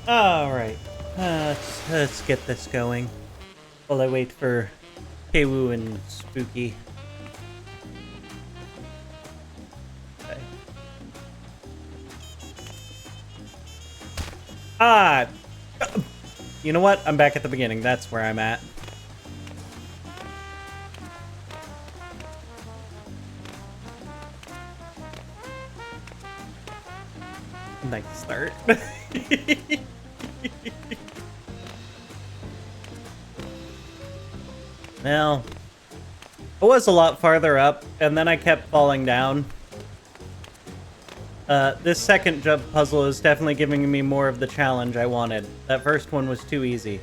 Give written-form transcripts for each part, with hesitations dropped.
Alright, let's get this going while I wait for Keiwu and Spooky. Okay. You know what? I'm back at the beginning. That's where I'm at. Nice start. Well, I was a lot farther up, and then I kept falling down. This second jump puzzle is definitely giving me more of the challenge I wanted. That first one was too easy.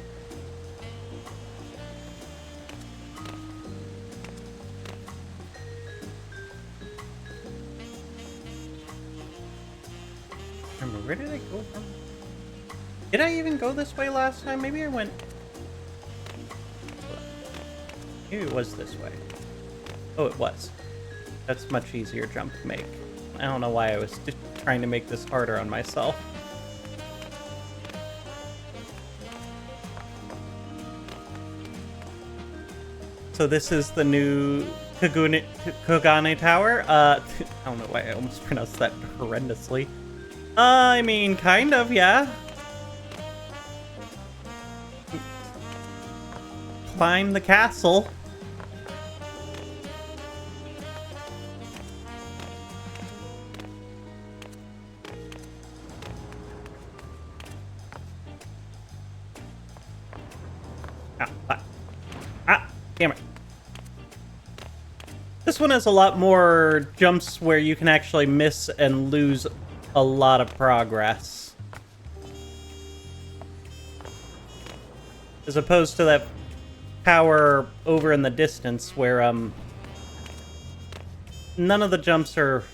Remember, where did I go from? Did I even go this way last time? Maybe I went... Maybe it was this way. Oh, it was. That's a much easier jump to make. I don't know why I was just trying to make this harder on myself. So this is the new Kogane Tower? I don't know why I almost pronounced that horrendously. I mean, kind of, yeah. Climb the castle. Damn it. This one has a lot more jumps where you can actually miss and lose a lot of progress. As opposed to that tower over in the distance where, none of the jumps are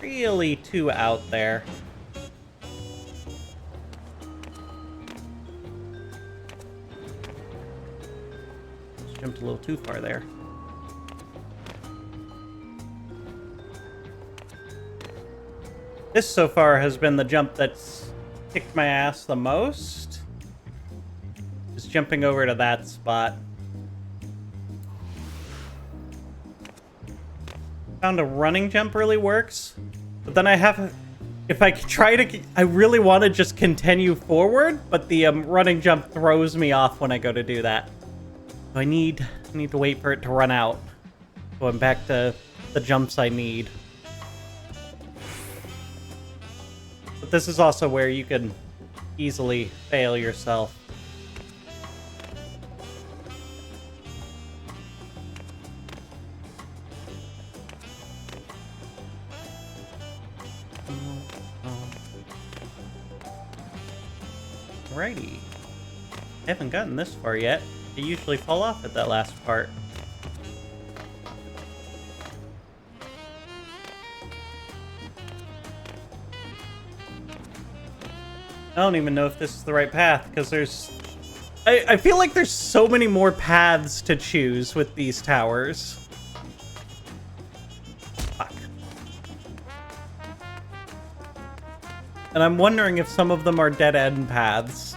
really too out there. Jumped a little too far there. This so far has been the jump that's kicked my ass the most. Just jumping over to that spot. Found a running jump really works, but then I have... If I try to... I really want to just continue forward, but the running jump throws me off when I go to do that. I need to wait for it to run out. Going back to the jumps I need. But this is also where you can easily fail yourself. Alrighty. I haven't gotten this far yet. I usually fall off at that last part. I don't even know if this is the right path, because there's... I feel like there's so many more paths to choose with these towers. Fuck. And I'm wondering if some of them are dead-end paths.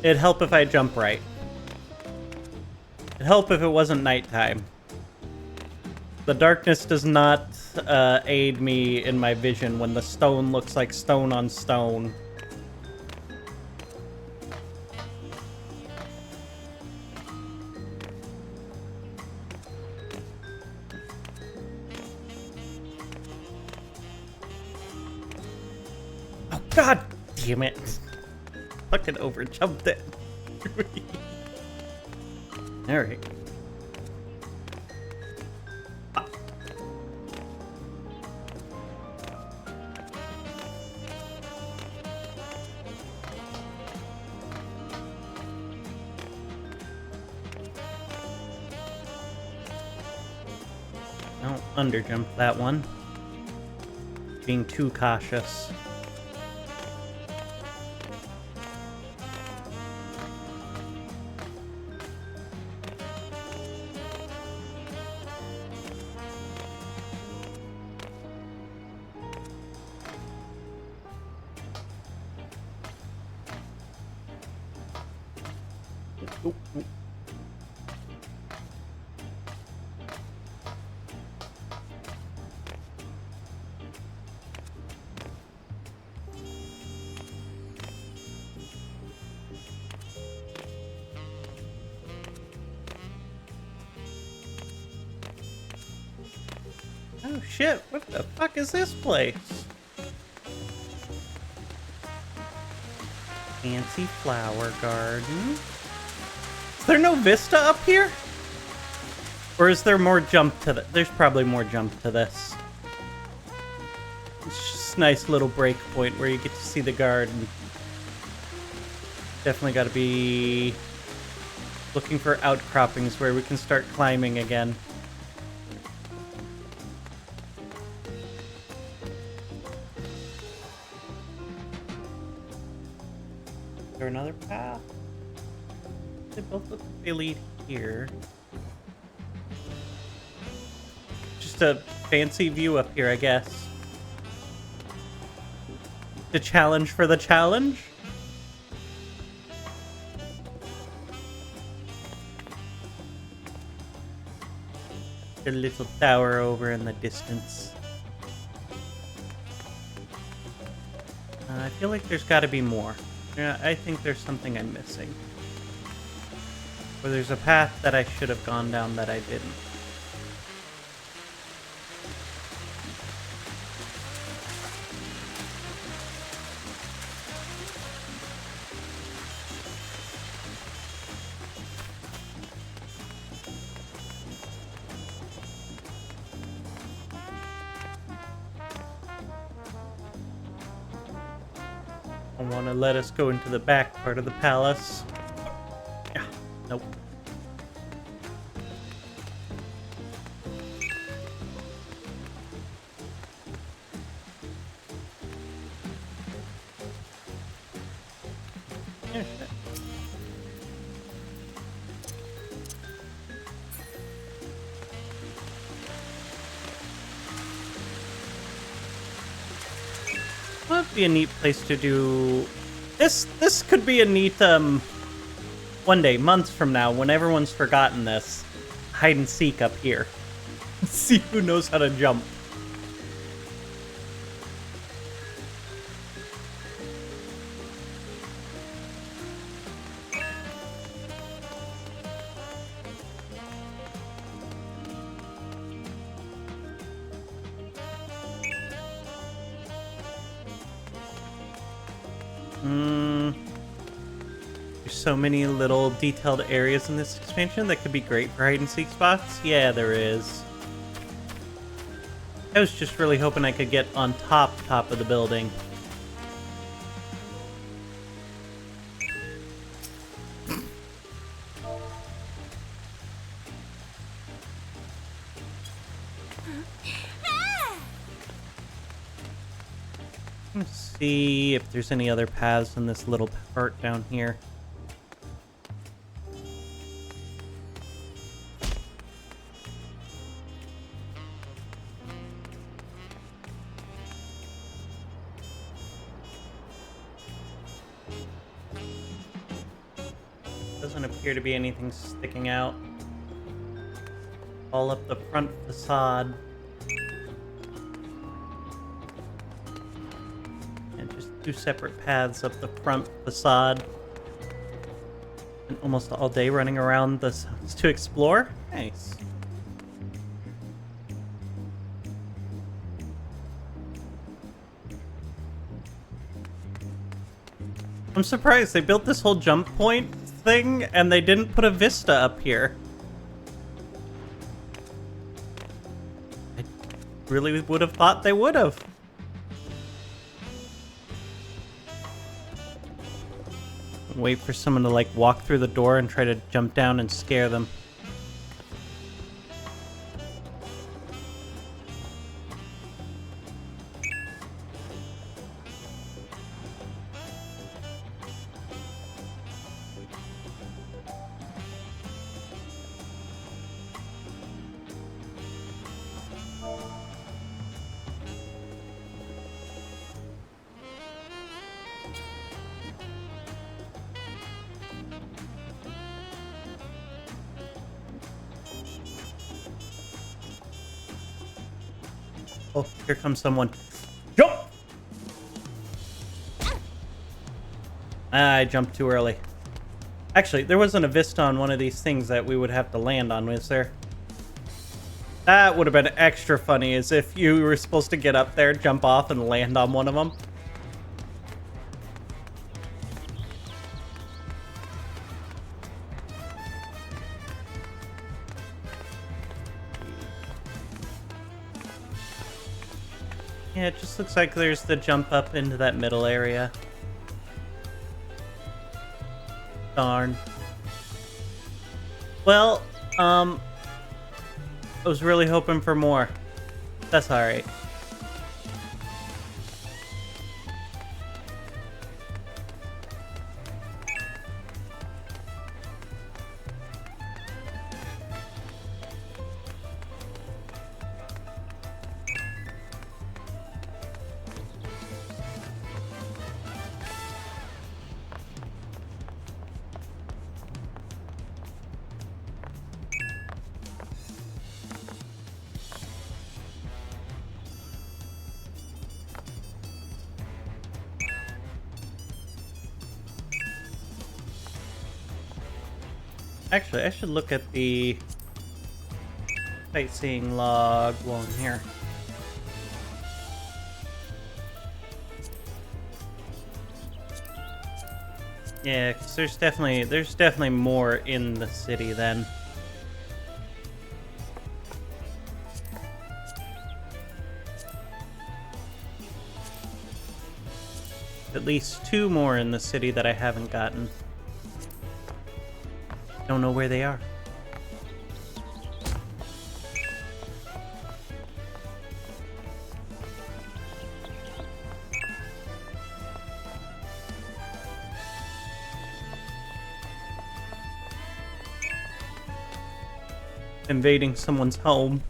It'd help if I jump right. It'd help if it wasn't nighttime. The darkness does not aid me in my vision when the stone looks like stone on stone. Oh, god damn it. Fucking overjumped it. Alright. Don't underjump that one. Being too cautious. Ooh, ooh. Oh shit, what the fuck is this place? Fancy flower garden. Is there no vista up here? Or is there more jump to that? There's probably more jump to this. It's just a nice little break point where you get to see the garden. Definitely got to be looking for outcroppings where we can start climbing again. Is there another path? They both look like they lead here. Just a fancy view up here, I guess. The challenge for the challenge? The little tower over in the distance. I feel like there's got to be more. Yeah, I think there's something I'm missing. Or there's a path that I should have gone down that I didn't. I want to let us go into the back part of the palace. Yeah, nope. Yeah, shit. Well, that'd be a neat place to do this. This could be a neat one day, months from now, when everyone's forgotten this, hide and seek up here. See who knows how to jump. There's so many little detailed areas in this expansion that could be great for hide and seek spots. Yeah, there is. I was just really hoping I could get on top of the building. Let's see if there's any other paths in this little part down here. Doesn't appear to be anything sticking out. All up the front facade. And just two separate paths up the front facade. And almost all day running around the sides to explore. Nice. I'm surprised they built this whole jump point thing and they didn't put a vista up here. I really would have thought they would have. Wait for someone to like walk through the door and try to jump down and scare them. Oh, here comes someone. Jump! I jumped too early. Actually, there wasn't a vista on one of these things that we would have to land on, was there? That would have been extra funny, as if you were supposed to get up there, jump off, and land on one of them. Yeah, it just looks like there's the jump up into that middle area. Darn. Well, I was really hoping for more. That's alright. Actually, I should look at the sightseeing log while I'm here. Yeah, because there's definitely more in the city then. At least 2 more in the city that I haven't gotten. Don't know where they are. Invading someone's home.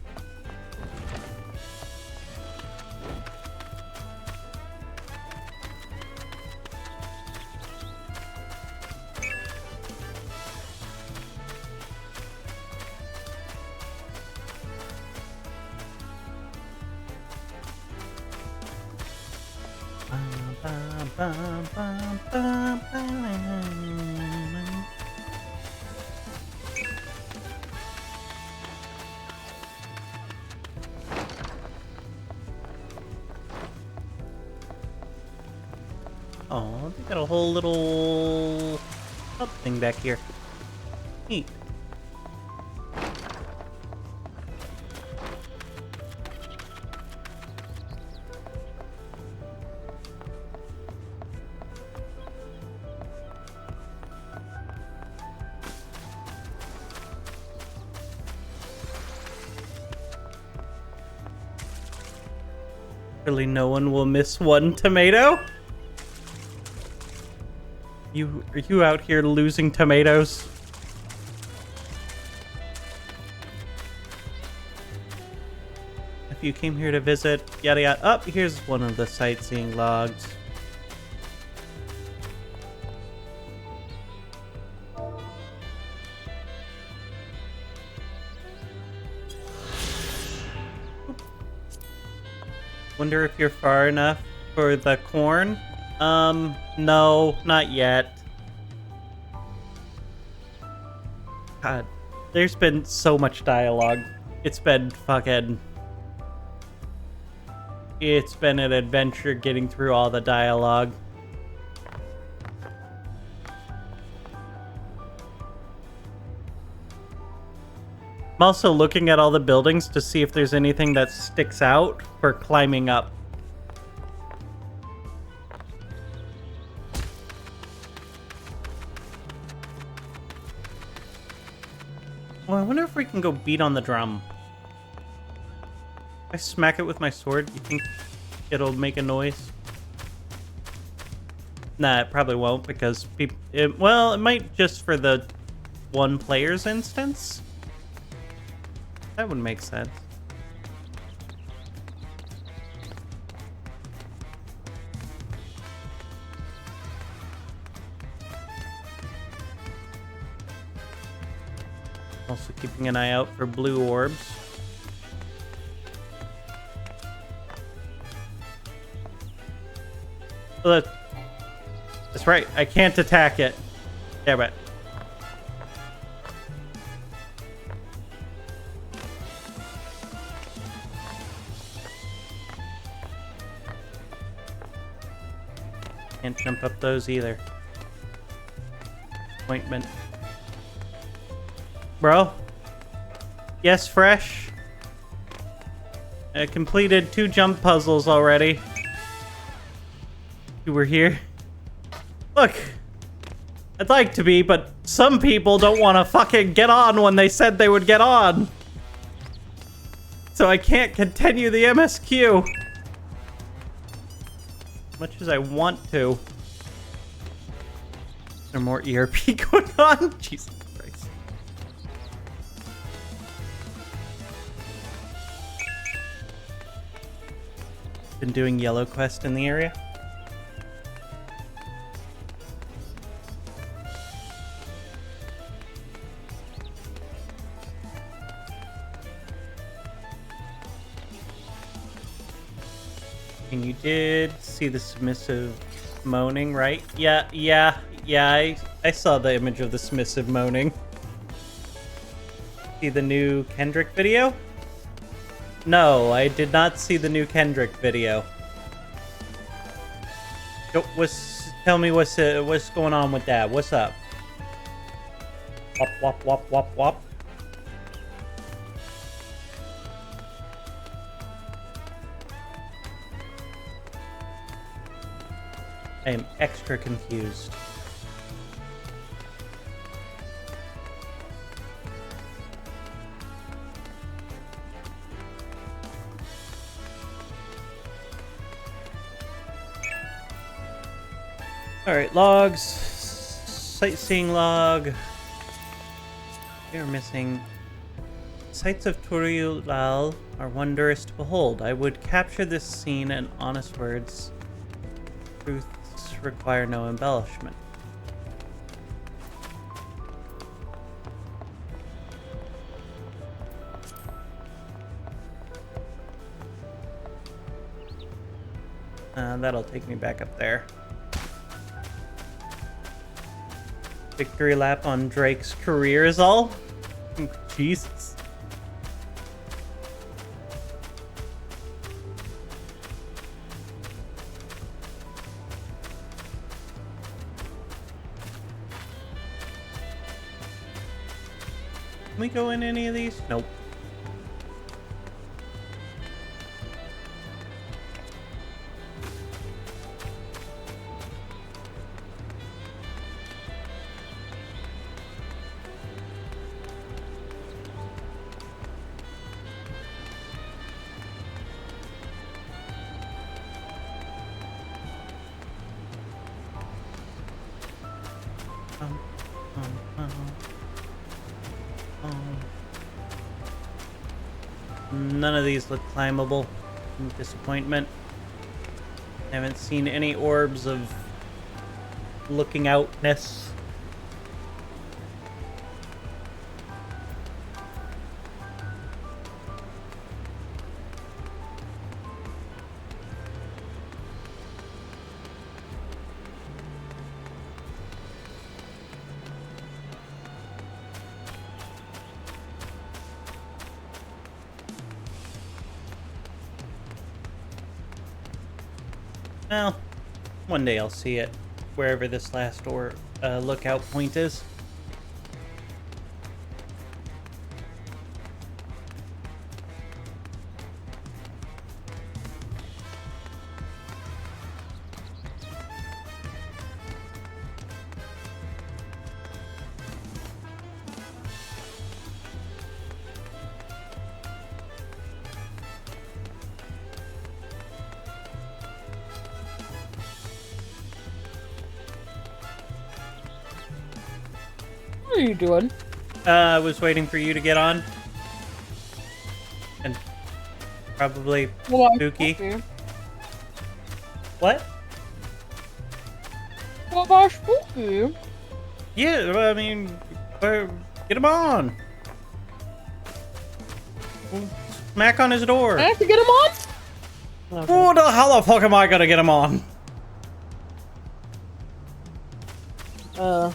Oh, they got a whole little thing back here. Neat. Really, no one will miss 1 tomato? Are you out here losing tomatoes? If you came here to visit, yada yada. Oh, here's one of the sightseeing logs. Wonder if you're far enough for the corn? No, not yet. God, there's been so much dialogue. It's been an adventure getting through all the dialogue. I'm also looking at all the buildings to see if there's anything that sticks out for climbing up. Oh, I wonder if we can go beat on the drum. If I smack it with my sword, you think it'll make a noise? Nah, it probably won't because well, it might just for the 1 player's instance. That would make sense. Also keeping an eye out for blue orbs. Look. That's right. I can't attack it. Damn it. Can't jump up those either. Appointment. Bro? Yes, Fresh? I completed 2 jump puzzles already. You were here? Look! I'd like to be, but some people don't want to fucking get on when they said they would get on. So I can't continue the MSQ. As much as I want to. Is there more ERP going on? Jesus Christ. Been doing Yellow Quest in the area? And you did see the submissive moaning, right? Yeah, I saw the image of the submissive moaning. See the new Kendrick video? No, I did not see the new Kendrick video. Tell me what's going on with that? What's up? Wop, wop, wop, wop, wop. I am extra confused. Alright, logs. Sightseeing log. We are missing. Sights of Turiulal are wondrous to behold. I would capture this scene in honest words. Truths require no embellishment. That'll take me back up there. Victory lap on Drake's career is all? Jesus. Can we go in any of these? Nope. None of these look climbable. Disappointment. I haven't seen any orbs of looking outness. Well, one day I'll see it, wherever this last lookout point is. What are you doing? I was waiting for you to get on. And probably Spooky. What? What about Spooky? Yeah, I mean, get him on. Smack on his door. I have to get him on? Who the hell the fuck am I gonna get him on? I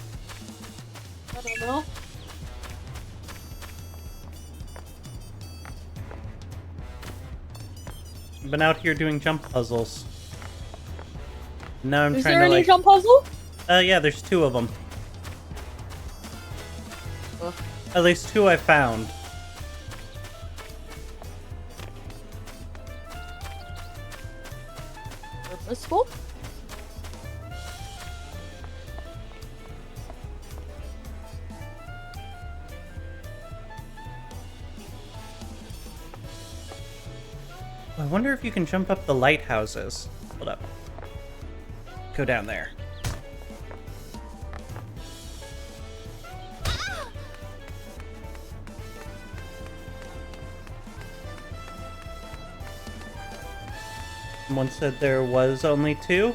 don't know. I've been out here doing jump puzzles. Now I'm Is trying there to any like. jump puzzle? Yeah, there's 2 of them. At least 2 I found. Purposeful? I wonder if you can jump up the lighthouses. Hold up. Go down there. Someone said there was only 2.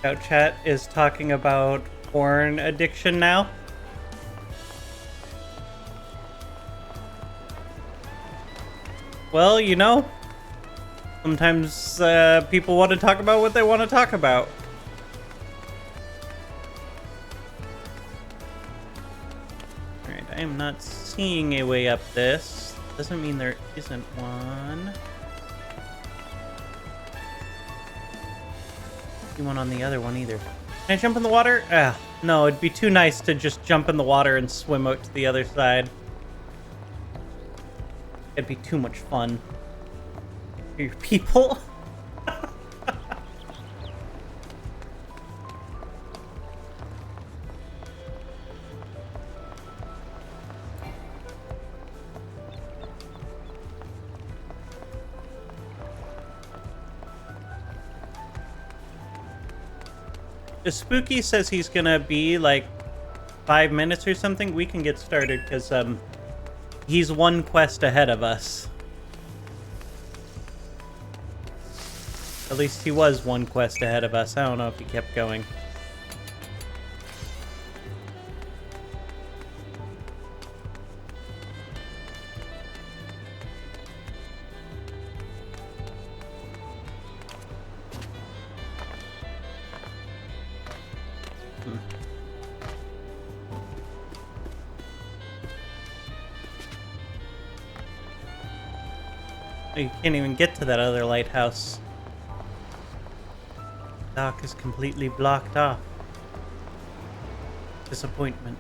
Out chat is talking about porn addiction now. Well, you know, sometimes people want to talk about what they want to talk about. Alright, I am not seeing a way up this. Doesn't mean there isn't one. See one on the other one either. Can I jump in the water? Ah, no, it'd be too nice to just jump in the water and swim out to the other side. It'd be too much fun. For your people. If Spooky says he's gonna be like 5 minutes or something, we can get started because he's 1 quest ahead of us. At least he was 1 quest ahead of us. I don't know if he kept going. You can't even get to that other lighthouse. Dock is completely blocked off. Disappointment.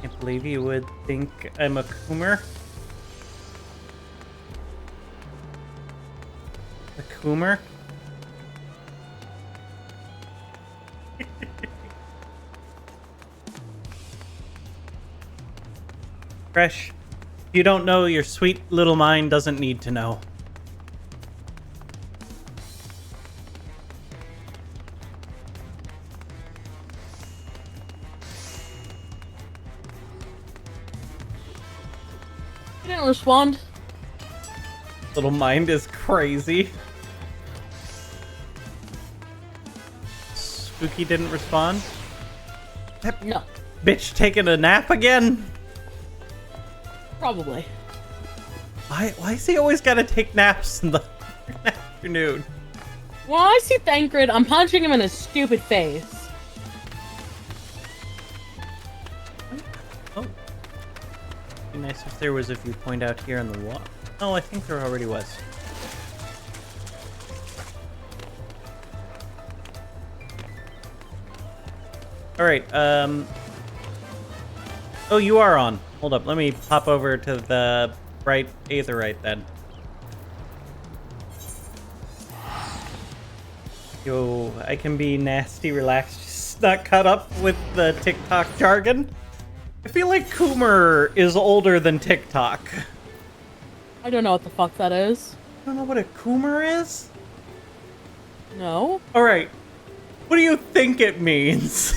Can't believe you would think I'm a coomer. Boomer. Fresh. You don't know, your sweet little mind doesn't need to know. He didn't respond. Little mind is crazy. Spooky didn't respond? No. Bitch taking a nap again? Probably. Why is he always gotta take naps in the afternoon? When I see Thancred, I'm punching him in his stupid face. Oh. Be nice if there was a viewpoint out here on the wall. Oh, I think there already was. Alright, oh, you are on. Hold up, let me pop over to the right aetherite then. Yo, I can be nasty, relaxed, just not caught up with the TikTok jargon. I feel like Coomer is older than TikTok. I don't know what the fuck that is. I don't know what a Coomer is? No? Alright, what do you think it means?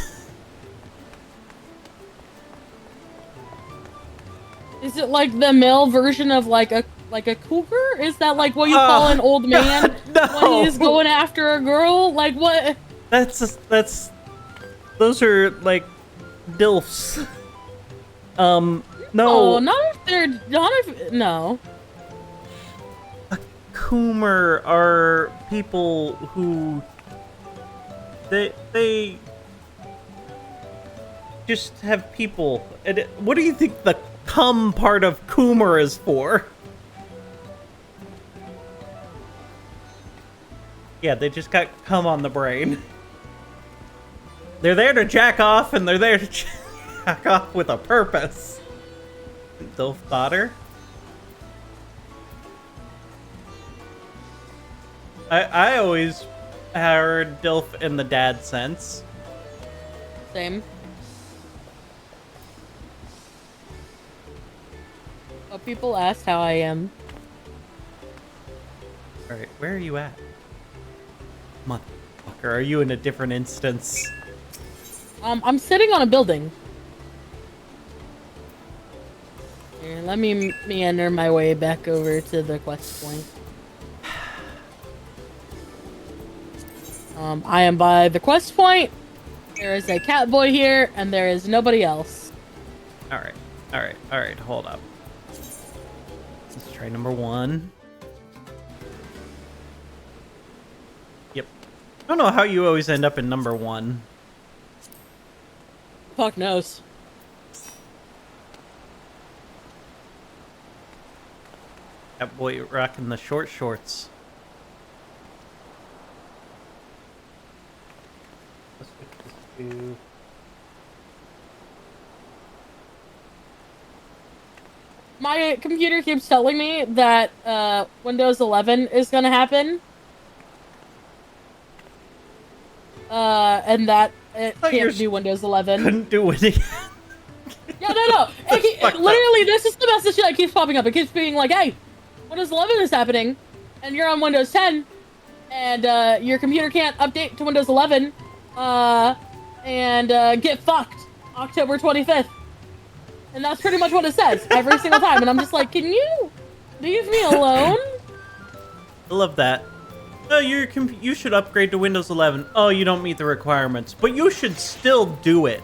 Is it like the male version of like a cougar? Is that like what you call an old man? when he's going after a girl? Like, what? Those are, like, DILFs. No. Oh, no. A Coomer are people who... They just have people. And what do you think the cum part of Coomer is for? Yeah, they just got cum on the brain. They're there to jack off, and they're there to jack off with a purpose. DILF daughter? I always heard DILF in the dad sense. Same. But people asked how I am. Alright, where are you at? Motherfucker, are you in a different instance? I'm sitting on a building. Here, let me meander my way back over to the quest point. I am by the quest point. There is a cat boy here, and there is nobody else. Alright, hold up. Let's try number 1. Yep. I don't know how you always end up in number 1. Fuck knows. That boy rocking the short shorts. Let's switch this to... My computer keeps telling me that Windows 11 is gonna happen. And that it can't do Windows 11. Couldn't do it again. Yeah, no. Literally, this is the message that keeps popping up. It keeps being like, hey, Windows 11 is happening, and you're on Windows 10, and your computer can't update to Windows 11, and get fucked October 25th. And that's pretty much what it says every single time. And I'm just like, can you leave me alone? I love that. Oh, you should upgrade to Windows 11. Oh, you don't meet the requirements, but you should still do it.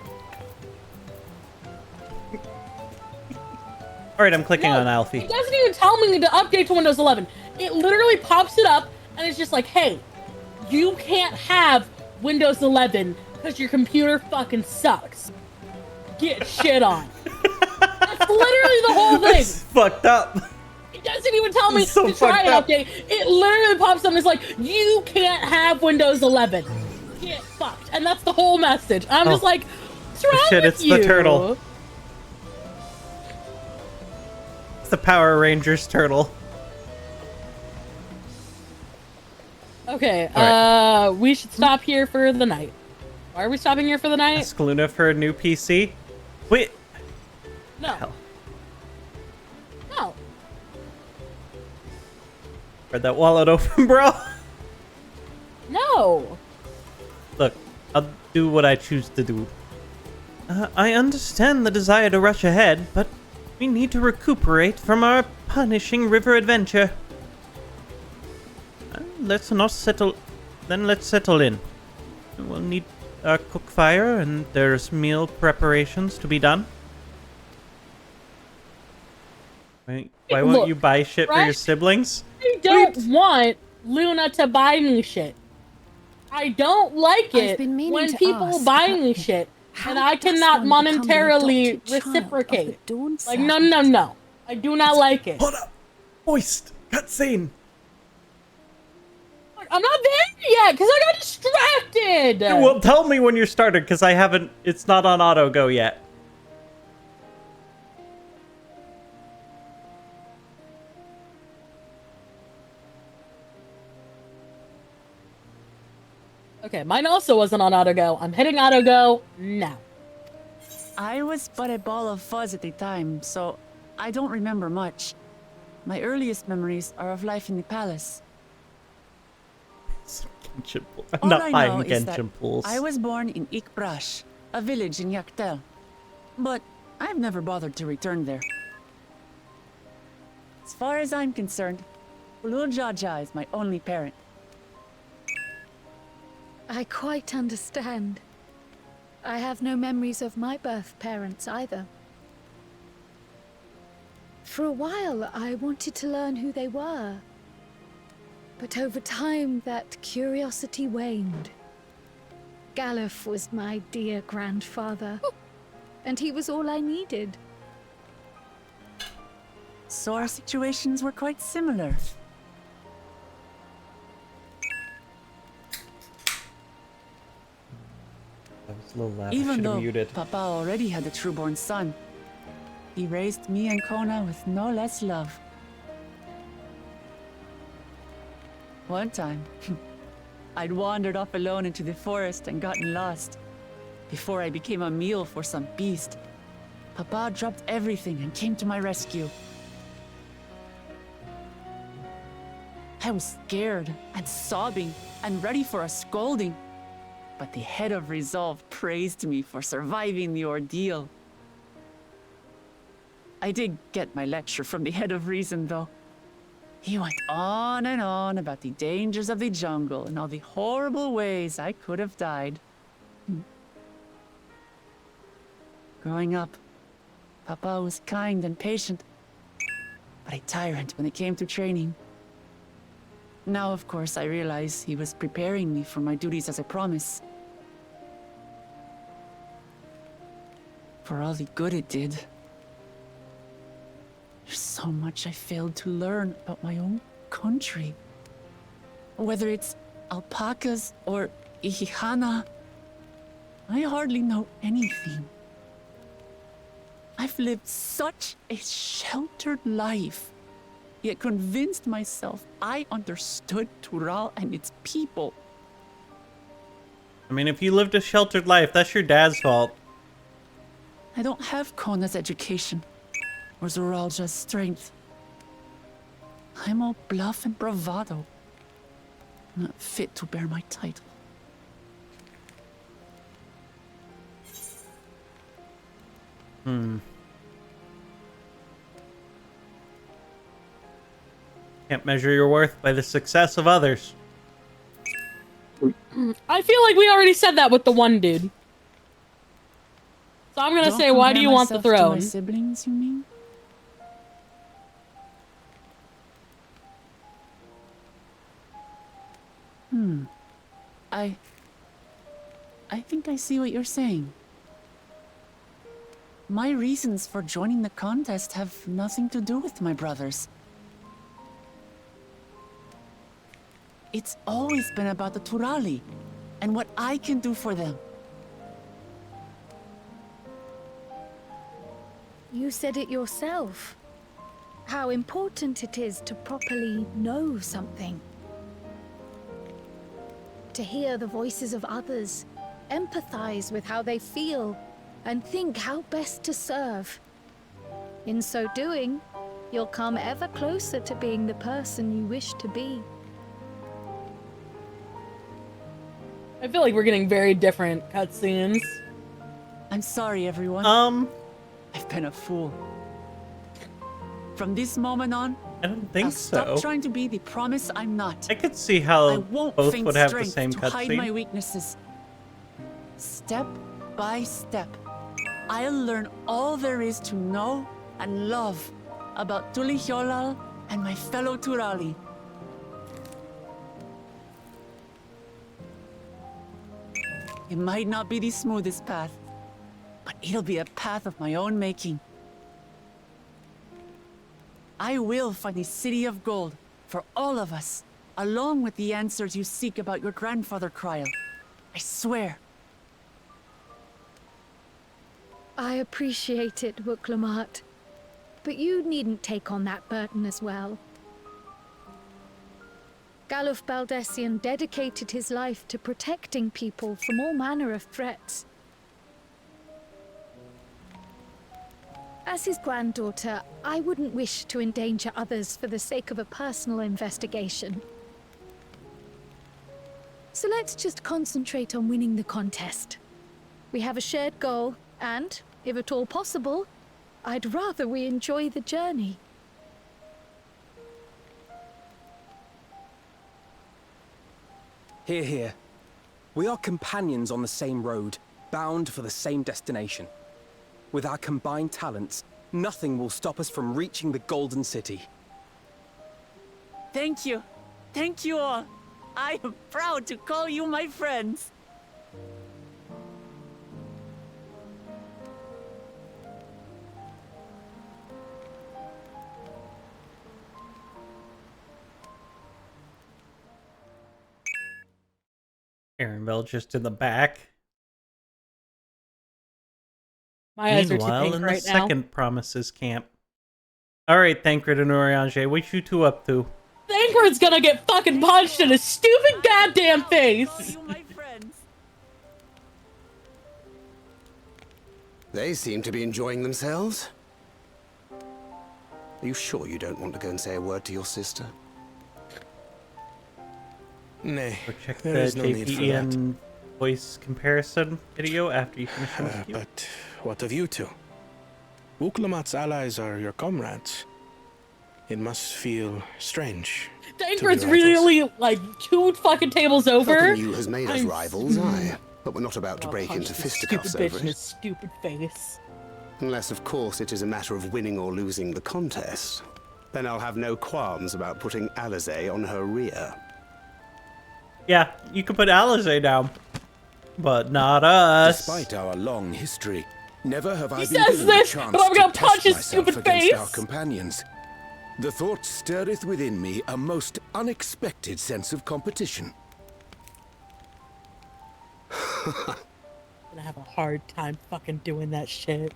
All right, I'm clicking on Alfie. It doesn't even tell me to update to Windows 11. It literally pops it up, and it's just like, hey, you can't have Windows 11 because your computer fucking sucks. Get shit on. That's literally the whole thing. It's fucked up. It doesn't even tell me to try an update. It literally pops up and it's like, you can't have Windows 11. Get fucked. And that's the whole message. I'm just like, what's wrong with it's you? The turtle. It's the Power Rangers turtle. Okay, right. We should stop here for the night. Why are we stopping here for the night? Ask Luna for a new PC. Wait. No. Hell. No. Read that wallet open, bro. No. Look, I'll do what I choose to do. I understand the desire to rush ahead, but we need to recuperate from our punishing river adventure. Let's settle in. We'll need a cook fire, and there's meal preparations to be done. Why won't you buy shit for your siblings? I don't want Luna to buy me shit. I don't like it when people buy me shit, and I cannot monetarily reciprocate. Like, no. I do not like it. Hold up. Moist. Cutscene. I'm not there yet, because I got distracted! Well, tell me when you're started, because I haven't... It's not on auto go yet. Okay, mine also wasn't on auto go. I'm hitting auto go now. I was but a ball of fuzz at the time, so I don't remember much. My earliest memories are of life in the palace. I'm not buying All I know is that Genshin pools. I was born in Ikbrash, a village in Yaktel. But I've never bothered to return there. As far as I'm concerned, Ulul Jaja is my only parent. I quite understand. I have no memories of my birth parents either. For a while, I wanted to learn who they were. But over time, that curiosity waned. Galuf was my dear grandfather, and he was all I needed. So our situations were quite similar. That was a little loud. I Even should have though muted. Papa already had a trueborn son, he raised me and Kona with no less love. One time, I'd wandered off alone into the forest and gotten lost. Before I became a meal for some beast, Papa dropped everything and came to my rescue. I was scared and sobbing and ready for a scolding, but the head of resolve praised me for surviving the ordeal. I did get my lecture from the head of reason, though. He went on and on about the dangers of the jungle and all the horrible ways I could have died. Growing up, Papa was kind and patient, but a tyrant when it came to training. Now, of course, I realize he was preparing me for my duties as a promise. For all the good it did. There's so much I failed to learn about my own country. Whether it's alpacas or Ihihana, I hardly know anything. I've lived such a sheltered life, yet convinced myself I understood Tural and its people. I mean, if you lived a sheltered life, that's your dad's fault. I don't have Kona's education, or Zoralja's strength. I'm all bluff and bravado, not fit to bear my title. Can't measure your worth by the success of others. I feel like we already said that with the one dude. So I'm gonna Don't say, why do compare you want the myself to throne? my siblings, you mean? I think I see what you're saying. My reasons for joining the contest have nothing to do with my brothers. It's always been about the Turali and what I can do for them. You said it yourself. How important it is to properly know something. To hear the voices of others, empathize with how they feel, and think how best to serve. In so doing, you'll come ever closer to being the person you wish to be. I feel like we're getting very different cutscenes. I'm sorry, everyone. I've been a fool. From this moment on, I don't think I'll so. stop trying to be the promise I'm not. I could see I how won't both feign would have the strength same to hide my cutscene. weaknesses. Step by step, I'll learn all there is to know and love about Tulihyolal and my fellow Turali. It might not be the smoothest path, but it'll be a path of my own making. I will find a city of gold for all of us, along with the answers you seek about your grandfather, Kryl. I swear. I appreciate it, Wuklamart. But you needn't take on that burden as well. Galuf Baldessian dedicated his life to protecting people from all manner of threats. As his granddaughter, I wouldn't wish to endanger others for the sake of a personal investigation. So let's just concentrate on winning the contest. We have a shared goal, and, if at all possible, I'd rather we enjoy the journey. Hear, hear. We are companions on the same road, bound for the same destination. With our combined talents, nothing will stop us from reaching the Golden City. Thank you. Thank you all. I am proud to call you my friends. Aaronville just in the back. My eyes are too Meanwhile, pink in the right now. second Promises camp. Alright, Thancred and Oriange, what you two up to? Thancred's gonna get fucking punched in his stupid goddamn face! Call you my friends. They seem to be enjoying themselves. Are you sure you don't want to go and say a word to your sister? Nay, Or check the there is no need for that. JPN voice comparison video after you finish MSQ. But what of you two? Uklamat's allies are your comrades. It must feel strange. Thancred's to be rivals. really, like, 2 fucking tables over. Nothing new has made us I'm- rivals, aye. But we're not about to I'll break punch into this fisticuffs stupid bitch over in it. his stupid face. Unless, of course, it is a matter of winning or losing the contest. Then I'll have no qualms about putting Alize on her rear. Yeah, you can put Alize down. But not us. Despite our long history, never have I He been says given this, the chance but I'm gonna to punch test his myself stupid against face. our companions. The thought stirreth within me a most unexpected sense of competition. I'm gonna have a hard time fucking doing that shit.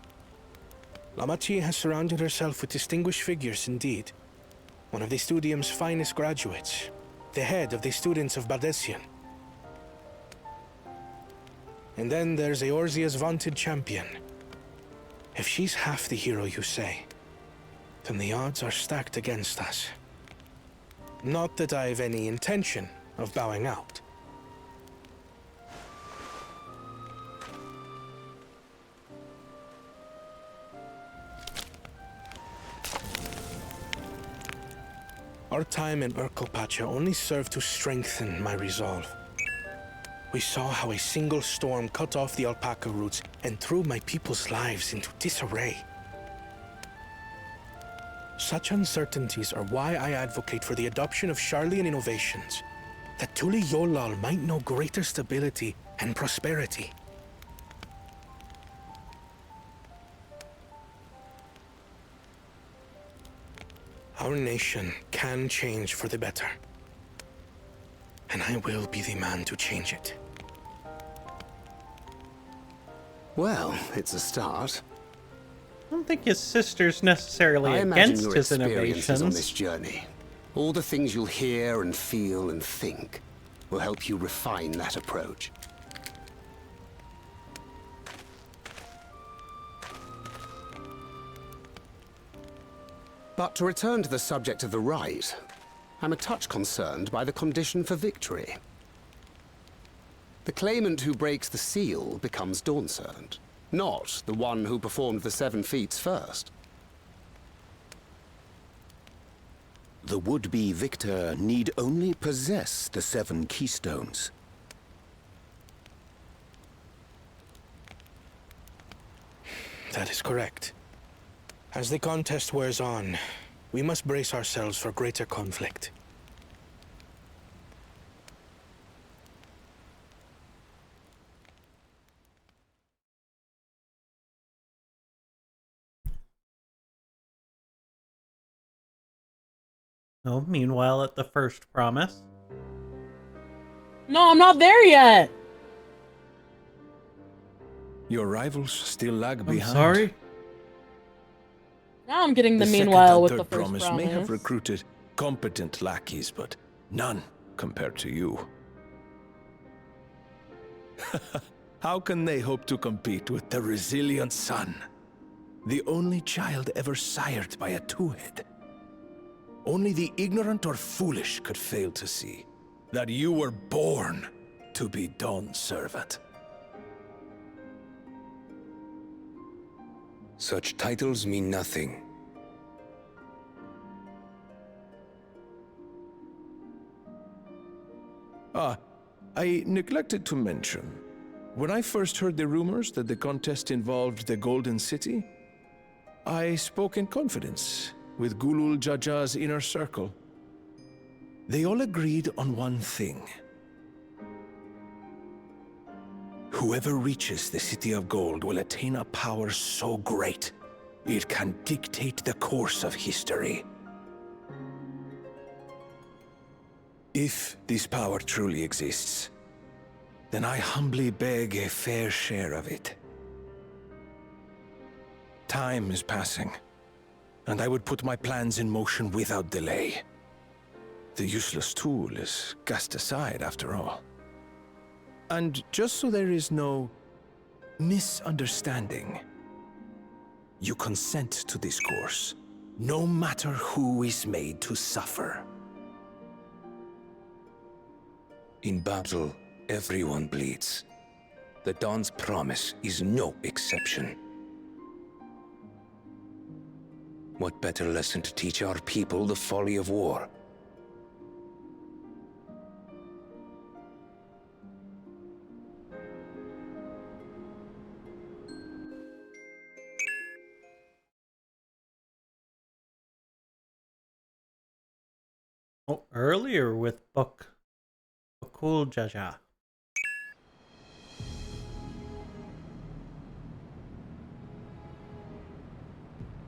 Lamachi has surrounded herself with distinguished figures indeed. One of the Studium's finest graduates, the head of the students of Bardesian. And then there's Eorzea's vaunted champion. If she's half the hero you say, then the odds are stacked against us. Not that I've any intention of bowing out. Our time in Urkelpacha only served to strengthen my resolve. We saw how a single storm cut off the alpaca roots and threw my people's lives into disarray. Such uncertainties are why I advocate for the adoption of Sharlayan innovations, that Tuli Yolal might know greater stability and prosperity. Our nation can change for the better. And I will be the man to change it. Well, it's a start. I don't think his sister's necessarily I imagine against your his experiences on innovations. this journey, all the things you'll hear and feel and think, will help you refine that approach. But to return to the subject of the rite, I'm a touch concerned by the condition for victory. The claimant who breaks the seal becomes Dawn Servant, not the one who performed the 7 feats first. The would-be victor need only possess the 7 keystones. That is correct. As the contest wears on, we must brace ourselves for greater conflict. Oh, meanwhile, at the first promise. No, I'm not there yet. Your rivals still lag I'm behind. sorry. Now I'm getting the second meanwhile and with third the first promise may have promise. recruited competent lackeys, but none compared to you. How can they hope to compete with the resilient sun? The only child ever sired by a two-head. Only the ignorant or foolish could fail to see that you were born to be Dawn Servant. Such titles mean nothing. I neglected to mention, when I first heard the rumors that the contest involved the Golden City, I spoke in confidence with Gulul Jaja's inner circle. They all agreed on one thing. Whoever reaches the City of Gold will attain a power so great, it can dictate the course of history. If this power truly exists, then I humbly beg a fair share of it. Time is passing, and I would put my plans in motion without delay. The useless tool is cast aside after all. And just so there is no misunderstanding, you consent to this course, no matter who is made to suffer. In battle, everyone bleeds. The Dawn's promise is no exception. What better lesson to teach our people the folly of war? Oh, earlier with Bakul Jaja.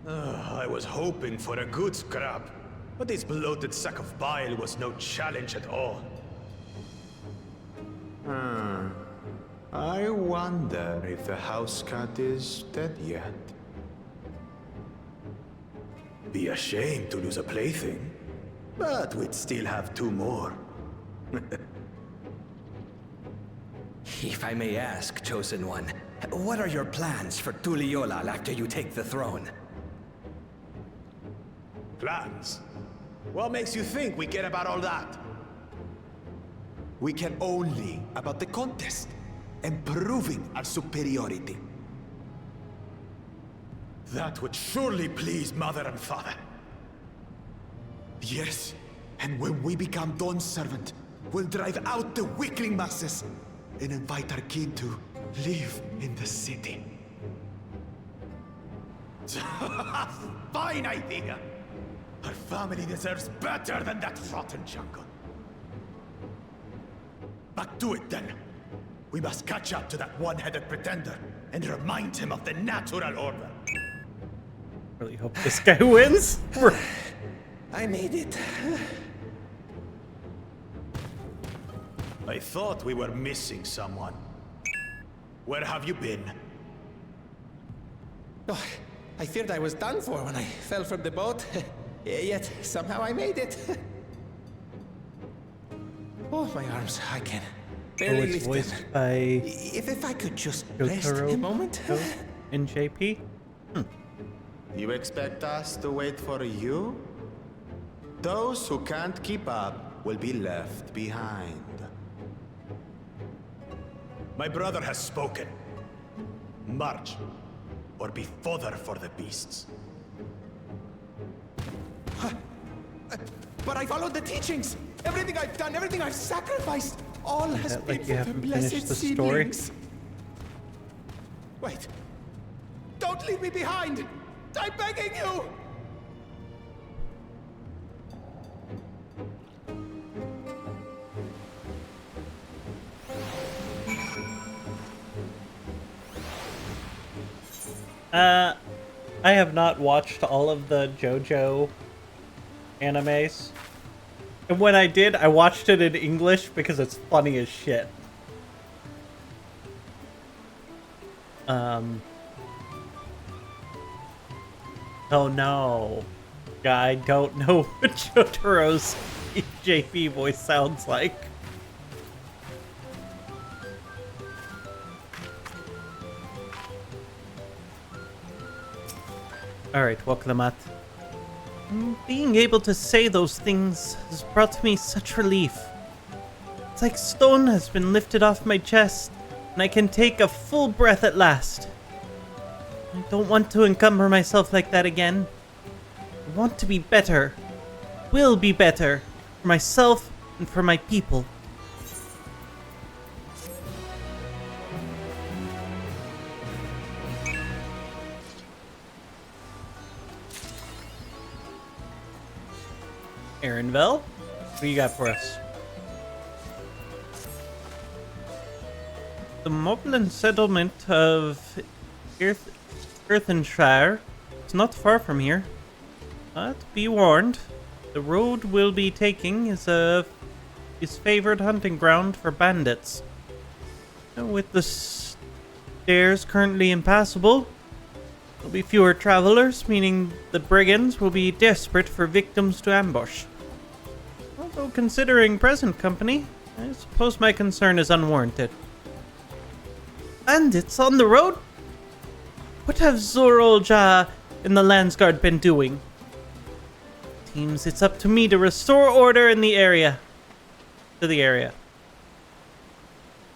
I was hoping for a good scrap, but this bloated sack of bile was no challenge at all. I wonder if the house cat is dead yet. Be a shame to lose a plaything, but we'd still have 2 more. If I may ask, Chosen One, what are your plans for Tuliyollal after you take the throne? Plans? What makes you think we care about all that? We care only about the contest and proving our superiority. That would surely please Mother and Father. Yes, and when we become Dawn's servant, we'll drive out the weakling masses and invite our kin to live in the city. Fine idea! Our family deserves better than that rotten jungle. Back to it then. We must catch up to that one-headed pretender and remind him of the natural order. Really hope this guy wins. I made it. I thought we were missing someone. Where have you been? Oh, I feared I was done for when I fell from the boat. Yet, somehow I made it. Oh, my arms, I can barely it's lift voiced them. by If I could just rest Jotaro a moment. in JP. You expect us to wait for you? Those who can't keep up will be left behind. My brother has spoken. March, or be fodder for the beasts. But I followed the teachings. Everything I've done, everything I've sacrificed, all has That, been like, you for the haven't blessed finished the story? seedlings. Wait. Don't leave me behind. I'm begging you. I have not watched all of the JoJo animes. And when I did, I watched it in English because it's funny as shit. Oh no. I don't know what Jotaro's JP voice sounds like. Alright, Wakalamat. Being able to say those things has brought me such relief. It's like stone has been lifted off my chest, and I can take a full breath at last. I don't want to encumber myself like that again. I want to be better. Will be better. For myself and for my people. Aaronville, what do you got for us? The Moblin settlement of Earthenshire is not far from here. But be warned, the road we'll be taking is favored hunting ground for bandits. With the stairs currently impassable, there'll be fewer travelers, meaning the brigands will be desperate for victims to ambush. Although considering present company, I suppose my concern is unwarranted. Bandits on the road? What have Zorolja and the Landsguard been doing? Seems it's up to me to restore order in the area.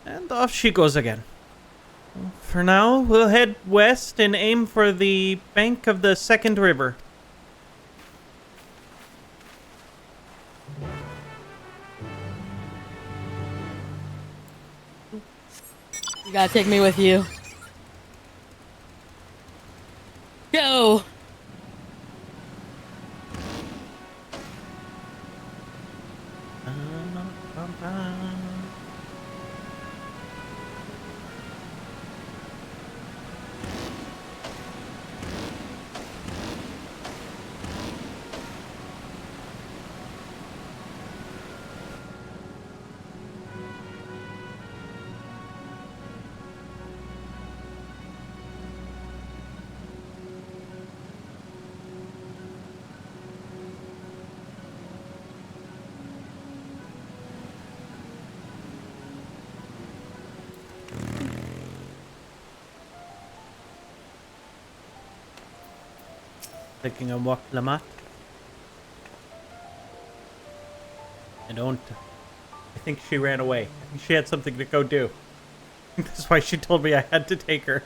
And off she goes again. For now, we'll head west and aim for the bank of the second river. You gotta take me with you. Go! Taking a walk, Lamat. I don't. I think she ran away. I think she had something to go do. That's why she told me I had to take her.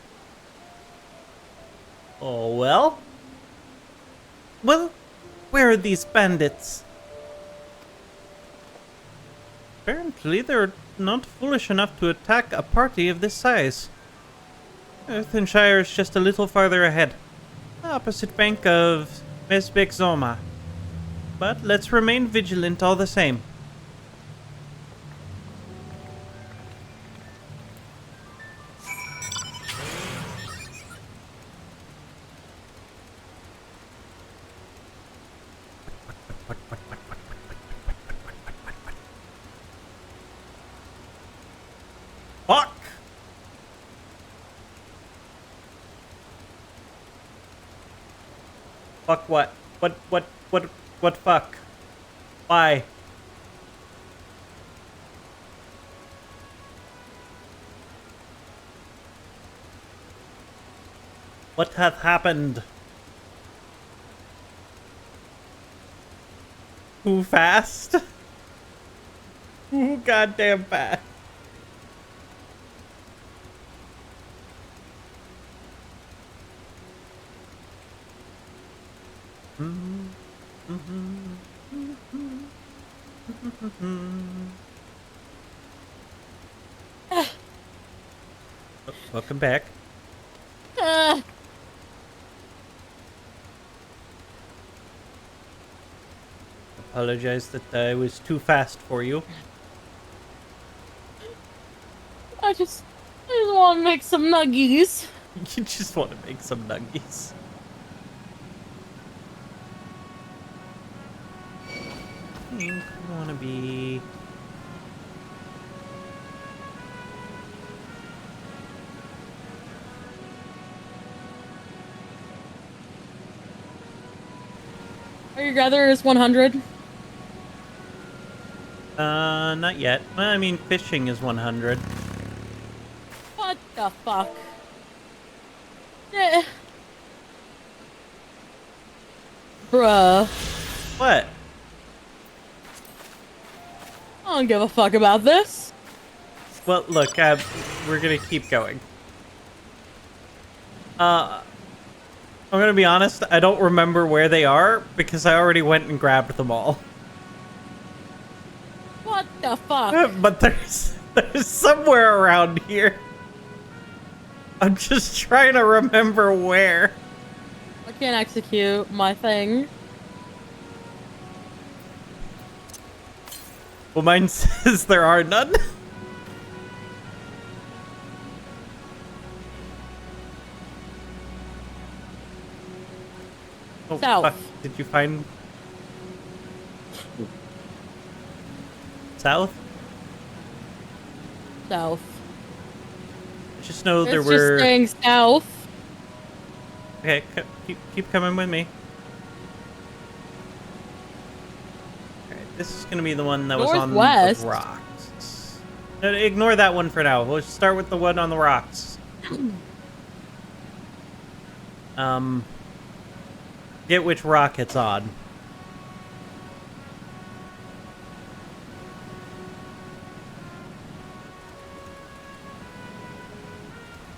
Oh, well? Well, where are these bandits? Apparently, they're not foolish enough to attack a party of this size. Earthenshire is just a little farther ahead. Opposite bank of Mesbek Zoma. But let's remain vigilant all the same. Fuck! Fuck what? What fuck? Why? What hath happened? Who fast? Who goddamn fast? Welcome back. Apologize that I was too fast for you. I just want to make some nuggies. You just want to make some nuggies. I want to be... Are your gathers 100? Not yet. Well, I mean, fishing is 100. What the fuck? Eh. Bruh. What? I don't give a fuck about this. Well, look, we're gonna keep going. I'm gonna be honest, I don't remember where they are because I already went and grabbed them all. What the fuck? But there's somewhere around here. I'm just trying to remember where. I can't execute my thing. Well, mine says there are none. Oh, South. fuck. Did you find... South? South. I just know there It's were... just saying south. Okay, keep coming with me. Alright, this is gonna be the one that was on Northwest. the rocks. No, ignore that one for now. We'll start with the one on the rocks. Get which rock it's on.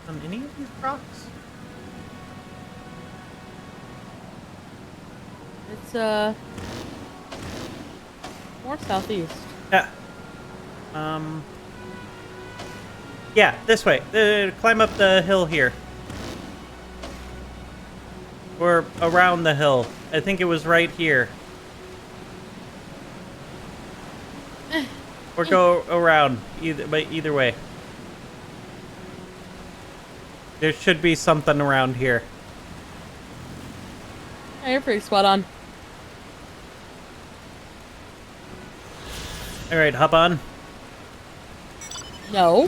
On any of these rocks? It's more southeast. Yeah. Yeah, this way. Climb up the hill here. Or around the hill. I think it was right here. Or go around. Either way. There should be something around here. Yeah, you're pretty spot on. Alright, hop on. No.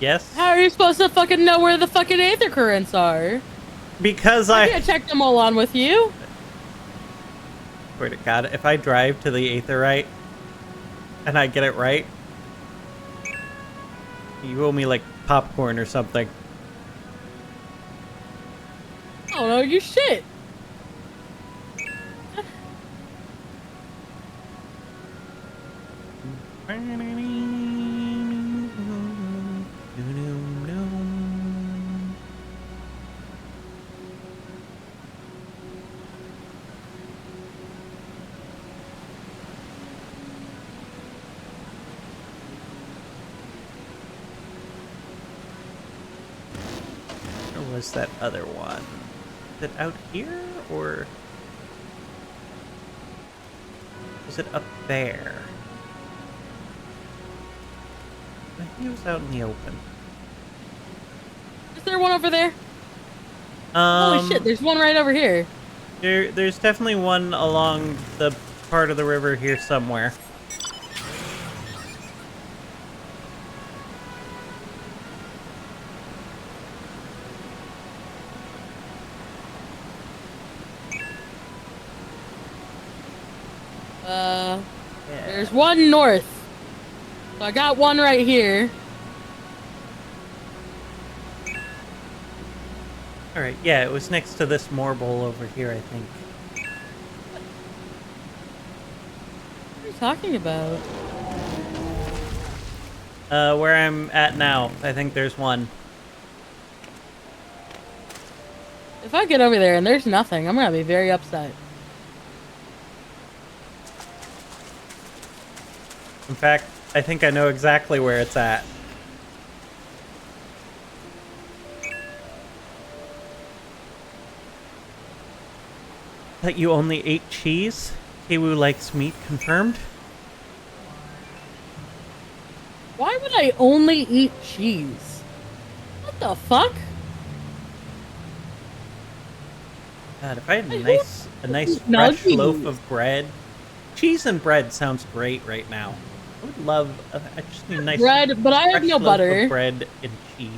Yes? How are you supposed to fucking know where the fucking aether currents are? Because I can't check them all on with you. Swear to God, if I drive to the aetherite and I get it right, you owe me like popcorn or something. I don't know you shit. Or was that other one? Is it out here, or was it up there? I think it was out in the open. Is there one over there? Holy shit, there's one right over here. There's definitely one along the part of the river here somewhere. There's one north. So I got one right here. Alright, yeah, it was next to this marble over here, I think. What are you talking about? Where I'm at now, I think there's one. If I get over there and there's nothing, I'm gonna be very upset. In fact, I think I know exactly where it's at. That you only ate cheese? Kiwu likes meat, confirmed? Why would I only eat cheese? What the fuck? God, if I had a nice fresh loaf of bread. Cheese and bread sounds great right now. I would love just a nice bread, but I have no loaf butter. of bread and cheese.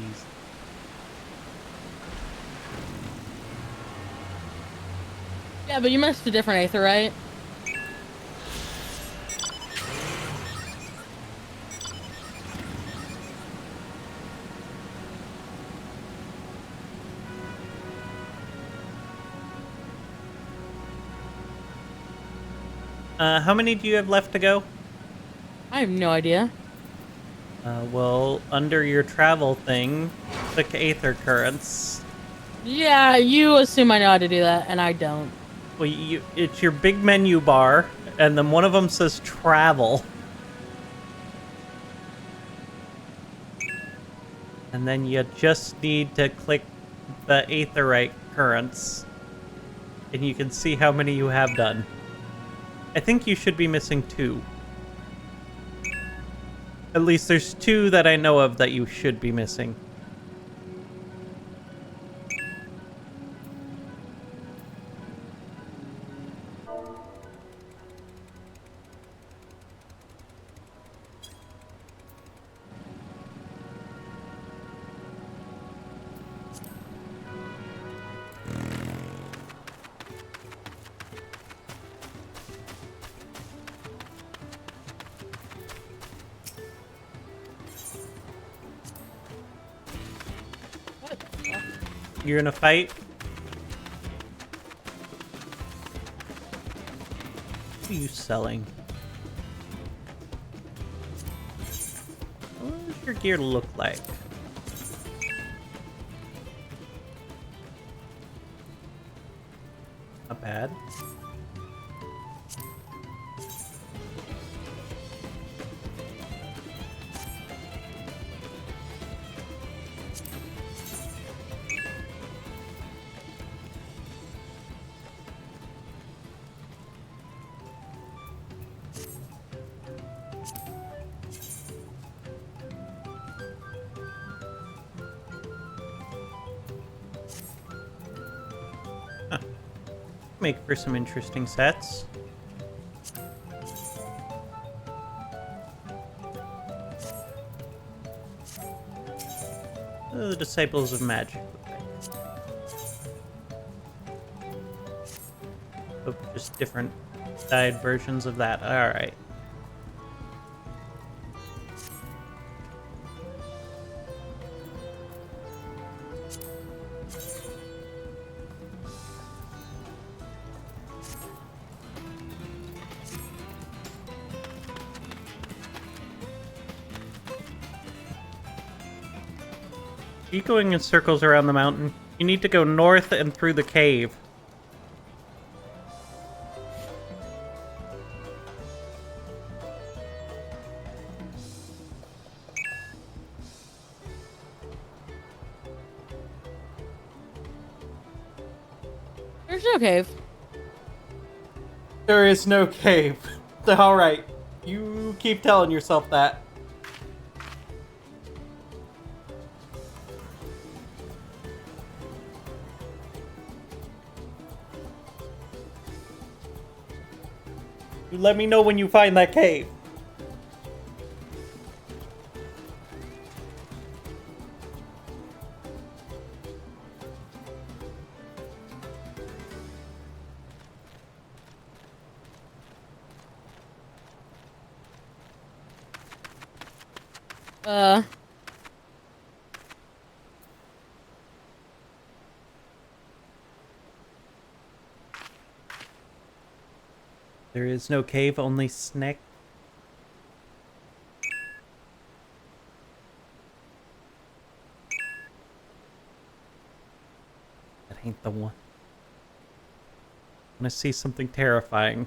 Yeah, but you missed a different aether, right? How many do you have left to go? I have no idea. Well, under your travel thing, click Aether Currents. Yeah, you assume I know how to do that, and I don't. Well, it's your big menu bar, and then one of them says Travel. And then you just need to click the Aetherite Currents, and you can see how many you have done. I think you should be missing 2. At least there's 2 that I know of that you should be missing. You're in a fight? What are you selling? What does your gear look like? Not bad. Make for some interesting sets. The Disciples of Magic. Oh, just different dyed versions of that. Alright. Keep going in circles around the mountain. You need to go north and through the cave. There's no cave. There is no cave. Alright. You keep telling yourself that. You let me know when you find that cave. There is no cave, only snake. That ain't the one. I want to see something terrifying.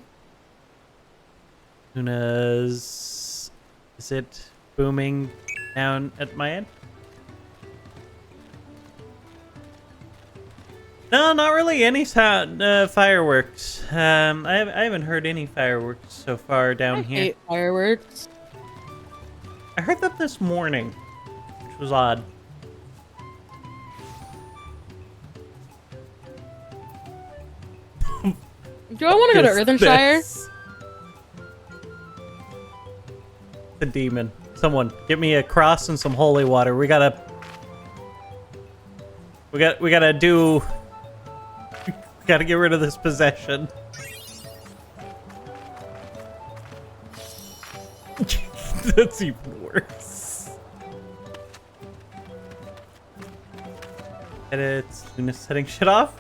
Luna's... Is it booming down at my end? No, not really any sound, fireworks. I haven't heard any fireworks so far down here. I hate fireworks. I heard them this morning, which was odd. Do I want to go to Earthenshire? The demon. Someone, get me a cross and some holy water. We gotta do... Gotta get rid of this possession. That's even worse. Edits. Luna's setting shit off.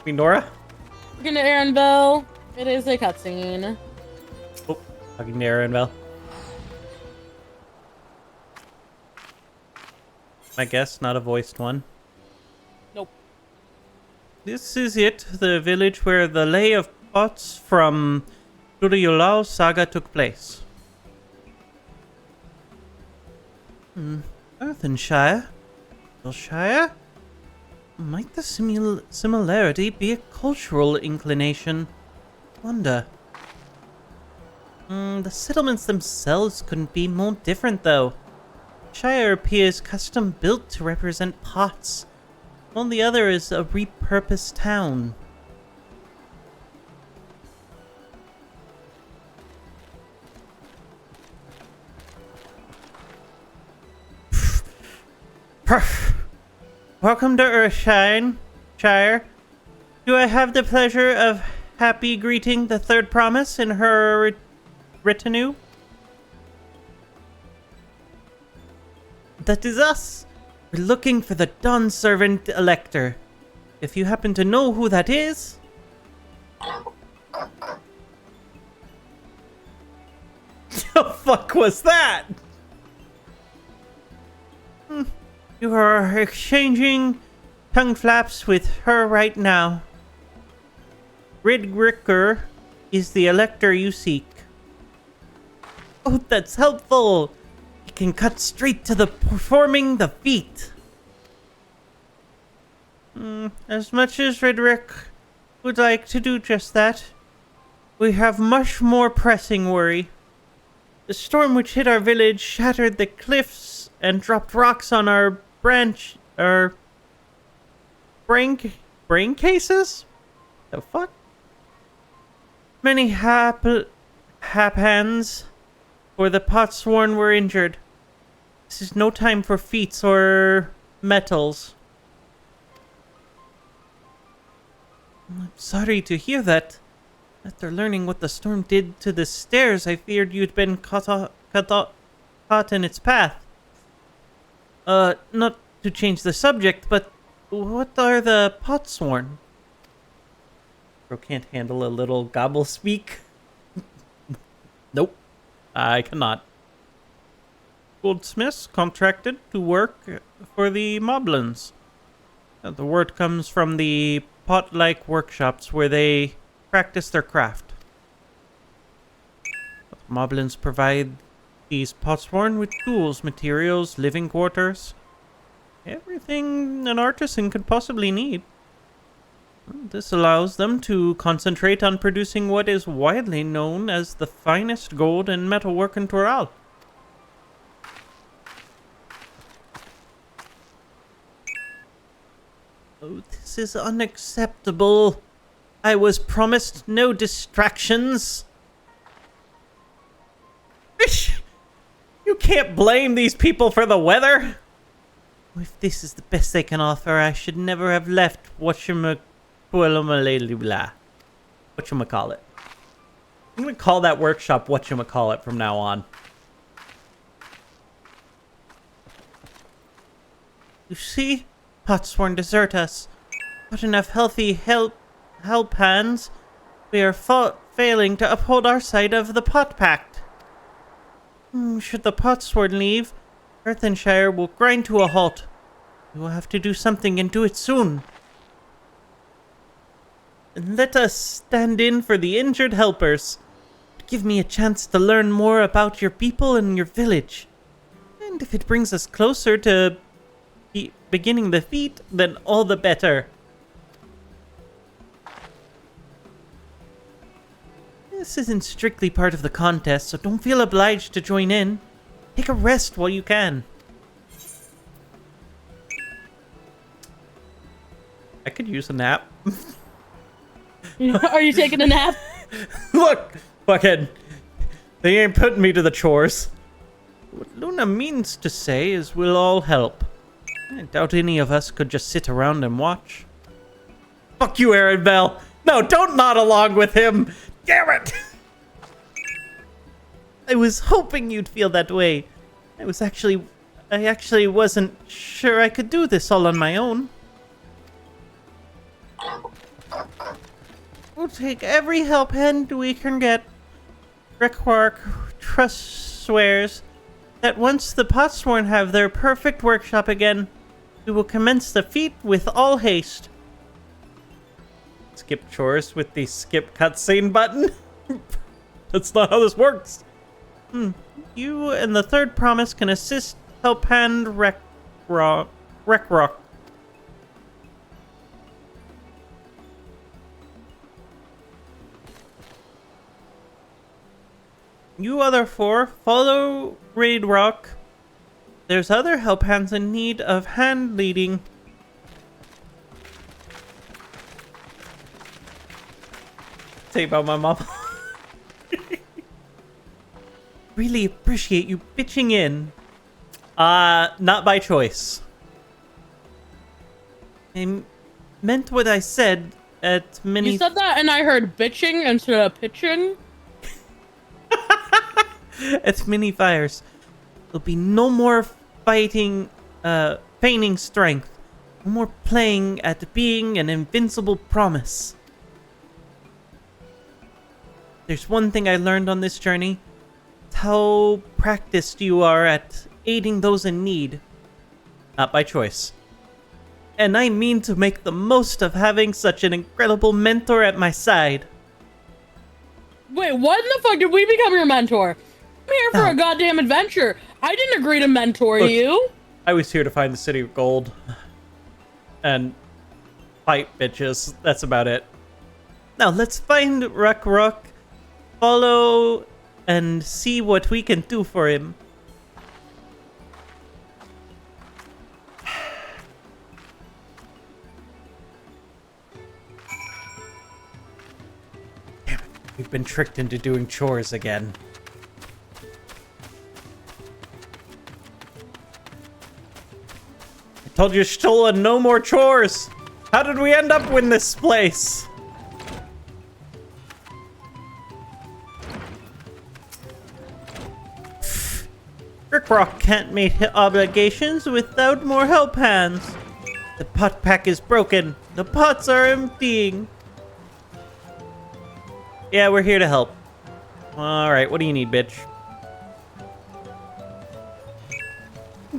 Me, Nora. Talking to Aaron Bell. It is a cutscene. Oh, talking to Aaron Bell. I guess not a voiced one. Nope. This is it, the village where the lay of pots from Tuliyolau saga took place. Earthenshire? Wiltshire? Might the similarity be a cultural inclination? Wonder. The settlements themselves couldn't be more different, though. Shire appears custom built to represent pots, while the other is a repurposed town. Welcome to Earthshine, Shire. Do I have the pleasure of happy greeting the third promise in her retinue? That is us. We're looking for the Dawn Servant Elector. If you happen to know who that is... The fuck was that? You are exchanging tongue flaps with her right now. Ridricker is the elector you seek. Oh, that's helpful. He can cut straight to the performing the feat. As much as Ridrick would like to do just that, we have much more pressing worry. The storm which hit our village shattered the cliffs and dropped rocks on our brain cases? The fuck? Many hands for the Potsworn were injured. This is no time for feats or metals. I'm sorry to hear that. After learning what the storm did to the stairs, I feared you'd been caught in its path. Not to change the subject, but what are the Potsworn? Bro can't handle a little gobble speak. Nope, I cannot. Goldsmiths contracted to work for the Moblins. The word comes from the pot-like workshops where they practice their craft. The Moblins provide these Potsworn with tools, materials, living quarters. Everything an artisan could possibly need. This allows them to concentrate on producing what is widely known as the finest gold and metalwork in Toral. Oh, this is unacceptable. I was promised no distractions. You can't blame these people for the weather. If this is the best they can offer, I should never have left whatchamacallit. I'm gonna call that workshop whatchamacallit from now on. You see? Potsworn desert us. Not enough healthy help hands. We are failing to uphold our side of the Pot Pact. Should the Potsworn leave, Earthenshire will grind to a halt. We will have to do something and do it soon. And let us stand in for the injured helpers. Give me a chance to learn more about your people and your village. And if it brings us closer to beginning the feat, then all the better. This isn't strictly part of the contest, so don't feel obliged to join in. Take a rest while you can. I could use a nap. Are you taking a nap? Look, fucking, they ain't putting me to the chores. What Luna means to say is we'll all help. I doubt any of us could just sit around and watch. Fuck you, Aaron Bell. No, don't nod along with him. Damn it. I was hoping you'd feel that way. I actually wasn't sure I could do this all on my own. We'll take every help hand we can get. Requark Trust swears that once the Potsworn have their perfect workshop again, we will commence the feat with all haste. Skip chores with the skip cutscene button? That's not how this works. You and the third promise can assist help hand Reckrock. You other four, follow Raid Rock. There's other help hands in need of hand leading. Say about my mom. Really appreciate you pitching in. Not by choice. I meant what I said at many... You said that and I heard bitching instead of pitching. At many fires. There'll be no more fighting, feigning strength. No more playing at being an invincible promise. There's one thing I learned on this journey. It's how practiced you are at aiding those in need. Not by choice. And I mean to make the most of having such an incredible mentor at my side. Wait, what in the fuck did we become your mentor? I'm here for a goddamn adventure. I didn't agree to mentor you. I was here to find the City of Gold. And fight bitches. That's about it. Now let's find Rock, follow, and see what we can do for him. Damn it. We've been tricked into doing chores again. I told you, Stola, no more chores. How did we end up in this place? Rickrock can't meet his obligations without more help hands. The pot pack is broken. The pots are emptying. Yeah, we're here to help. Alright, what do you need, bitch?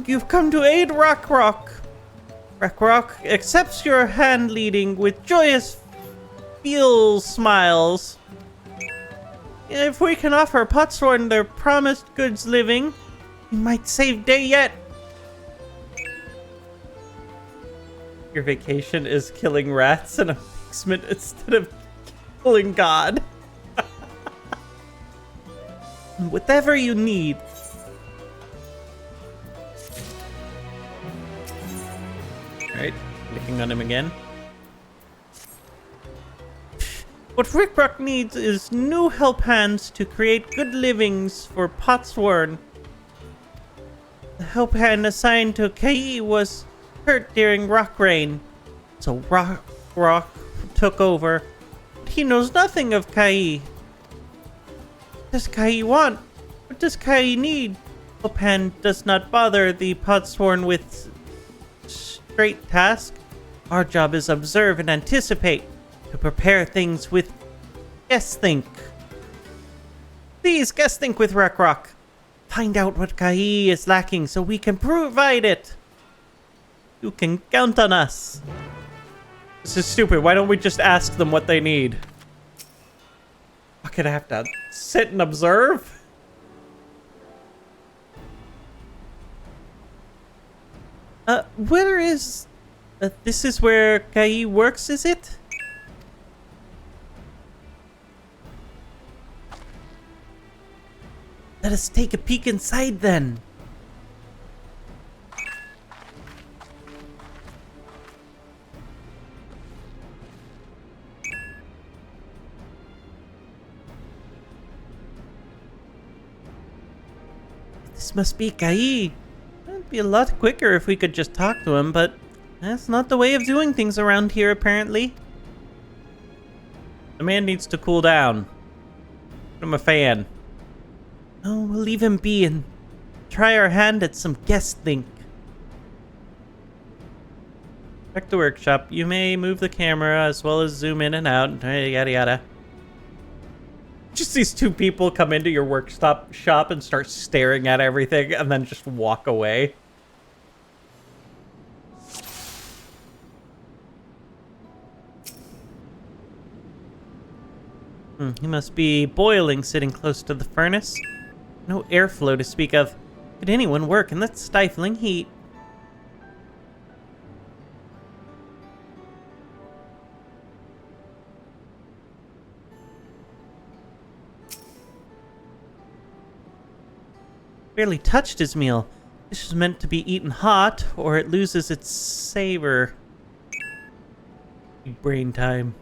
You've come to aid Rock. Rock accepts your hand leading with joyous smiles. If we can offer Potsworn their promised goods living, we might save day yet. Your vacation is killing rats in a basement instead of killing God. Whatever you need. Alright, clicking on him again. What Rickrock needs is new help hands to create good livings for Potsworn. The help hand assigned to Kai was hurt during Rock Rain, so Rock took over. But he knows nothing of Kai. What does Kai want? What does Kai need? Help hand does not bother the Potsworn with straight task. Our job is observe and anticipate, to prepare things with guess think. Please guess think with Rock. Find out what Kai is lacking so we can provide it. You can count on us. This is stupid. Why don't we just ask them what they need? Fucking have to sit and observe? Where is... this is where Kai works, is it? Let us take a peek inside then. This must be Kai. It'd be a lot quicker if we could just talk to him, but that's not the way of doing things around here, apparently. The man needs to cool down. Put him a fan. Oh, we'll leave him be and try our hand at some guess think. Back to workshop. You may move the camera as well as zoom in and out, yada yada. Just these two people come into your workshop shop and start staring at everything and then just walk away. He must be boiling sitting close to the furnace. No airflow to speak of. Could anyone work in that stifling heat? barely touched his meal. This is meant to be eaten hot, or it loses its savor. Big brain time.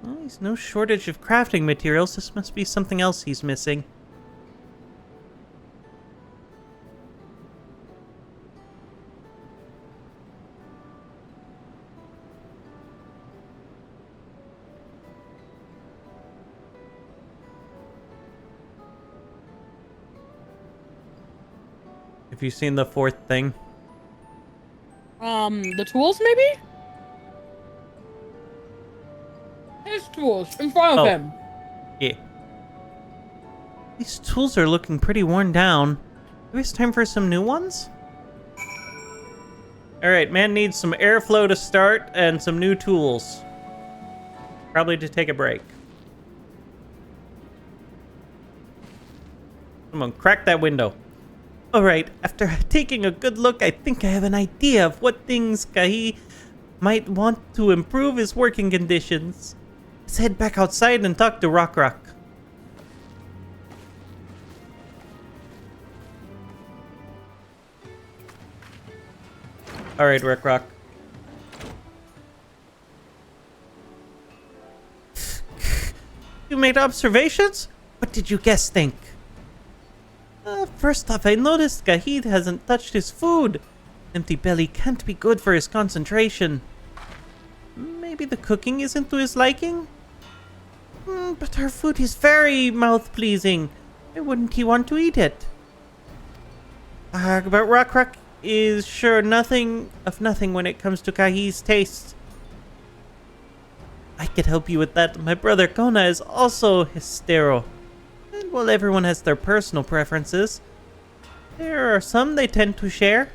Well, there's no shortage of crafting materials. This must be something else he's missing. Have you seen the fourth thing? The tools, maybe? His tools, in front of him. Yeah. These tools are looking pretty worn down. Maybe it's time for some new ones? Alright, man needs some airflow to start and some new tools. Probably to take a break. Someone crack that window. Alright, after taking a good look, I think I have an idea of what things Kahi might want to improve his working conditions. Let's head back outside and talk to Rock. Alright, Rock. You made observations? What did you guess think? First off, I noticed Gahid hasn't touched his food. Empty belly can't be good for his concentration. Maybe the cooking isn't to his liking? But our food is very mouth-pleasing. Why wouldn't he want to eat it? But Rock is sure nothing when it comes to Kahi's taste. I could help you with that. My brother Kona is also hystero. And while everyone has their personal preferences, there are some they tend to share.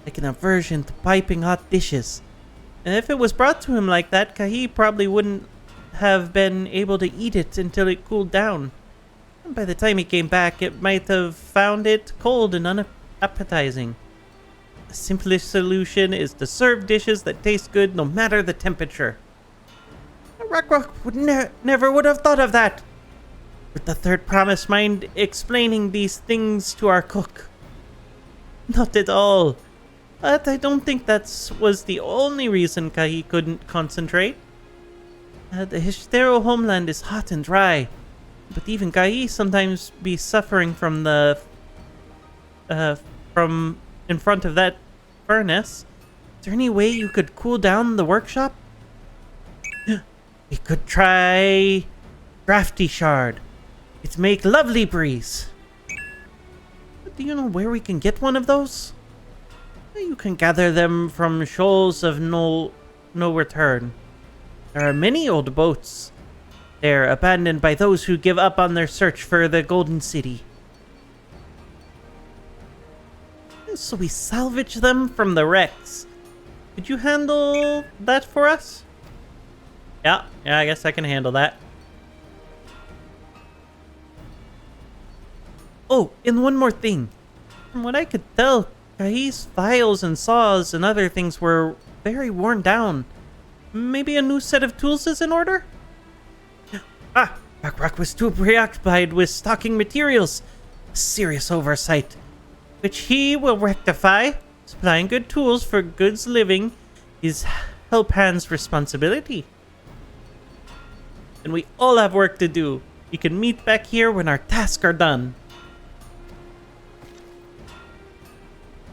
Like an aversion to piping hot dishes. And if it was brought to him like that, Kahi probably wouldn't have been able to eat it until it cooled down. And by the time he came back, it might have found it cold and unappetizing. The simplest solution is to serve dishes that taste good no matter the temperature. Rock would never would have thought of that. Would the third promise mind explaining these things to our cook? Not at all. But I don't think that was the only reason Kahi couldn't concentrate. The Hystero homeland is hot and dry, but even Kahi sometimes be suffering from from in front of that furnace. Is there any way you could cool down the workshop? We could try Drafty Shard. It make lovely breeze. But do you know where we can get one of those? You can gather them from shoals of no return. There are many old boats. They're abandoned by those who give up on their search for the Golden City. So we salvage them from the wrecks. Could you handle that for us? Yeah, I guess I can handle that. Oh, and one more thing. From what I could tell, Kahi's files and saws and other things were very worn down. Maybe a new set of tools is in order? Rock was too preoccupied with stocking materials. A serious oversight, which he will rectify. Supplying good tools for goods living is Helphand's responsibility. And we all have work to do. We can meet back here when our tasks are done.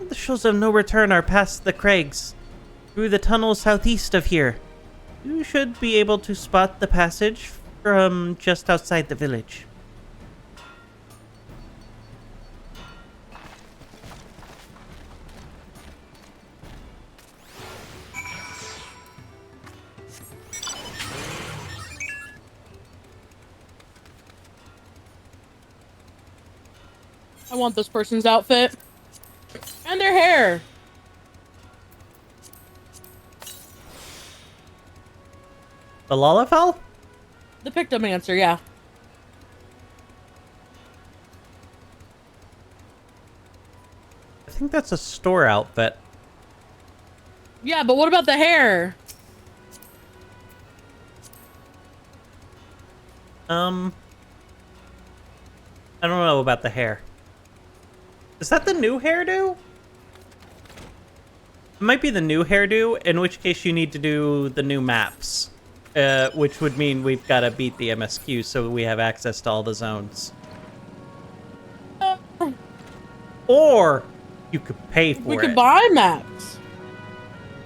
The shoals of no return are past the crags, through the tunnel southeast of here. You should be able to spot the passage from just outside the village. I want this person's outfit. And their hair. The Lalafell? The Pictomancer, yeah. I think that's a store outfit. Yeah, but what about the hair? I don't know about the hair. Is that the new hairdo? It might be the new hairdo, in which case you need to do the new maps. Which would mean we've got to beat the MSQ so we have access to all the zones. Or you could pay for it. We could buy maps.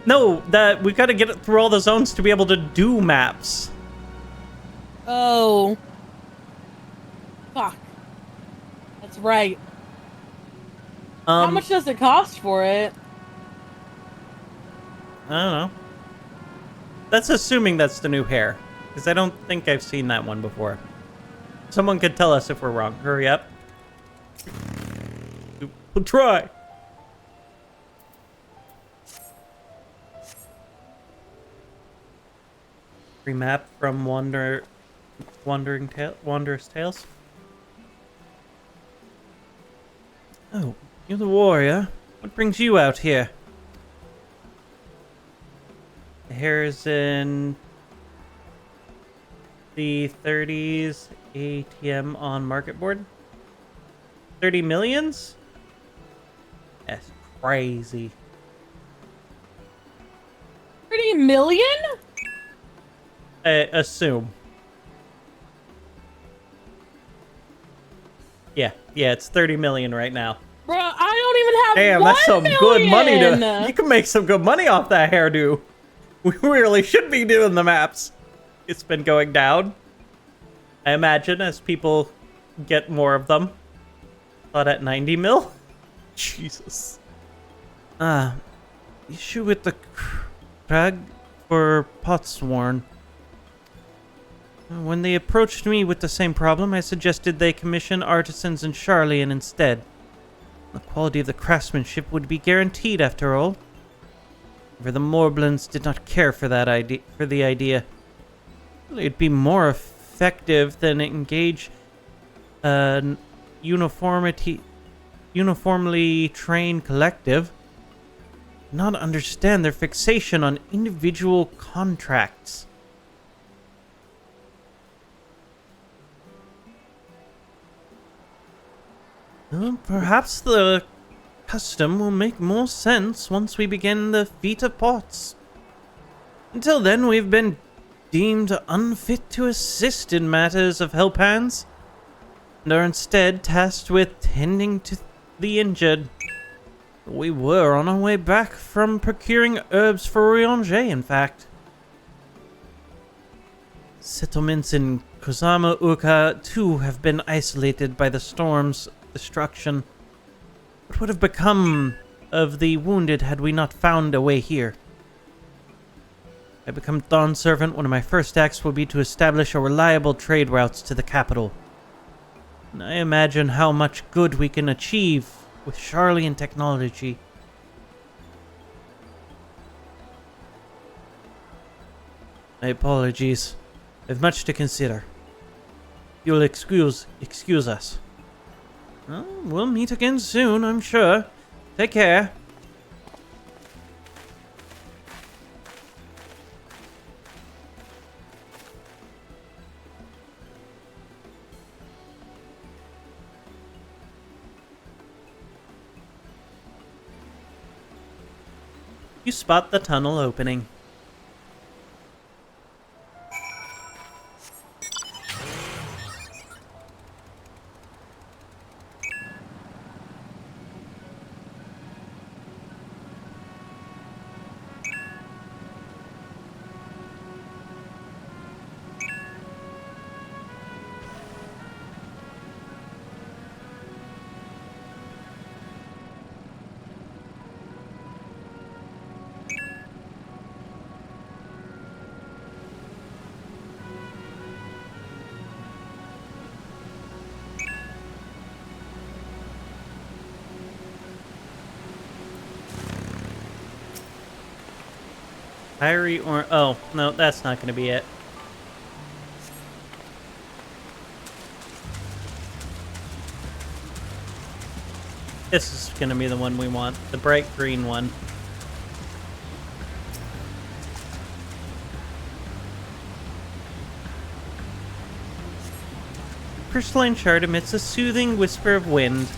No, we've got to get it through all the zones to be able to do maps. Oh. Fuck. That's right. How much does it cost for it? I don't know. That's assuming that's the new hair, because I don't think I've seen that one before. Someone could tell us if we're wrong. Hurry up. We'll try. Free map from Wanderous Tales. Oh, you're the warrior. What brings you out here? The hair is in the 30s ATM on market board. 30 millions? That's crazy. 30 million? I assume. Yeah, it's 30 million right now. Bro, I don't even have Damn, 1 that's some million. good money you can make some good money off that hairdo. We really should be doing the maps. It's been going down, I imagine, as people get more of them. Thought at 90 mil? Jesus. Issue with the crag for Potsworn. When they approached me with the same problem, I suggested they commission artisans in Charlian instead. The quality of the craftsmanship would be guaranteed, after all. However, the Morblins did not care for the idea. It'd be more effective than engage a uniformly trained collective. Not understand their fixation on individual contracts. Perhaps the custom will make more sense once we begin the feat of pots. Until then, we've been deemed unfit to assist in matters of help hands, and are instead tasked with tending to the injured. We were on our way back from procuring herbs for Ryanje, in fact. Settlements in Kozama Uka, too, have been isolated by the storm's destruction. What would have become of the wounded had we not found a way here? I become Dawn Servant. One of my first acts will be to establish a reliable trade routes to the capital. And I imagine how much good we can achieve with Charlian technology. My apologies. I have much to consider. You'll excuse us. Well, we'll meet again soon, I'm sure. Take care. You spot the tunnel opening. Fiery or... Oh, no, that's not going to be it. This is going to be the one we want. The bright green one. crystalline shard emits a soothing whisper of wind.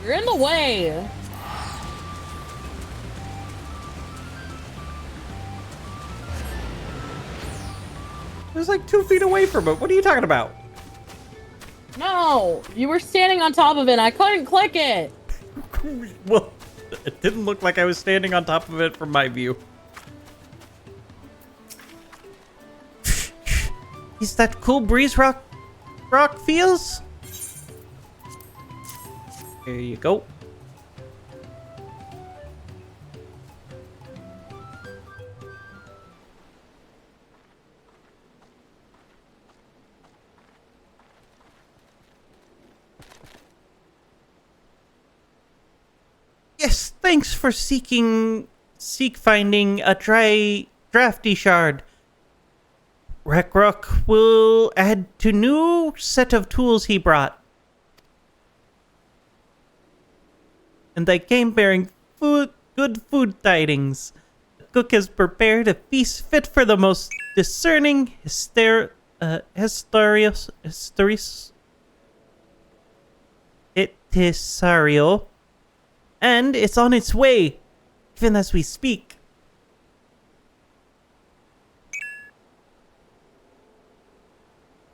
You're in the way. I was like 2 feet away from it. What are you talking about? No, you were standing on top of it. I couldn't click it. Well, it didn't look like I was standing on top of it from my view. Is that cool breeze rock feels? There you go. Yes, thanks for finding a drafty shard. Rekrok will add to new set of tools he brought. And they came bearing good food tidings. The cook has prepared a feast fit for the most discerning Hitisario. And it's on its way, even as we speak.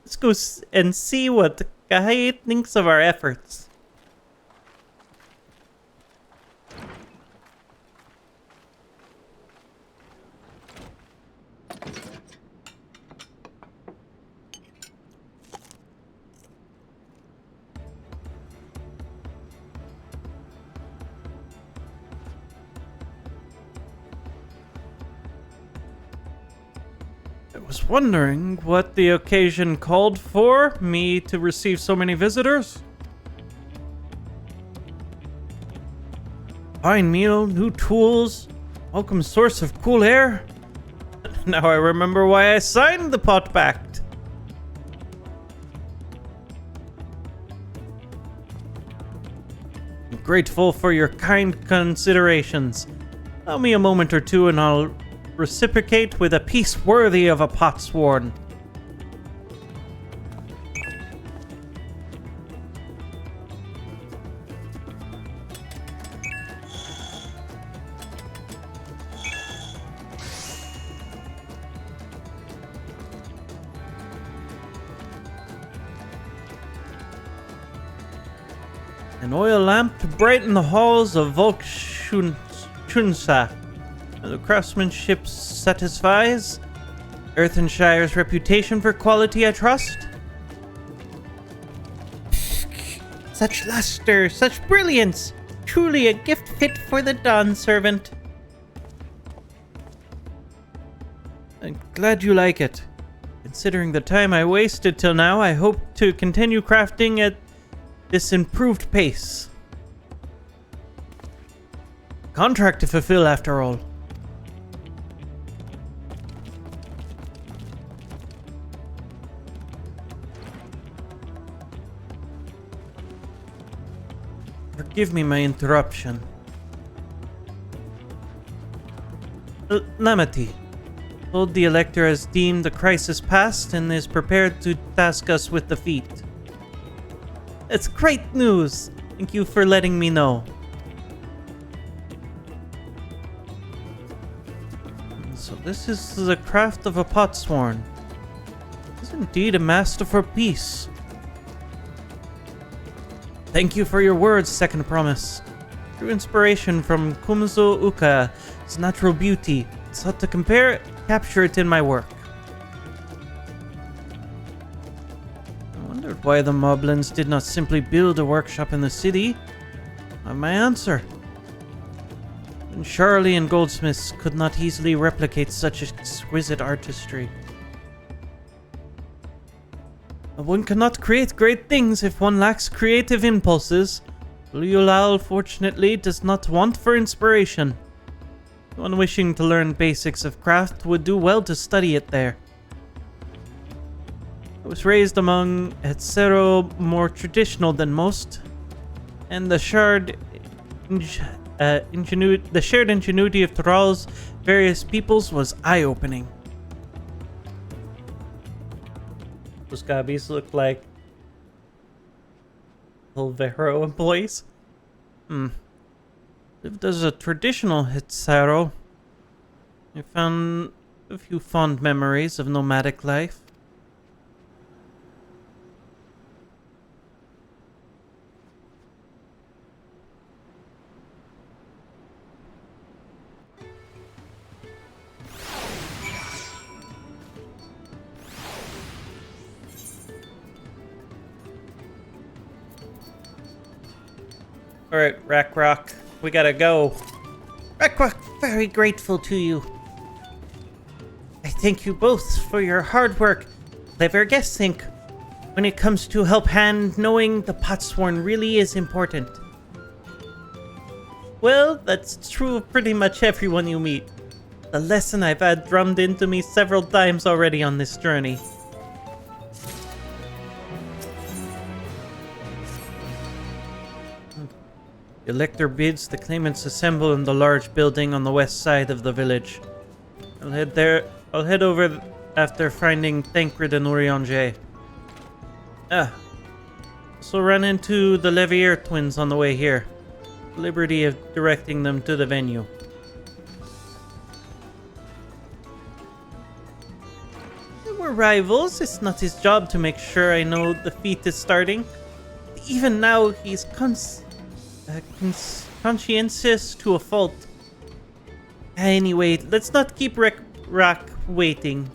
Let's go and see what Gaia thinks of our efforts. I was wondering what the occasion called for me to receive so many visitors. Fine meal, new tools, welcome source of cool air. Now I remember why I signed the pot pact. I'm grateful for your kind considerations. Allow me a moment or two and I'll reciprocate with a peace worthy of a potsworn. An oil lamp to brighten the halls of Volkschunsa. The craftsmanship satisfies. Earthenshire's reputation for quality, I trust. Such luster, such brilliance. Truly a gift fit for the dawn servant. I'm glad you like it. Considering the time I wasted till now, I hope to continue crafting at this improved pace. Contract to fulfill, after all. Forgive me my interruption. Lamity. Told the Elector has deemed the crisis past and is prepared to task us with the feat. It's great news. Thank you for letting me know. So this is the craft of a potsworn. It is indeed a masterful piece. Thank you for your words, Second Promise. Through inspiration from Kumzo Uka's natural beauty, I sought to capture it in my work. I wondered why the Moblins did not simply build a workshop in the city. I have my answer. And Charlie and goldsmiths could not easily replicate such exquisite artistry. One cannot create great things if one lacks creative impulses. Liulal, fortunately, does not want for inspiration. One wishing to learn basics of craft would do well to study it there. I was raised among Hetzero more traditional than most, and the shared ingenuity of Thrall's various peoples was eye-opening. Those gobbies look like Olvero employees. Lived as a traditional Hitsaro. I found a few fond memories of nomadic life. Alright, Rock, we gotta go. Rock, very grateful to you. I thank you both for your hard work. Clever guess think. When it comes to help hand, knowing the Potsworn really is important. Well, that's true of pretty much everyone you meet. The lesson I've had drummed into me several times already on this journey. The elector bids the claimants assemble in the large building on the west side of the village. I'll head over after finding Thancred and Urianger. Also run into the Levier twins on the way here. Liberty of directing them to the venue. We're rivals. It's not his job to make sure I know the feat is starting. Even now, he's conscientious to a fault. Anyway, let's not keep Rock waiting.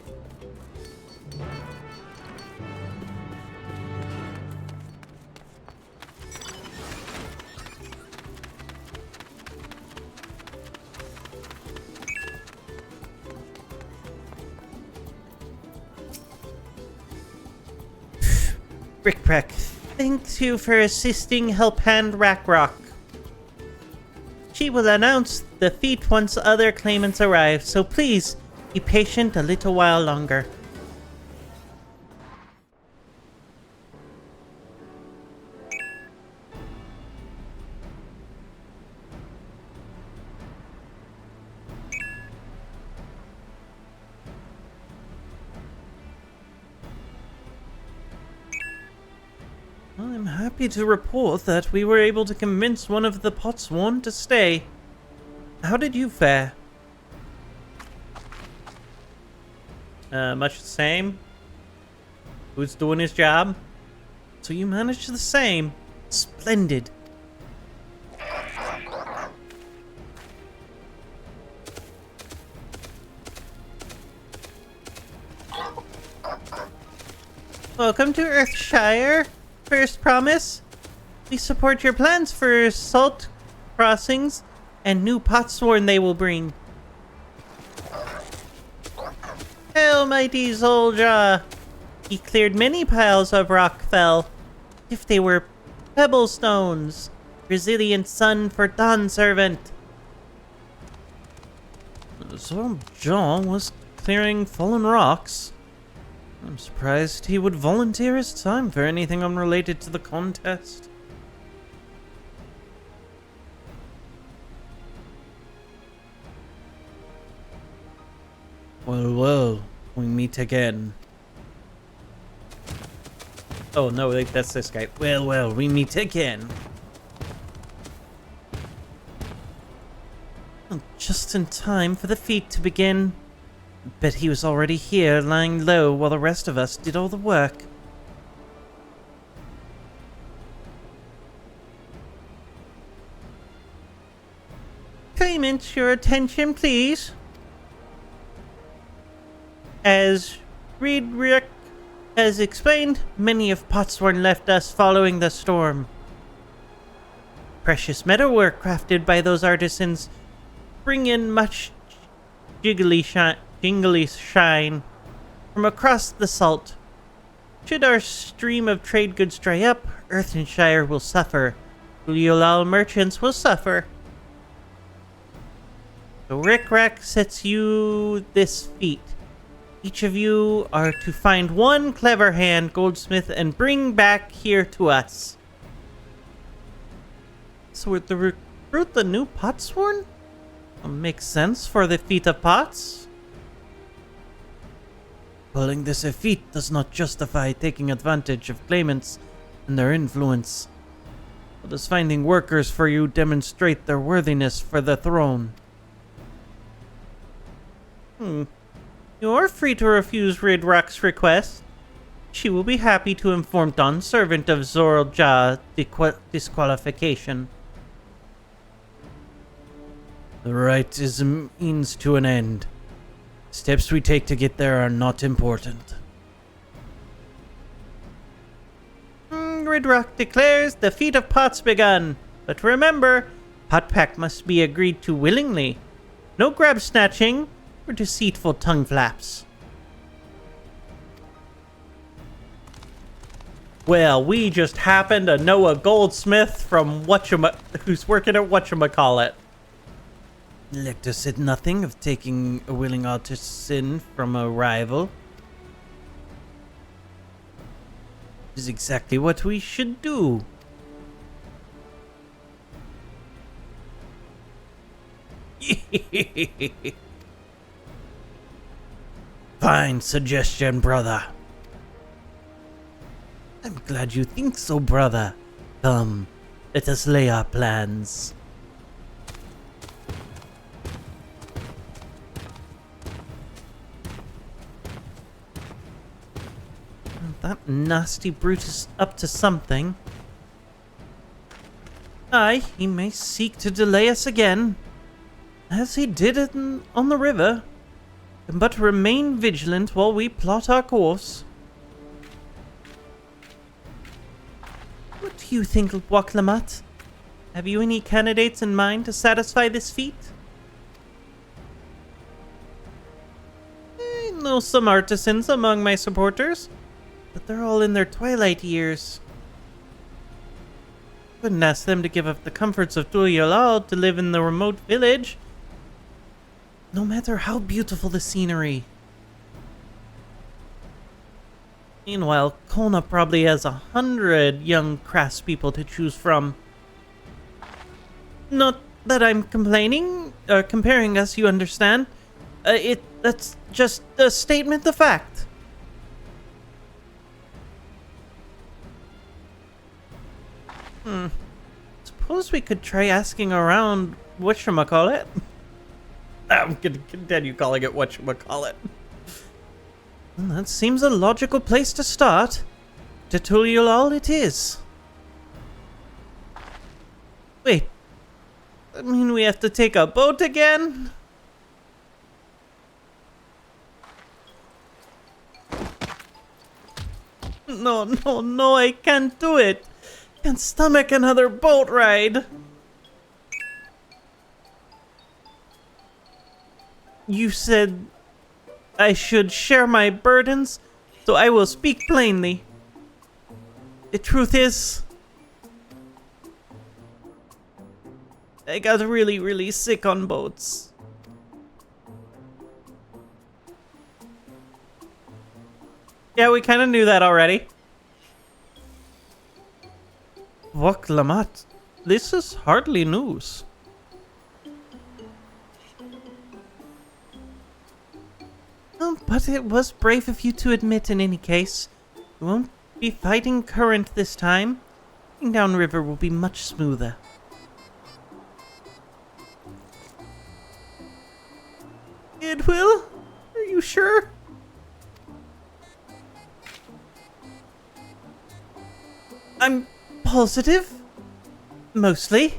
Rick, thank you for assisting Help Hand Rock. She will announce the feat once other claimants arrive, so please be patient a little while longer. I'm happy to report that we were able to convince one of the Potsworn to stay. How did you fare? Much the same. Who's doing his job? So you managed the same. Splendid. Welcome to Earthshire. First promise, we support your plans for salt crossings and new Potsworn they will bring. Hail, mighty Zolja! He cleared many piles of rock fell, if they were pebble stones. Resilient son for Dawn servant. Zolja was clearing fallen rocks. I'm surprised he would volunteer his time for anything unrelated to the contest. Well, we meet again. Oh no, that's this guy. Well, we meet again. Just in time for the feat to begin. Bet he was already here, lying low, while the rest of us did all the work. Claimants, your attention, please. As Riedrich has explained, many of Potsworn left us following the storm. Precious metalwork crafted by those artisans bring in much jingly shine from across the salt. Should our stream of trade goods dry up, Earthenshire will suffer. Uliolal merchants will suffer. So Rick sets you this feat. Each of you are to find one clever hand goldsmith and bring back here to us. So we're to recruit the new Potsworn? Makes sense for the feat of pots. Calling this a feat does not justify taking advantage of claimants and their influence. How does finding workers for you demonstrate their worthiness for the throne? You are free to refuse Ridrock's request. She will be happy to inform Dawn Servant of Zorlja's disqualification. The right is a means to an end. Steps we take to get there are not important. Ridrock declares the feat of pots begun. But remember, pot pack must be agreed to willingly. No grab snatching or deceitful tongue flaps. Well, we just happen to know a goldsmith from who's working at whatchamacallit. Lecter said nothing of taking a willing artisan from a rival. Is exactly what we should do. Fine suggestion, brother. I'm glad you think so, brother. Come, let us lay our plans. That nasty brute is up to something. Aye, he may seek to delay us again, as he did it on the river. But remain vigilant while we plot our course. What do you think, Waklamat? Have you any candidates in mind to satisfy this feat? I know some artisans among my supporters, but they're all in their twilight years. Couldn't ask them to give up the comforts of Tulyolal to live in the remote village, no matter how beautiful the scenery. Meanwhile, Kona probably has 100 young craftspeople to choose from. Not that I'm complaining, or comparing us, you understand. That's just a statement of fact. Suppose we could try asking around whatchamacallit. I'm gonna continue calling it whatchamacallit. Well, that seems a logical place to start. To Tulyolal it is. Wait. That mean we have to take a boat again? No, I can't do it. Can't stomach another boat ride. You said I should share my burdens, so I will speak plainly. The truth is, I got really, really sick on boats. Yeah, we kind of knew that already. Waklamat, this is hardly news. Oh, but it was brave of you to admit in any case. We won't be fighting current this time. Getting downriver will be much smoother. It will? Are you sure? I'm positive. Mostly.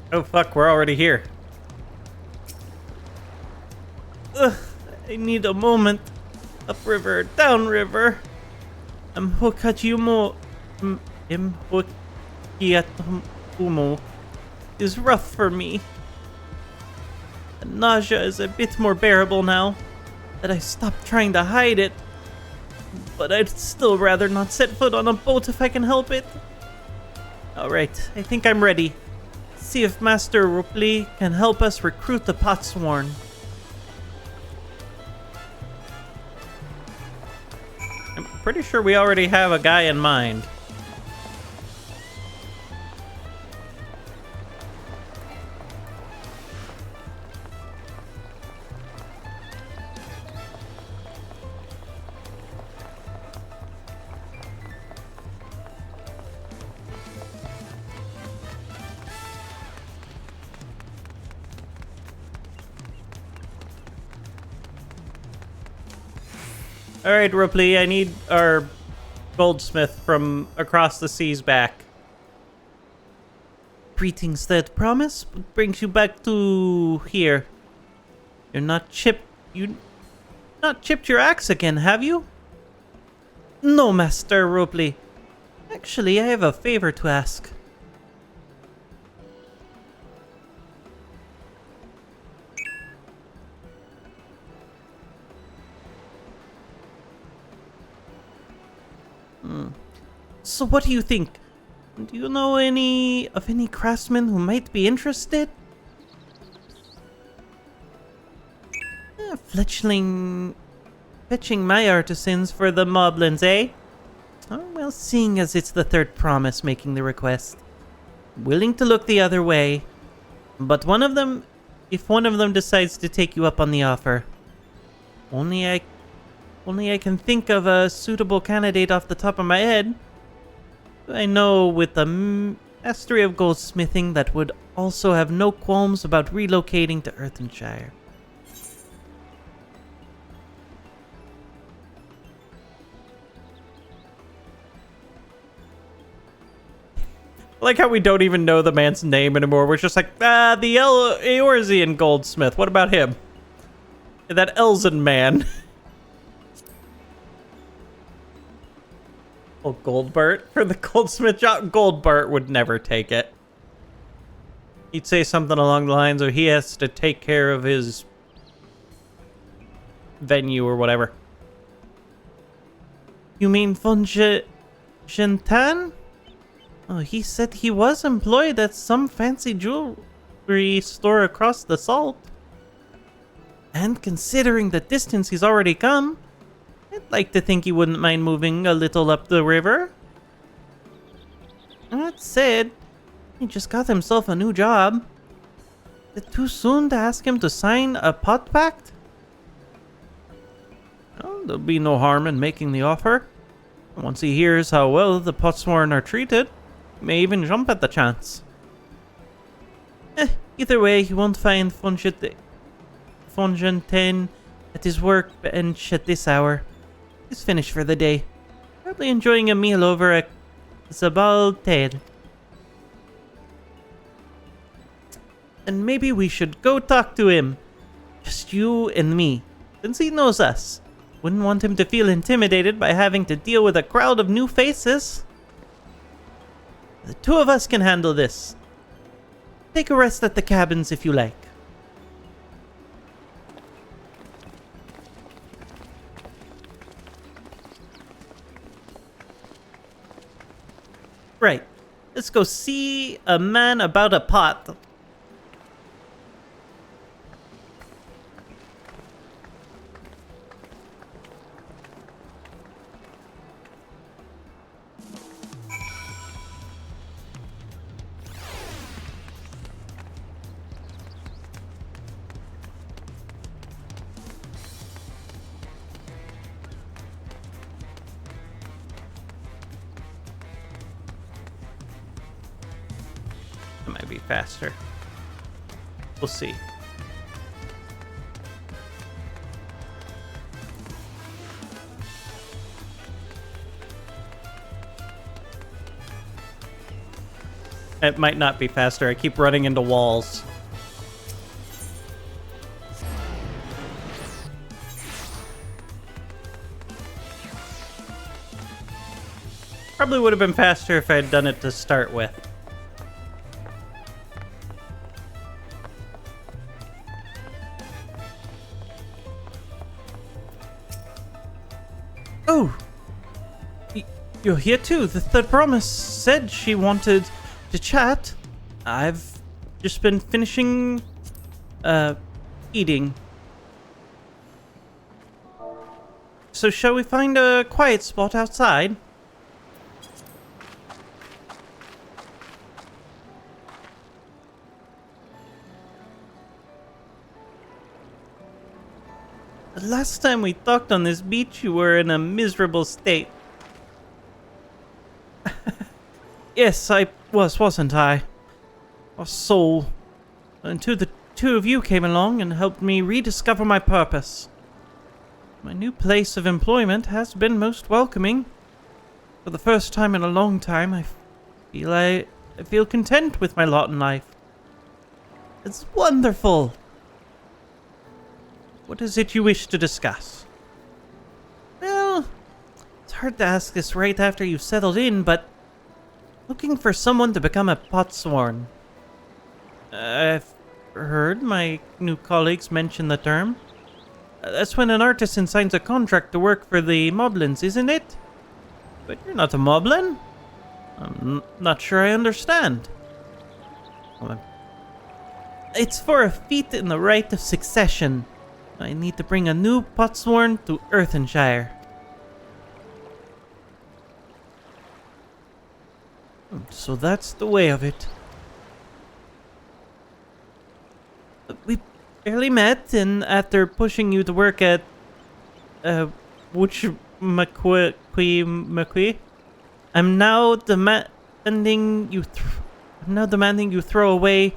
Oh fuck, we're already here. Ugh, I need a moment. Upriver, downriver. Mhokajumo is rough for me. The nausea is a bit more bearable now that I stopped trying to hide it. But I'd still rather not set foot on a boat if I can help it. Alright, I think I'm ready. See if Master Rupli can help us recruit the Potsworn. pretty sure we already have a guy in mind. Alright, Ripley, I need our goldsmith from across the seas back. Greetings, that promise brings you back to here. You not chipped your axe again, have you? No, Master Ripley. Actually, I have a favor to ask. So what do you think? Do you know any craftsmen who might be interested? Fetching my artisans for the moblins, eh? Oh, well, seeing as it's the third promise making the request, willing to look the other way. But if one of them decides to take you up on the offer, only I can think of a suitable candidate off the top of my head. I know with the mastery of goldsmithing that would also have no qualms about relocating to Earthenshire. I like how we don't even know the man's name anymore. We're just like, the Eorzean goldsmith. What about him? That Elzen man. Oh, Goldbert for the goldsmith job. Goldbert would never take it. He'd say something along the lines of he has to take care of his venue or whatever. You mean Gentan? Oh, he said he was employed at some fancy jewelry store across the salt. And considering the distance he's already come, I'd like to think he wouldn't mind moving a little up the river. That said, he just got himself a new job. Is it too soon to ask him to sign a pot pact? Well, there'll be no harm in making the offer. Once he hears how well the Potsworn are treated, he may even jump at the chance. Either way, he won't find Fongentin at his workbench at this hour. He's finished for the day. Probably enjoying a meal over at Zabal Ted. And maybe we should go talk to him. Just you and me. Since he knows us. Wouldn't want him to feel intimidated by having to deal with a crowd of new faces. The two of us can handle this. Take a rest at the cabins if you like. Right. Let's go see a man about a pot. It might be faster. We'll see. It might not be faster. I keep running into walls. Probably would have been faster if I had done it to start with. Oh! You're here too. The promise said she wanted to chat. I've just been finishing, eating. So shall we find a quiet spot outside? The last time we docked on this beach, you were in a miserable state. Yes, I was, wasn't I? A soul. Until the two of you came along and helped me rediscover my purpose. My new place of employment has been most welcoming. For the first time in a long time, I feel content with my lot in life. It's wonderful. What is it you wish to discuss? Well, it's hard to ask this right after you've settled in, but looking for someone to become a potsworn. I've heard my new colleagues mention the term. That's when an artisan signs a contract to work for the moblins, isn't it? But you're not a moblin? I'm not sure I understand. It's for a feat in the rite of succession. I need to bring a new potsworn to Earthenshire. So that's the way of it. We barely met, and after pushing you to work at McQuee, I'm now demanding you throw away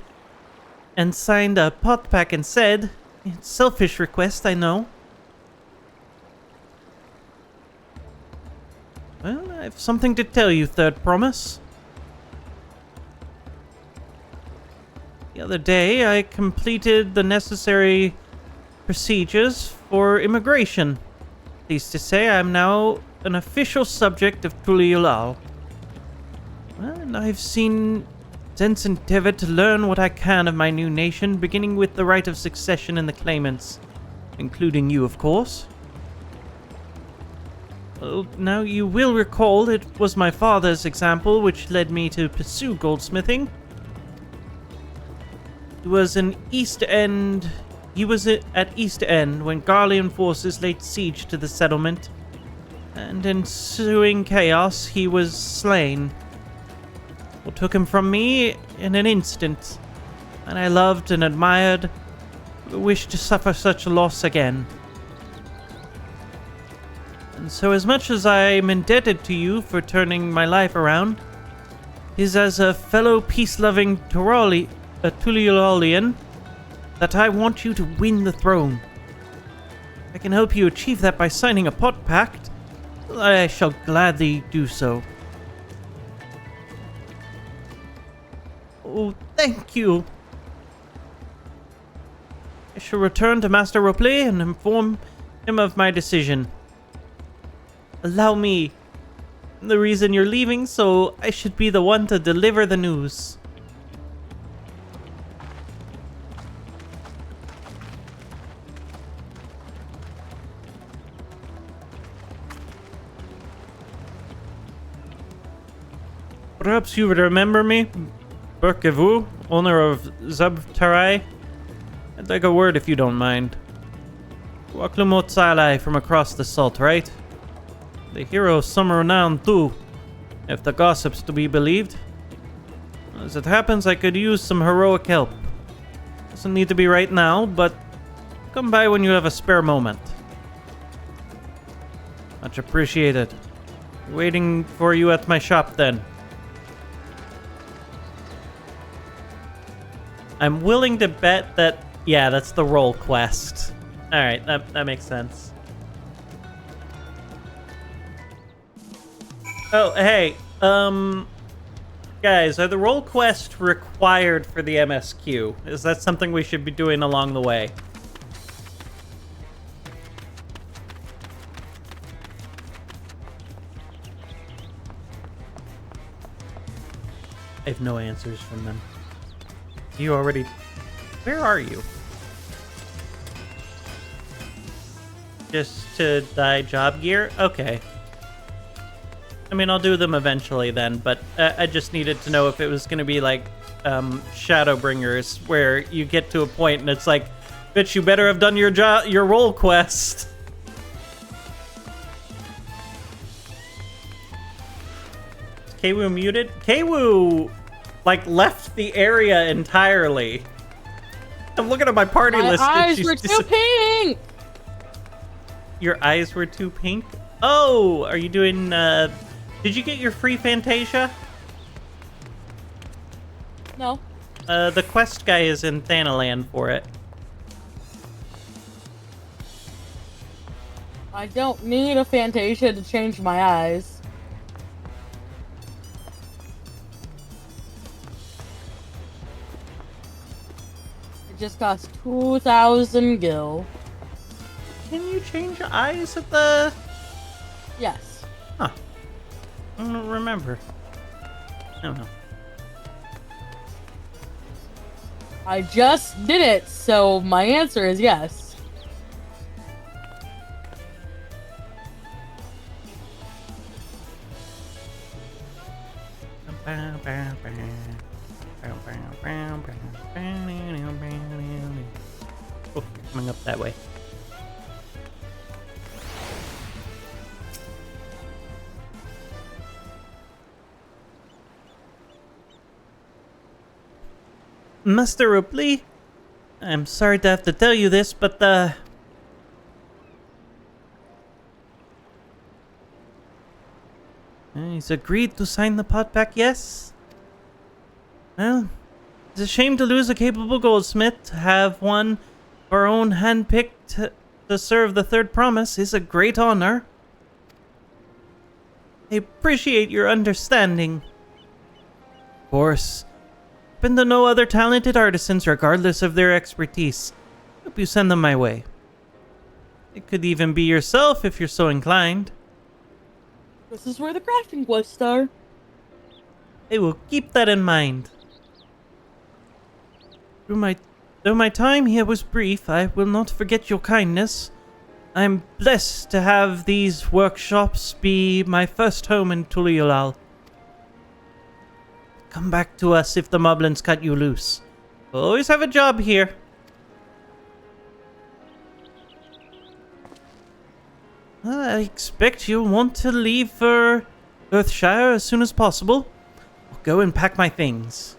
and signed a pot pack instead. It's a selfish request, I know. Well, I have something to tell you, Third Promise. The other day, I completed the necessary procedures for immigration. Pleased to say, I'm now an official subject of Tuliulal. Well, and I've since endeavored to learn what I can of my new nation, beginning with the right of succession and the claimants, including you, of course. Well, now you will recall it was my father's example which led me to pursue goldsmithing. He was at East End when Garlean forces laid siege to the settlement, and ensuing chaos, he was slain. What took him from me in an instant, and I loved and admired, but wished to suffer such a loss again. And so as much as I'm indebted to you for turning my life around, is as a fellow peace-loving Tuliolian that I want you to win the throne. I can help you achieve that by signing a pot pact. I shall gladly do so. Oh, thank you. I shall return to Master Ropley and inform him of my decision. Allow me. The reason you're leaving, so I should be the one to deliver the news. Perhaps you would remember me? Burkevu, owner of Zabtarai. I'd like a word if you don't mind. Waklumot Salai from across the salt, right? The hero of some renown too, if the gossip's to be believed. As it happens, I could use some heroic help. Doesn't need to be right now, but come by when you have a spare moment. Much appreciated. Waiting for you at my shop then. I'm willing to bet that, yeah, that's the role quest. Alright, that makes sense. Oh, hey, guys, are the role quests required for the MSQ? Is that something we should be doing along the way? I have no answers from them. You already... Where are you? Just to dye job gear? Okay. I mean, I'll do them eventually then, but I just needed to know if it was going to be like Shadowbringers, where you get to a point and it's like, bitch, you better have done your role quest. Kwu muted? Kwu, like, left the area entirely. I'm looking at my party list. My eyes were too pink! Your eyes were too pink? Oh, are you doing, did you get your free Fantasia? No. The quest guy is in Thanaland for it. I don't need a Fantasia to change my eyes. It just costs 2,000 gil. Can you change your eyes at the... Yes. Huh. I don't remember. I don't know. I just did it, so my answer is yes. Oh, coming up that way. Master Ripley, I'm sorry to have to tell you this, but he's agreed to sign the pot back, yes? Well, it's a shame to lose a capable goldsmith. To have one of our own handpicked to serve the third promise is a great honor. I appreciate your understanding. Of course. Happen to know other talented artisans regardless of their expertise. Hope you send them my way. It could even be yourself if you're so inclined. This is where the crafting quests are. I will keep that in mind. Though my time here was brief, I will not forget your kindness. I'm blessed to have these workshops be my first home in Tuliolal. Come back to us if the moblins cut you loose. We'll always have a job here. Well, I expect you'll want to leave for Earthshire as soon as possible. I'll go and pack my things.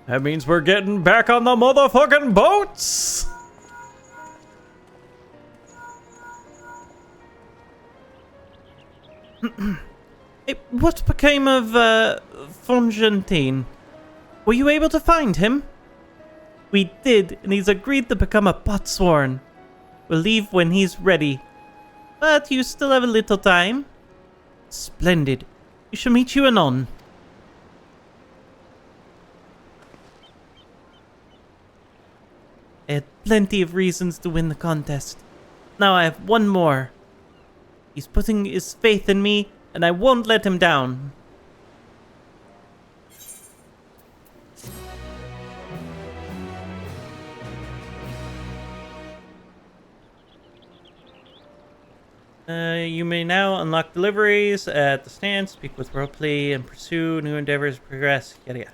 That means we're getting back on the motherfucking boats! Hey, what became of, Fongentine? Were you able to find him? We did, and he's agreed to become a potsworn. We'll leave when he's ready. But you still have a little time. Splendid. We shall meet you anon. I had plenty of reasons to win the contest. Now I have one more. He's putting his faith in me, and I won't let him down. You may now unlock deliveries at the stand, speak with Ropley, and pursue new endeavors, progress, yada yada.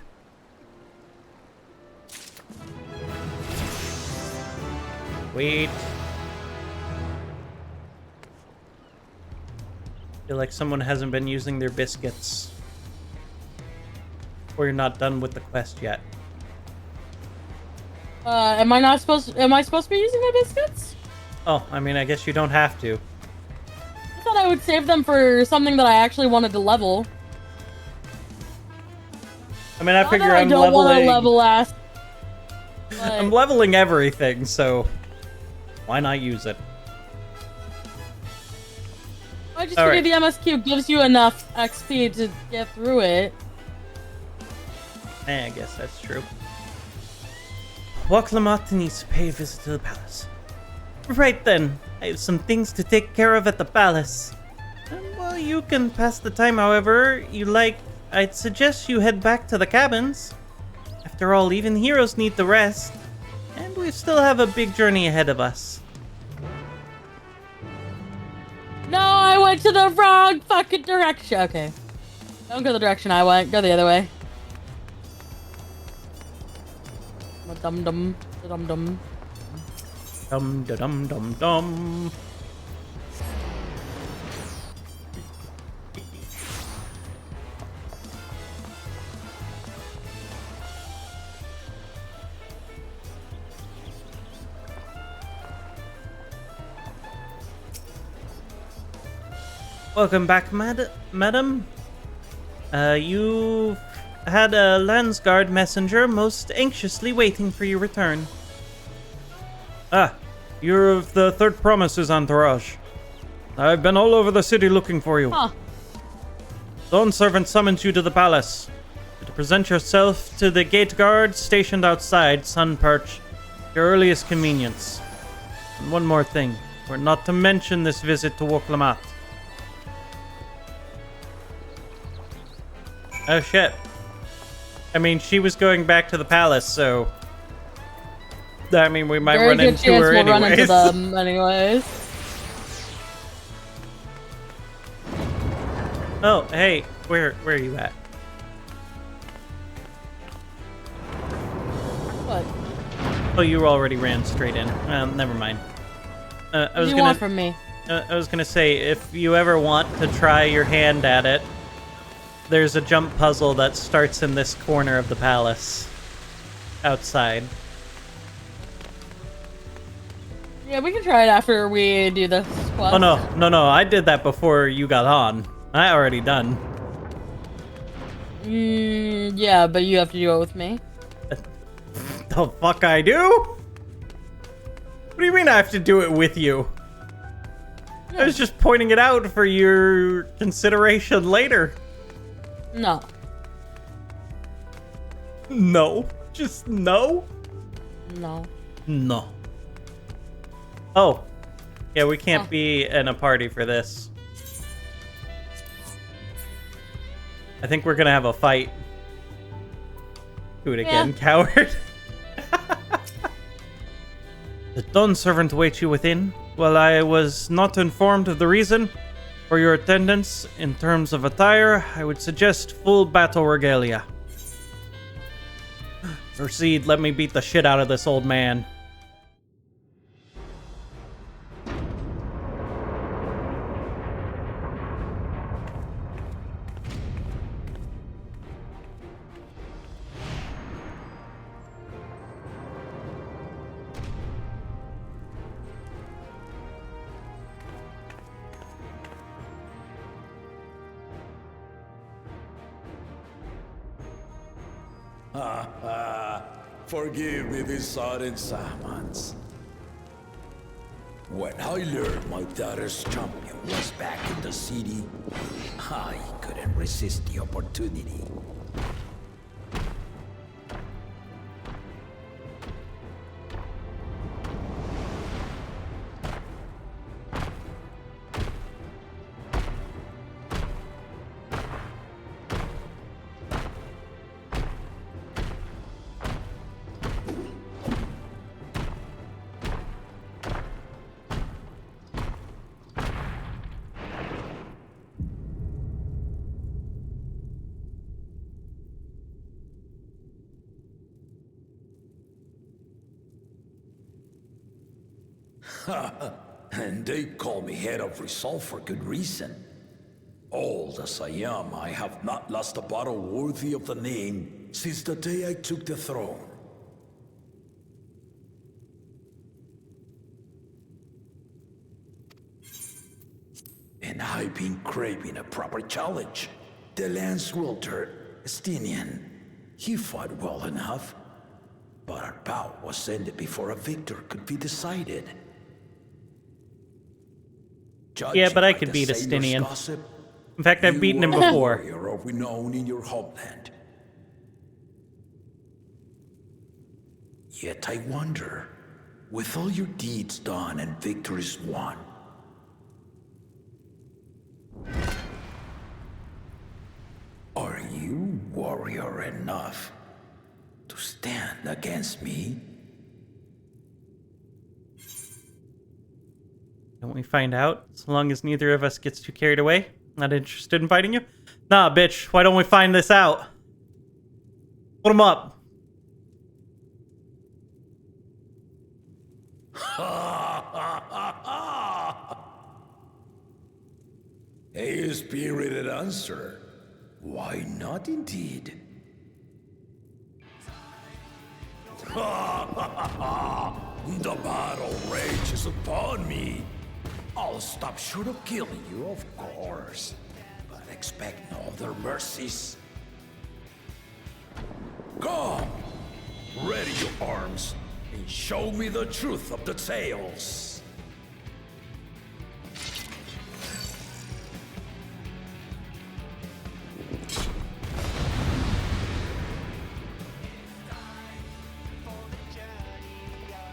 Wait. Feel like someone hasn't been using their biscuits. Or you're not done with the quest yet. Am I supposed to be using my biscuits? Oh, I mean, I guess you don't have to. I thought I would save them for something that I actually wanted to level. I mean, I Not figure that I'm I don't want to leveling. level last. I'm leveling everything, so why not use it? I just All figured the MSQ gives you enough XP to get through it. I guess that's true. Waklamot needs to pay a visit to the palace. Right then, I have some things to take care of at the palace. Well, you can pass the time however you like. I'd suggest you head back to the cabins. After all, even heroes need the rest. And we still have a big journey ahead of us. No, I went to the wrong fucking direction. Okay. Don't go the direction I went. Go the other way. Dum dum dum dum. Dum da dum dum dum. Welcome back, madam. You had a Landsguard messenger most anxiously waiting for your return. Ah, you're of the Third Promises entourage. I've been all over the city looking for you. Huh. Dawn servant summons you to the palace. To present yourself to the gate guard stationed outside Sun Perch, your earliest convenience. And one more thing, we're not to mention this visit to Woklamat. Oh shit. I mean, she was going back to the palace, so... I mean, we might run into her anyways. Run into them anyways. Oh, hey, where are you at? What? Oh, you already ran straight in. Never mind. What do you want from me? I was gonna say, if you ever want to try your hand at it, there's a jump puzzle that starts in this corner of the palace, outside. Yeah, we can try it after we do this quest. Oh no, I did that before you got on. I already done. Yeah, but you have to do it with me. The fuck I do? What do you mean I have to do it with you? Yeah. I was just pointing it out for your consideration later. No. No. Just no? No. No. Oh. Yeah, we can't be in a party for this. I think we're gonna have a fight. Do it again, coward. The Dawn servant waits you within. Well, I was not informed of the reason for your attendance. In terms of attire, I would suggest full battle regalia. Proceed, let me beat the shit out of this old man. Forgive me this sudden summons. When I learned my daughter's champion was back in the city, I couldn't resist the opportunity. And they call me head of resolve for good reason. Old as I am, I have not lost a battle worthy of the name since the day I took the throne. And I've been craving a proper challenge. The lance wielder, Estinian, he fought well enough, but our bout was ended before a victor could be decided. Yeah, but I could beat Estinian. In fact, I've beaten him before. You're of renown in your homeland. Yet I wonder, with all your deeds done and victories won, are you warrior enough to stand against me? Don't we find out? So long as neither of us gets too carried away. Not interested in fighting you? Nah, bitch. Why don't we find this out? Put him up. A spirited answer. Why not, indeed? The battle rages upon me. I'll stop short of killing you, of course. But expect no other mercies. Come! Ready your arms, and show me the truth of the tales.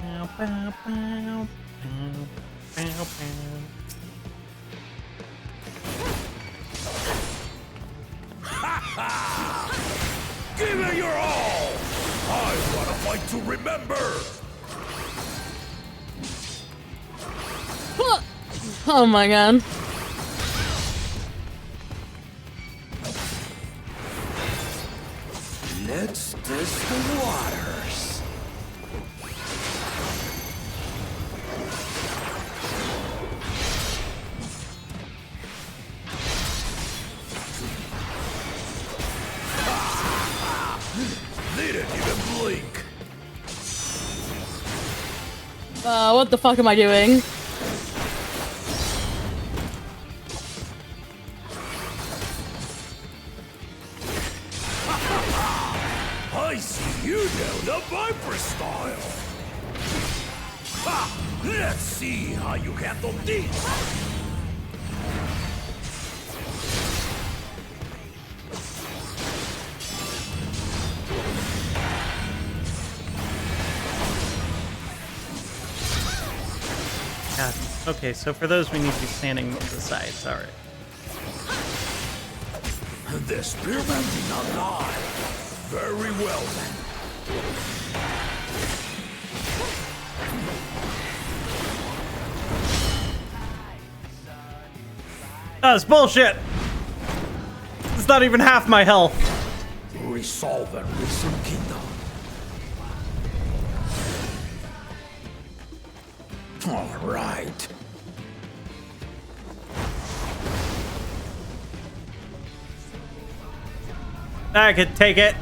Bow, bow, bow, bow, bow, bow. Give it your all! I want a fight to remember! Oh my god. Let's test the waters. Didn't even blink. What the fuck am I doing? I see you know the Viper style. Ha! Let's see how you handle this. God. Okay, so for those we need to be standing to the sides. All right. The spearman did not die. Very well then. That's bullshit. It's not even half my health. Resolve and reason kingdom. All right. I could take it.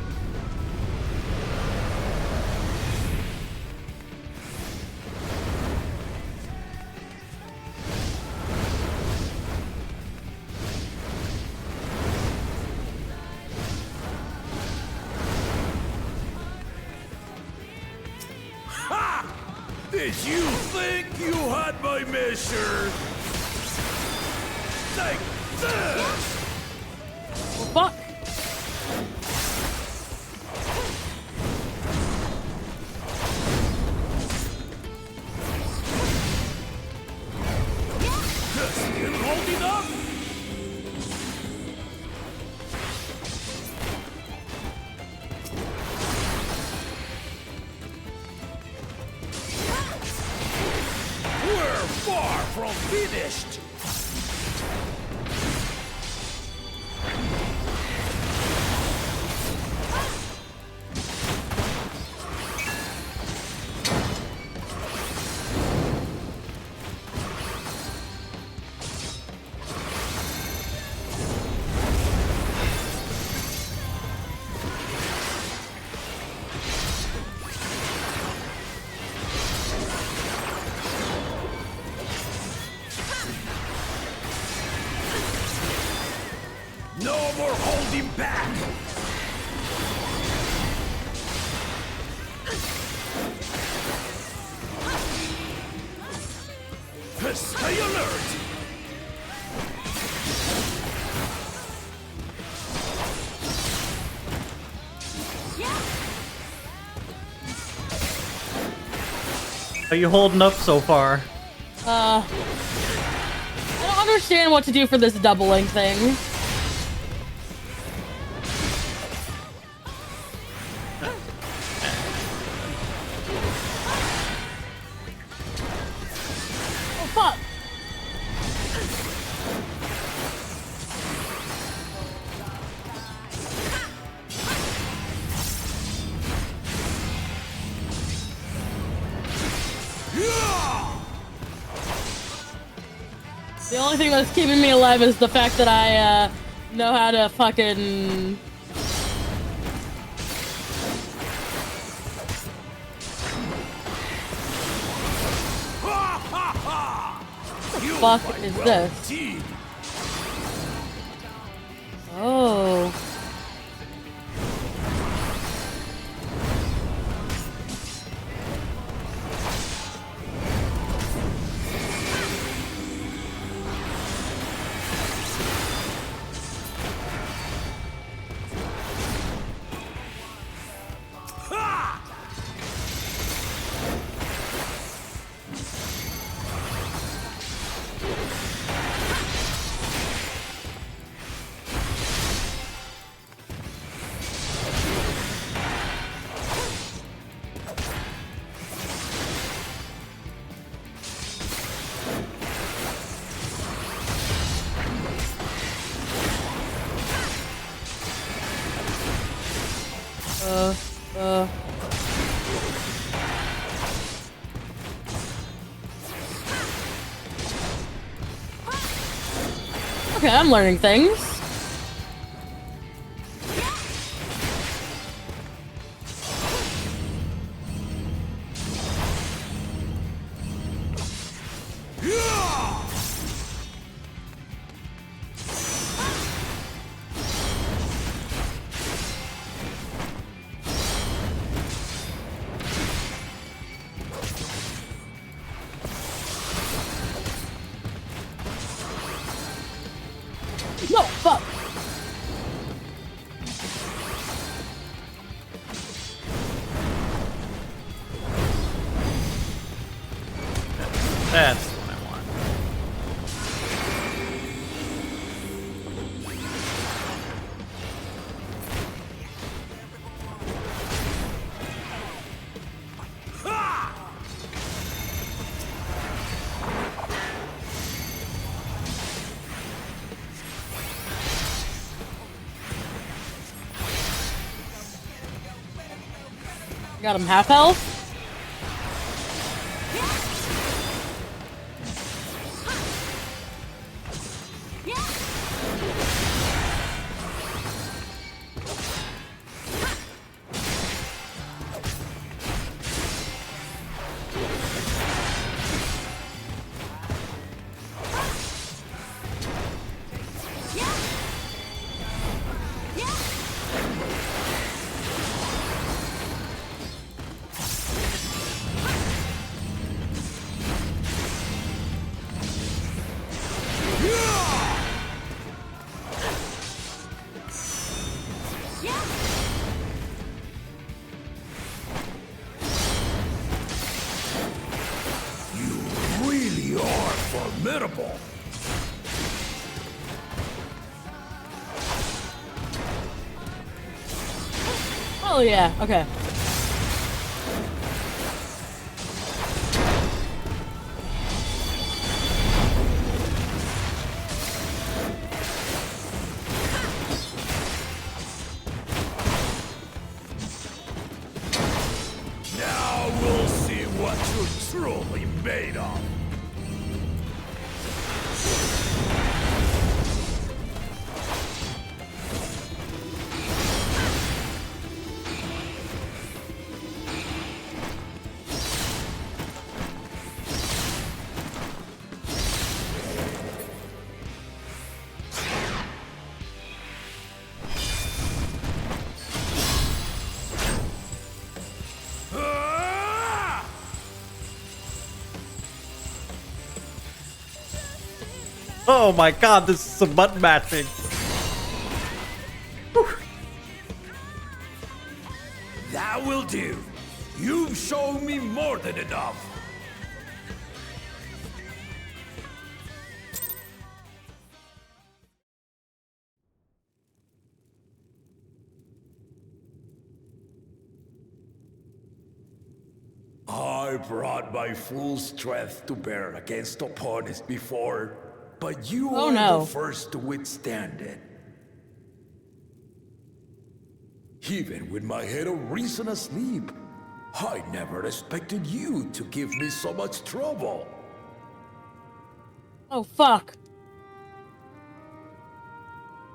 Ha! Did you think you had my measure? Take this! Fuck. Still holding up? We're far from finished. No more holding back! Stay alert! Are you holding up so far? I don't understand what to do for this doubling thing. Oh fuck! The only thing that's keeping me alive is the fact that I know how to fucking... You fuck is this? Oh. Okay, I'm learning things. No, fuck. That's what I want. Got him half health. Really are formidable. Oh yeah, okay. Now we'll see what you're truly made of. Oh my god, this is some button matching. That will do. You've shown me more than enough. I brought my full strength to bear against opponents before, but you Oh, were no. the first to withstand it. Even with my head of reason asleep, I never expected you to give me so much trouble. Oh fuck.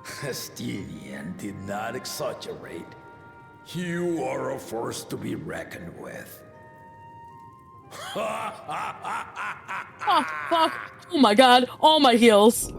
Estinian did not exaggerate. You are a force to be reckoned with. Fuck. Oh my god. All my heals.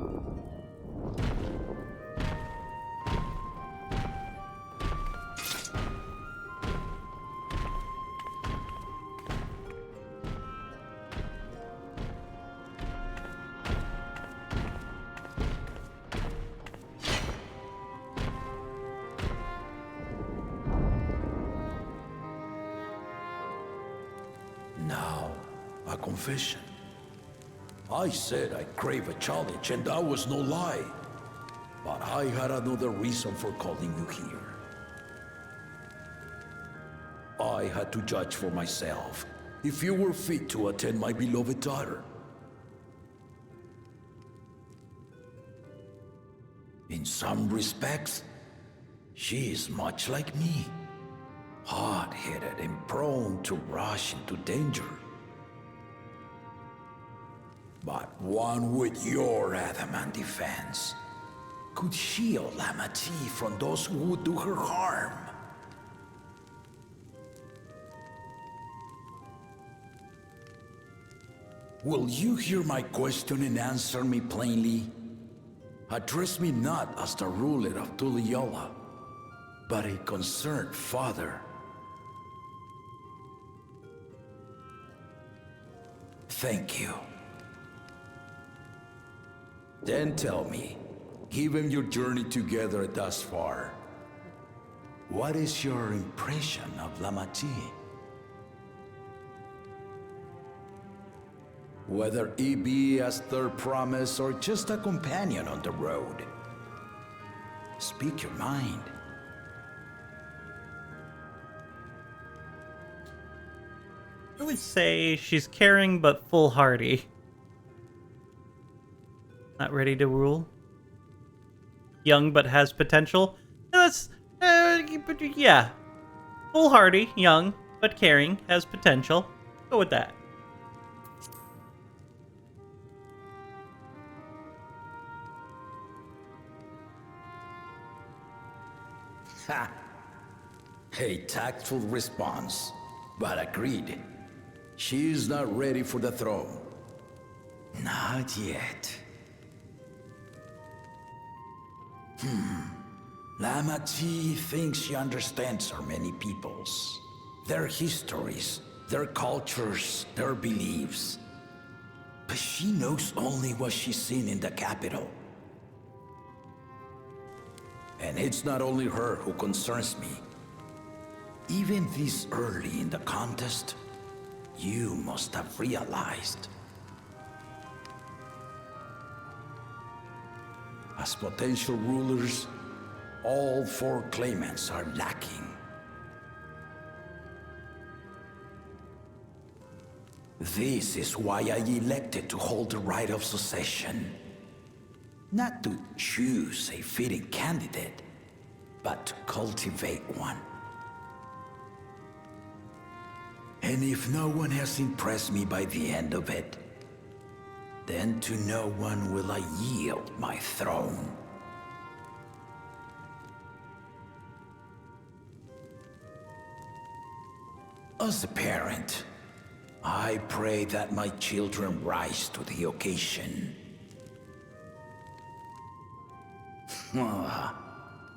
Now, a confession. I said I crave a challenge, and that was no lie. But I had another reason for calling you here. I had to judge for myself if you were fit to attend my beloved daughter. In some respects, she is much like me. Hard-headed and prone to rush into danger. But one with your adamant defense could shield Lamati from those who would do her harm. Will you hear my question and answer me plainly? Address me not as the ruler of Tuliyola, but a concerned father. Thank you. Then tell me, given your journey together thus far, what is your impression of Lamati? Whether it be as their promise or just a companion on the road. Speak your mind. I would say she's caring but foolhardy. Not ready to rule. Young but has potential. That's yeah. Foolhardy, young but caring, has potential. Go with that. Ha! A tactful response, but agreed. She is not ready for the throne. Not yet. Lamati thinks she understands our many peoples, their histories, their cultures, their beliefs. But she knows only what she's seen in the capital. And it's not only her who concerns me. Even this early in the contest, you must have realized. As potential rulers, all four claimants are lacking. This is why I elected to hold the right of succession. Not to choose a fitting candidate, but to cultivate one. And if no one has impressed me by the end of it, then to no one will I yield my throne. As a parent, I pray that my children rise to the occasion.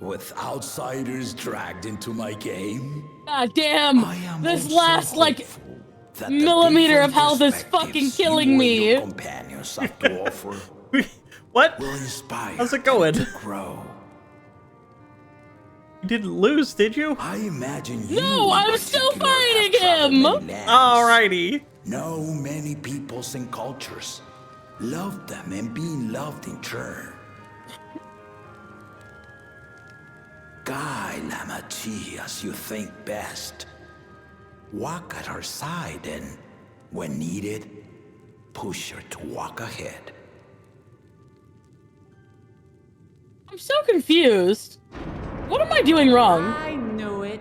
With outsiders dragged into my game, God damn! This last, like, millimeter of health is fucking killing me. Companions have to offer What? will inspire How's it going? them to grow. You didn't lose, did you? I imagine you. No, I'm still fighting him! Alrighty. Know many peoples and cultures. Love them and being loved in turn. Guide Lamati as you think best. Walk at her side and, when needed, push her to walk ahead. I'm so confused. What am I doing wrong? I knew it.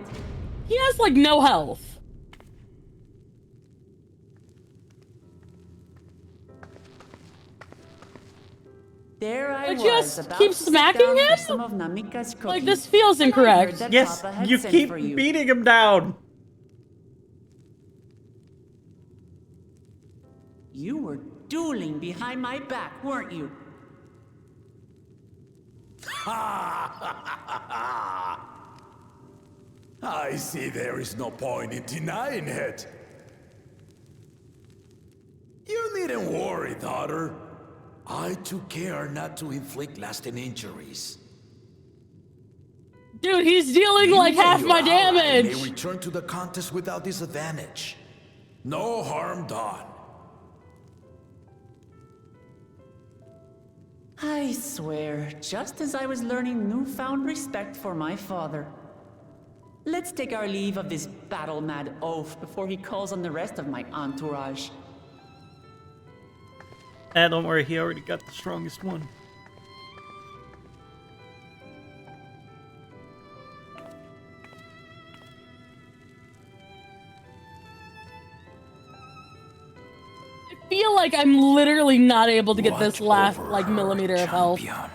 He has, like, no health. There I But was, just about keep to sit smacking down him? for some of Namika's cooking. Like, this feels And I incorrect. heard that Yes, Papa had you sent keep for you. beating him down. You were dueling behind my back, weren't you? I see there is no point in denying it. You needn't worry, daughter. I took care not to inflict lasting injuries. Dude, he's dealing like half my damage. May return to the contest without disadvantage. No harm done. I swear, just as I was learning newfound respect for my father. Let's take our leave of this battle-mad oaf before he calls on the rest of my entourage. Don't worry, he already got the strongest one. I feel like I'm literally not able to get this last, over like, her, millimeter of health. champion.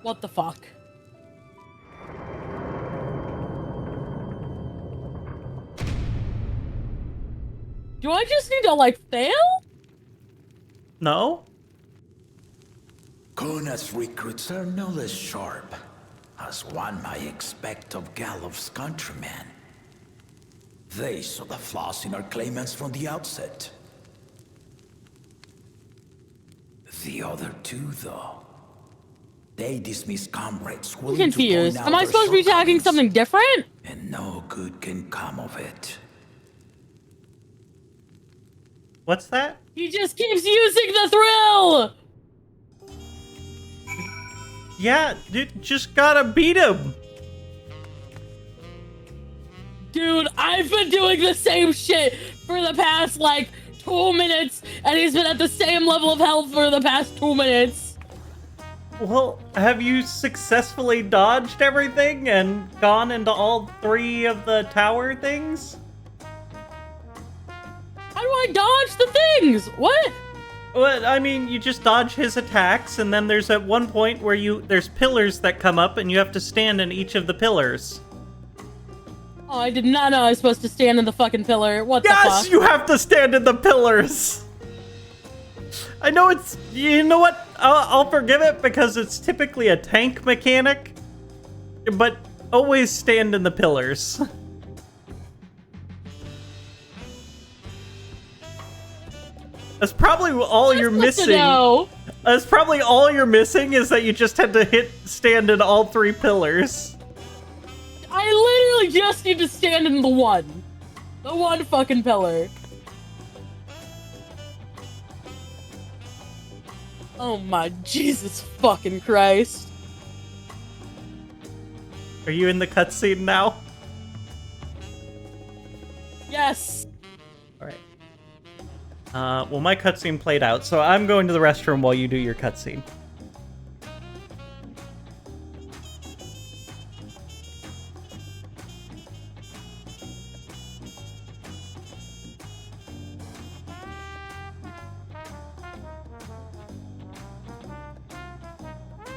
What the fuck? Do I just need to, like, fail? No? Kuna's recruits are no less sharp, as one might expect of Galof's countrymen. They saw the flaws in our claimants from the outset. The other two, though, they dismiss comrades I'm willing to point confused. out Am I their supposed to be attacking shortcomings, something different? and no good can come of it. What's that? He just keeps using the thrill! Yeah, dude, just gotta beat him. Dude, I've been doing the same shit for the past, like, 2 minutes, and he's been at the same level of health for the past 2 minutes. Well, have you successfully dodged everything and gone into all 3 of the tower things? How do I dodge the things? What? Well, I mean, you just dodge his attacks, and then there's at one point where there's pillars that come up, and you have to stand in each of the pillars. Oh, I did not know I was supposed to stand in the fucking pillar. What the fuck? Yes, you have to stand in the pillars! I know it's... You know what? I'll forgive it because it's typically a tank mechanic, but always stand in the pillars. That's probably all you're missing. That's probably all you're missing is that you just had to stand in all 3 pillars. I literally just need to stand in the one. The one fucking pillar. Oh my Jesus fucking Christ. Are you in the cutscene now? Yes. Alright. Well, my cutscene played out, so I'm going to the restroom while you do your cutscene.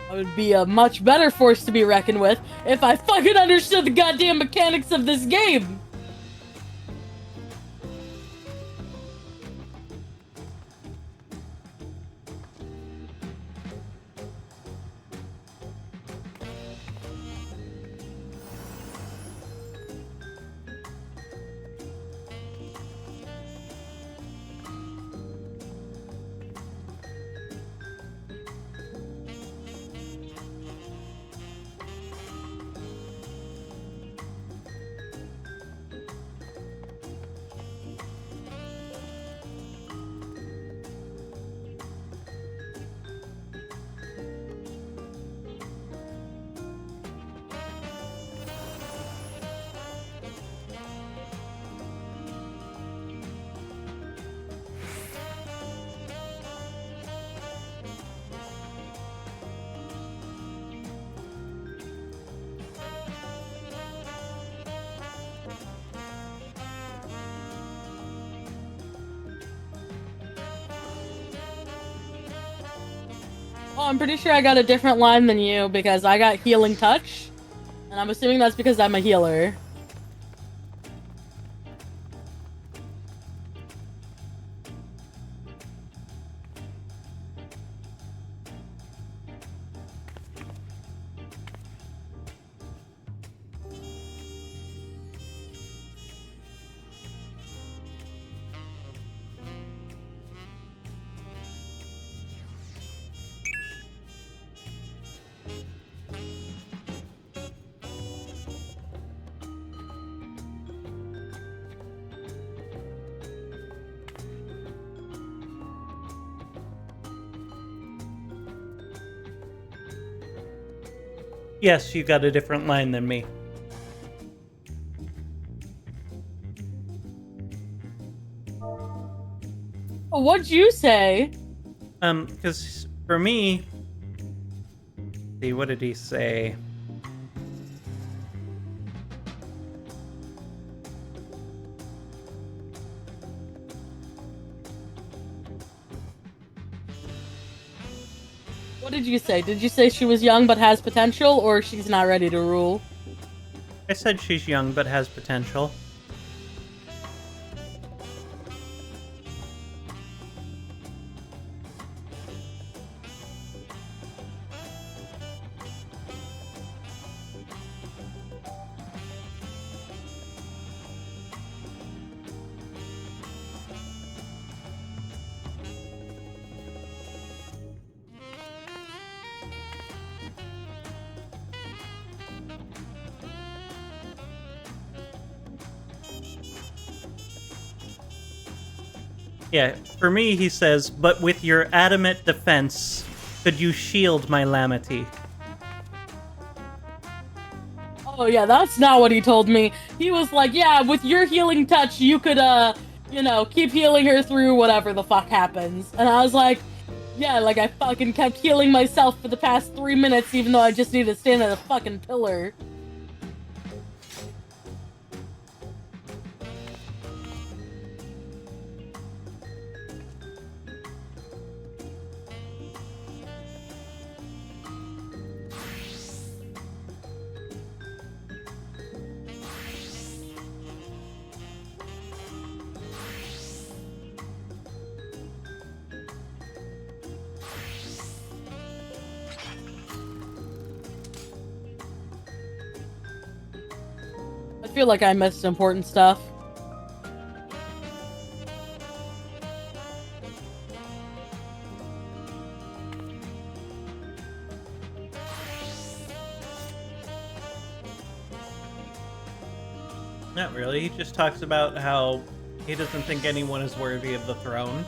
I would be a much better force to be reckoned with if I fucking understood the goddamn mechanics of this game. Oh, I'm pretty sure I got a different line than you because I got healing touch. And I'm assuming that's because I'm a healer. Yes, you got a different line than me. What'd you say? Because for me... See, what did he say? What did you say? Did you say she was young but has potential, or she's not ready to rule? I said she's young but has potential. Yeah, for me, he says, but with your adamant defense, could you shield my Lamity? Oh yeah, that's not what he told me. He was like, yeah, with your healing touch, you could, you know, keep healing her through whatever the fuck happens. And I was like, yeah, like I fucking kept healing myself for the past 3 minutes, even though I just need to stand at a fucking pillar. I feel like I missed important stuff. Not really. He just talks about how he doesn't think anyone is worthy of the throne.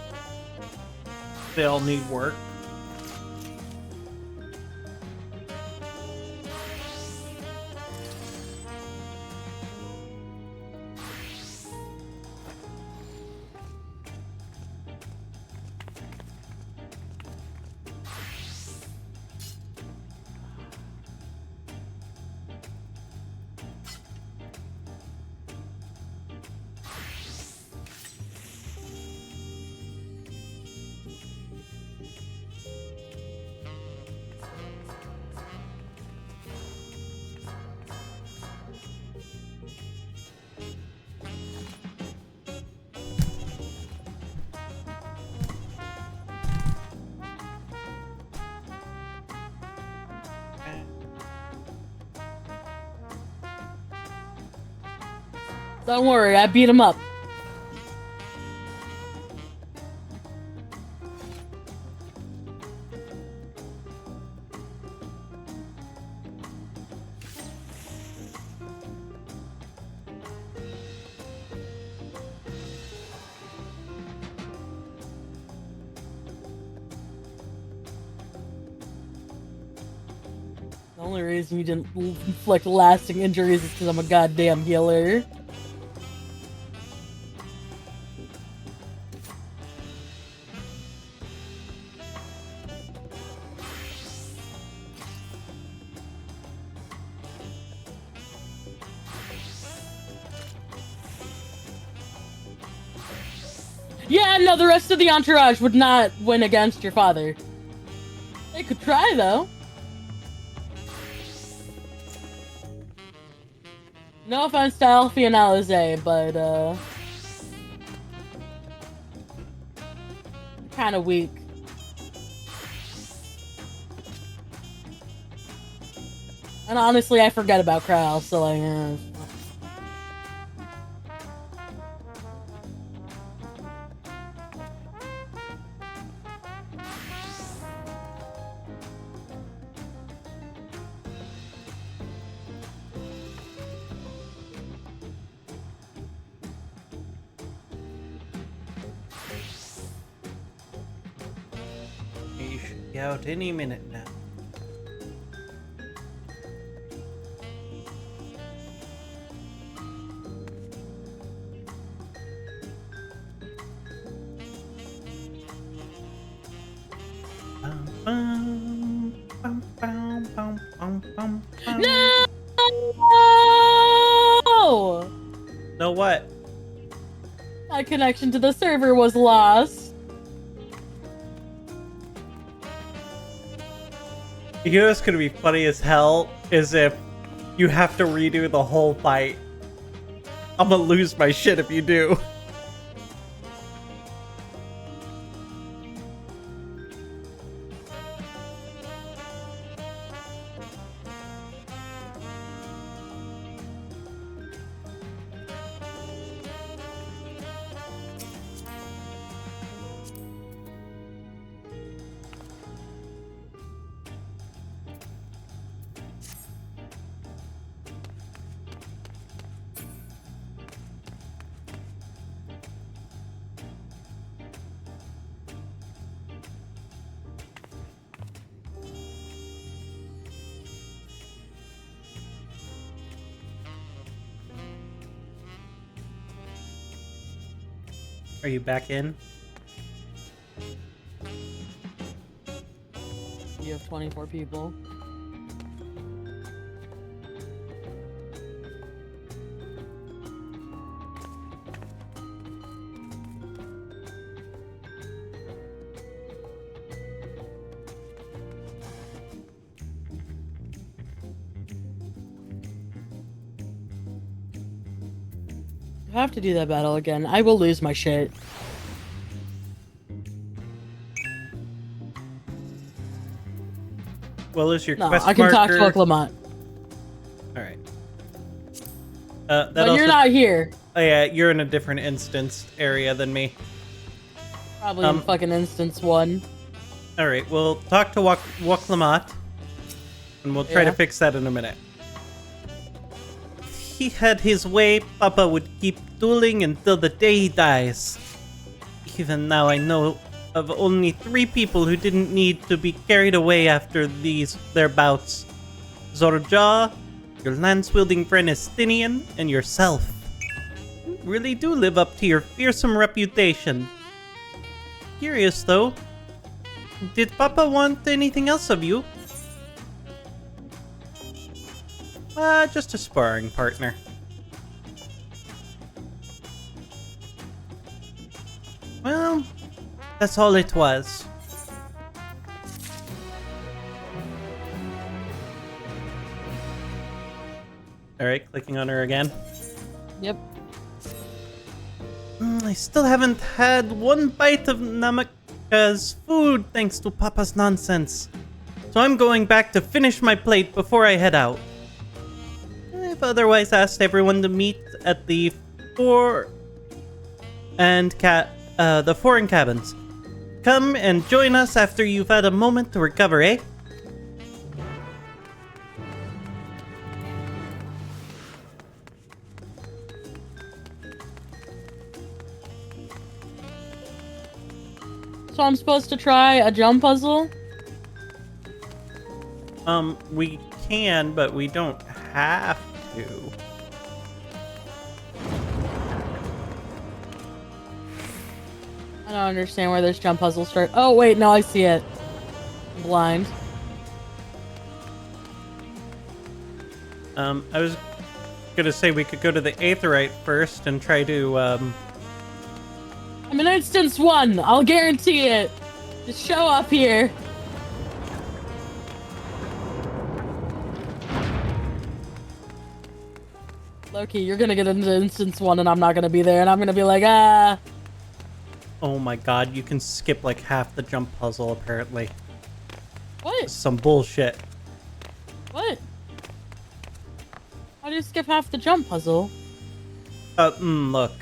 They all need work. Don't worry, I beat him up. The only reason you didn't inflict lasting injuries is because I'm a goddamn healer. Yeah, no, the rest of the entourage would not win against your father. They could try, though. No offense to Alfie and Alize, but, kinda weak. And honestly, I forget about Kral, so like, He should be out any minute now. No! No what? My connection to the server was lost. You know what's gonna be funny as hell is if you have to redo the whole fight. I'm gonna lose my shit if you do. Are you back in? You have 24 people. If I have to do that battle again, I will lose my shit. Well, is your No, quest I can talk marker... to Lamont. Alright. But you're not here. Oh yeah, you're in a different instanced area than me. Probably in fucking instance 1. Alright, we'll talk to Lamont, and we'll try to fix that in a minute. If he had his way, Papa would keep dueling until the day he dies. Even now, I know of only 3 people who didn't need to be carried away after their bouts. Zorja, your lance-wielding friend Estinian, and yourself. You really do live up to your fearsome reputation. Curious, though. Did Papa want anything else of you? Just a sparring partner. Well, that's all it was. Alright, clicking on her again. Yep. I still haven't had one bite of Namaka's food thanks to Papa's nonsense. So I'm going back to finish my plate before I head out. I've otherwise asked everyone to meet at the foreign cabins. Come and join us after you've had a moment to recover, eh? So I'm supposed to try a jump puzzle? We can, but we don't have to. I don't understand where this jump puzzle starts. Oh, wait, no, I see it. I'm blind. I was gonna say we could go to the Aetherite first and try to, I'm in instance 1. I'll guarantee it. Just show up here. Loki, you're gonna get into instance 1 and I'm not gonna be there, and I'm gonna be like, ah. Oh my god, you can skip like half the jump puzzle apparently. What? Some bullshit. What? How do you skip half the jump puzzle? Look.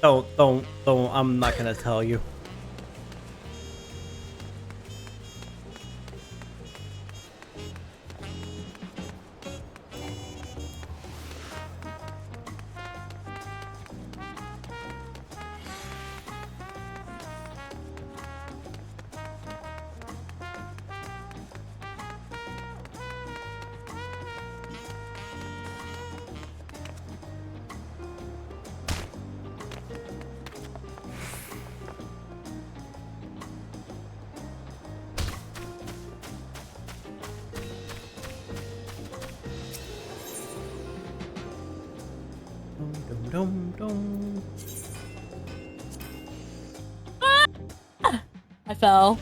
Don't, I'm not gonna tell you. dum, dum. I fell.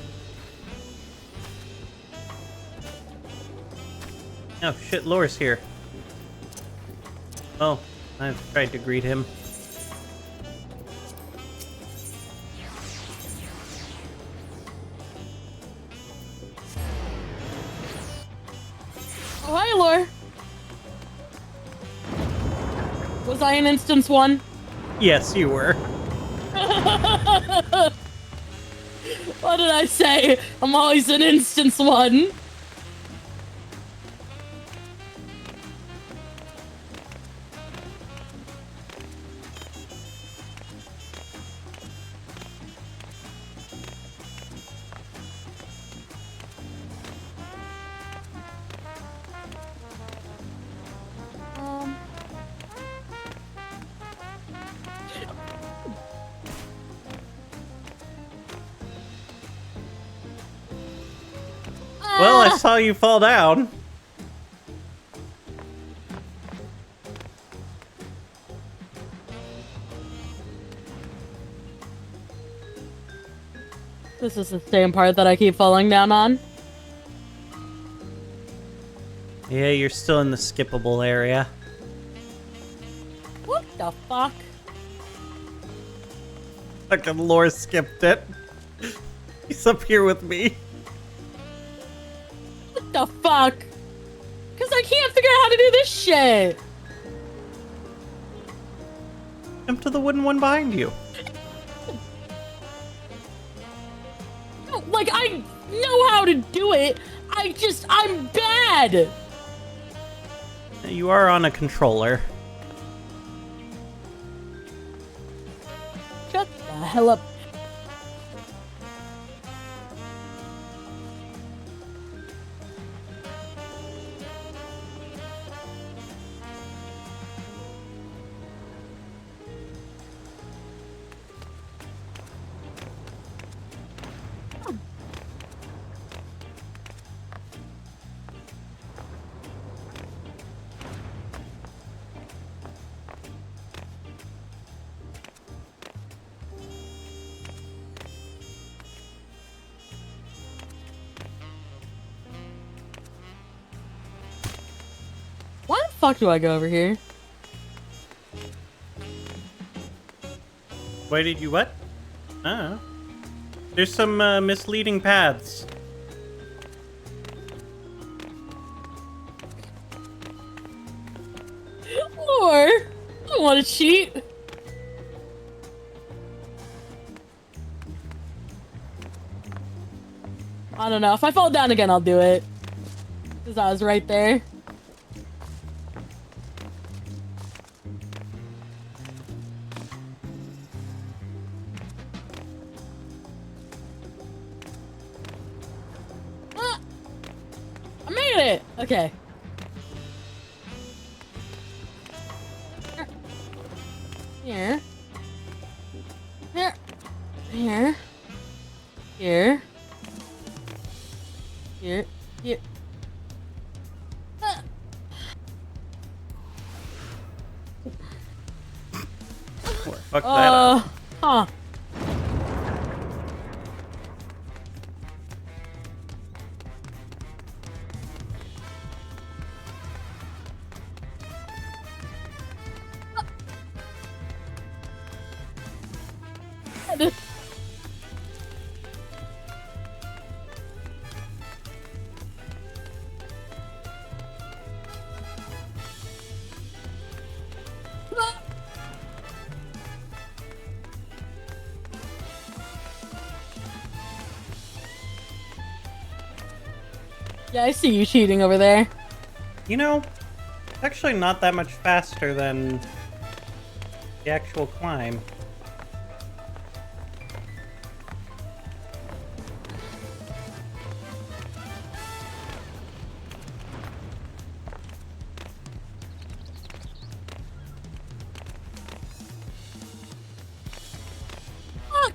Oh shit, Lore's here. Oh, I've tried to greet him. Oh, hi, Lore. Was I in instance 1? Yes, you were. What did I say? I'm always in instance 1. Well, I saw you fall down. This is the same part that I keep falling down on. Yeah, you're still in the skippable area. What the fuck? Fucking Lore skipped it. He's up here with me. What the fuck? Because I can't figure out how to do this shit. Jump to the wooden one behind you. No, like, I know how to do it. I'm bad. You are on a controller. Shut the hell up. Why the fuck do I go over here? Why did you what? Oh. There's some misleading paths. Lore, I don't want to cheat. I don't know. If I fall down again, I'll do it. Because I was right there. Ah! I made it! Okay. Here. Here. Here. Here. Here. Here. Ah. Fuck that up. Huh. Yeah, I see you cheating over there. You know, it's actually not that much faster than the actual climb. Fuck!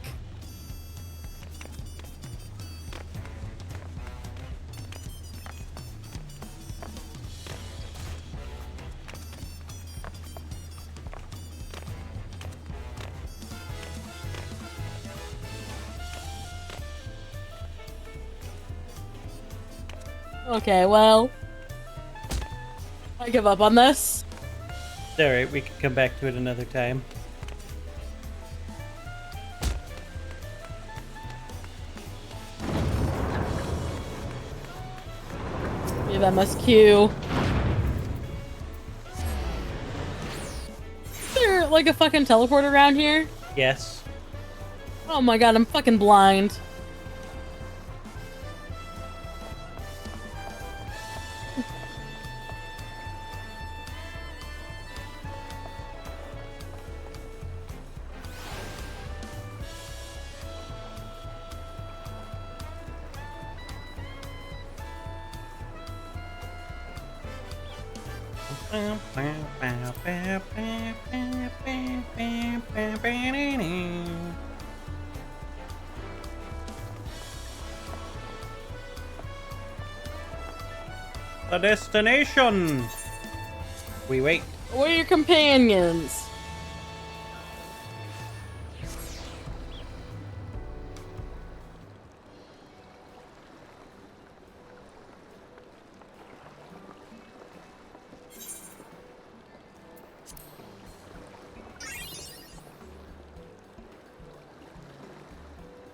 Okay, well, I give up on this. Alright, we can come back to it another time. We have MSQ. Is there like a fucking teleport around here? Yes. Oh my god, I'm fucking blind. The destination! We wait. We're your companions.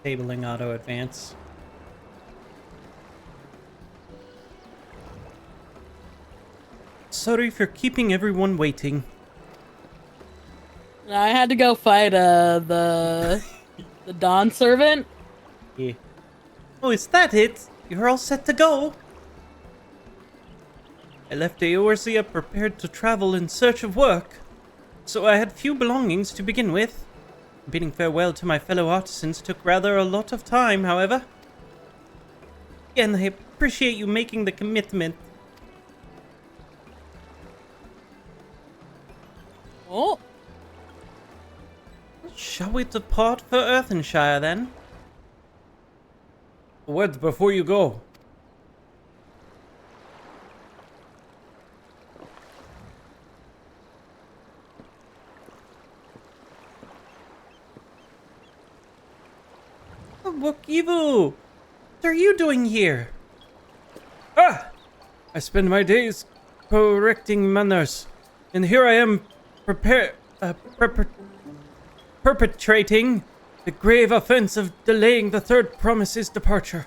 Tabling auto advance. Sorry for keeping everyone waiting. I had to go fight the Dawn servant. Yeah. Oh, is that it? You're all set to go? I left Eorzea prepared to travel in search of work, so I had few belongings to begin with. Bidding farewell to my fellow artisans took rather a lot of time, however. Again, I appreciate you making the commitment. Oh. Shall we depart for Earthenshire, then? A word before you go. Wokivu! What are you doing here? Ah! I spend my days correcting manners, and here I am perpetrating the grave offense of delaying the third promise's departure.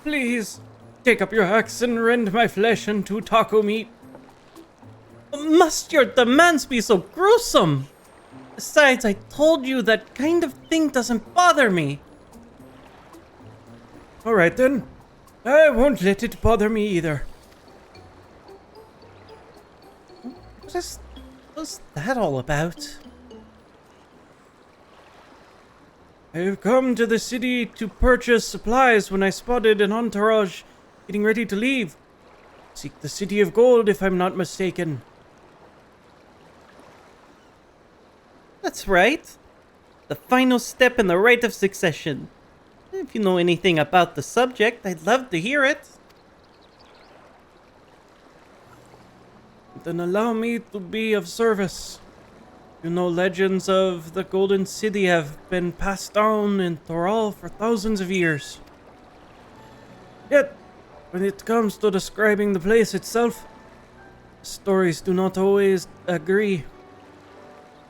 Please, take up your axe and rend my flesh into taco meat. Must your demands be so gruesome? Besides, I told you that kind of thing doesn't bother me. Alright then. I won't let it bother me either. What's that all about? I've come to the city to purchase supplies when I spotted an entourage getting ready to leave. Seek the City of Gold, if I'm not mistaken. That's right. The final step in the rite of succession. If you know anything about the subject, I'd love to hear it. Then allow me to be of service. You know, legends of the Golden City have been passed down in Thoral for thousands of years. Yet, when it comes to describing the place itself, stories do not always agree.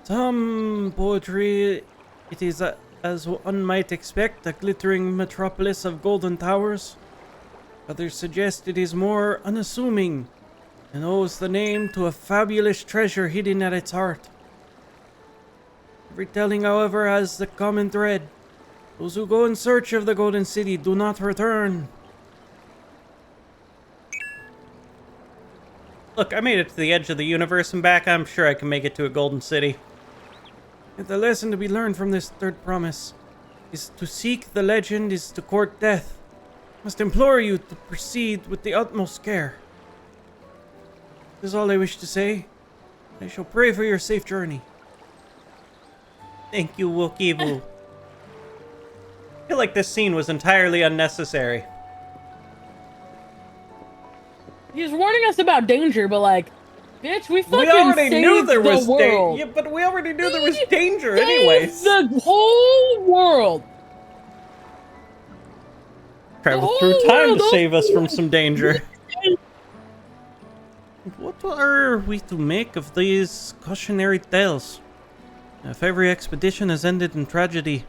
Some poetry, it is, as one might expect, a glittering metropolis of golden towers. Others suggest it is more unassuming and owes the name to a fabulous treasure hidden at its heart. Every telling, however, has the common thread. Those who go in search of the Golden City do not return. Look, I made it to the edge of the universe and back. I'm sure I can make it to a Golden City. And the lesson to be learned from this third promise is to seek the legend, is to court death. I must implore you to proceed with the utmost care. This is all I wish to say. I shall pray for your safe journey. Thank you, Wokivu. I feel like this scene was entirely unnecessary. He's warning us about danger, but like, bitch, we fucking already knew there was danger. Yeah, but we already knew there was danger anyways. The whole world. Travel The through whole time to world save us from opens. some danger. What are we to make of these cautionary tales? If every expedition has ended in tragedy,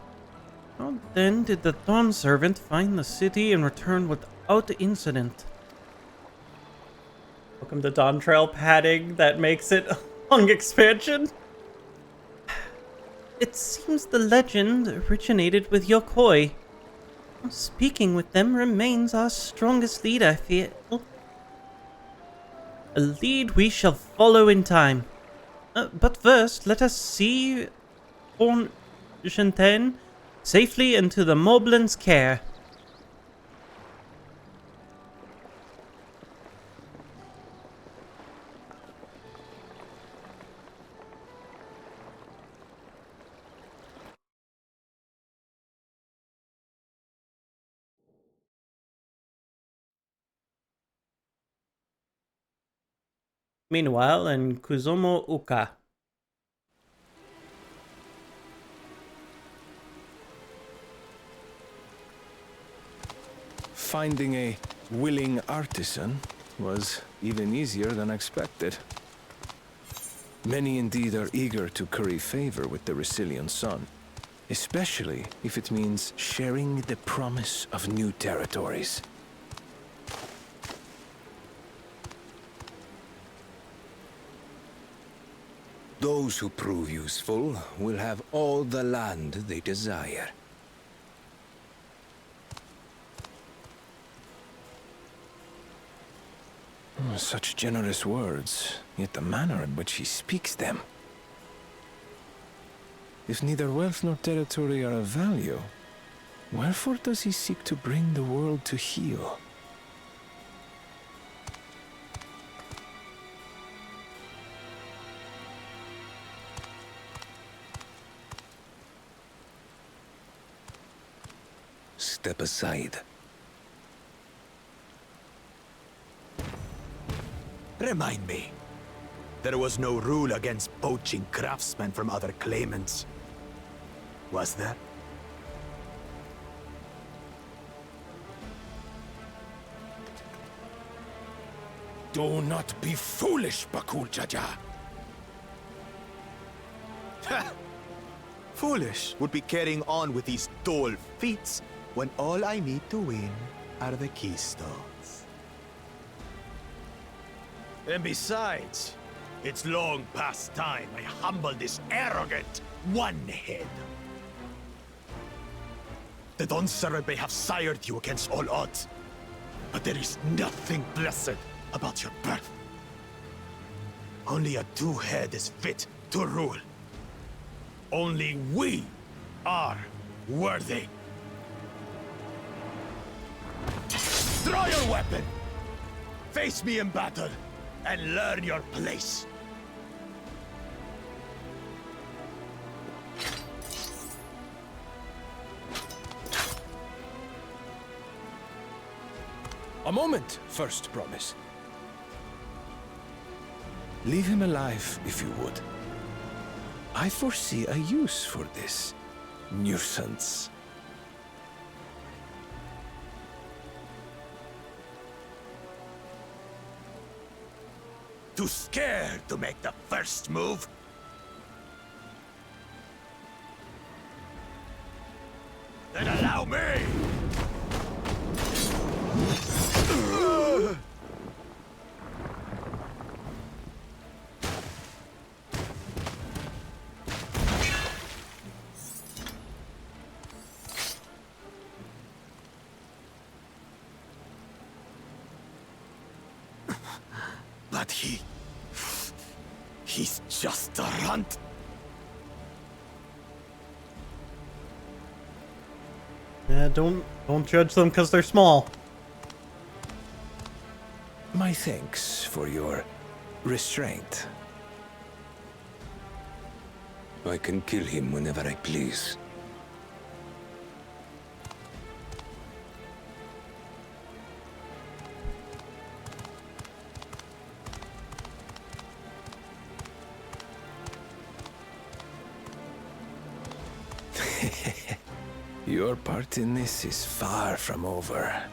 how then did the Dawn Servant find the city and return without incident? Welcome to Dawntrail padding that makes it a long expansion. It seems the legend originated with Yokoi. Speaking with them remains our strongest lead, I feel. A lead we shall follow in time. But first, let us see Ornshenten safely into the Moblin's care. Meanwhile, in Kuzumo Uka. Finding a willing artisan was even easier than expected. Many indeed are eager to curry favor with the resilient sun, especially if it means sharing the promise of new territories. Those who prove useful will have all the land they desire. Such generous words, yet the manner in which he speaks them. If neither wealth nor territory are of value, wherefore does he seek to bring the world to heel? Step aside. Remind me. There was no rule against poaching craftsmen from other claimants. Was there? Do not be foolish, Bakul Jaja. Foolish would be carrying on with these dull feats when all I need to win are the keystones. And besides, it's long past time I humbled this arrogant one-head. The Dawn Servant may have sired you against all odds, but there is nothing blessed about your birth. Only a two-head is fit to rule. Only we are worthy. Draw your weapon! Face me in battle, and learn your place. A moment, first promise. Leave him alive, if you would. I foresee a use for this nuisance. Too scared to make the first move? Then allow me! But he's just a runt. Yeah, don't judge them because they're small. My thanks for your restraint. I can kill him whenever I please. Your part in this is far from over.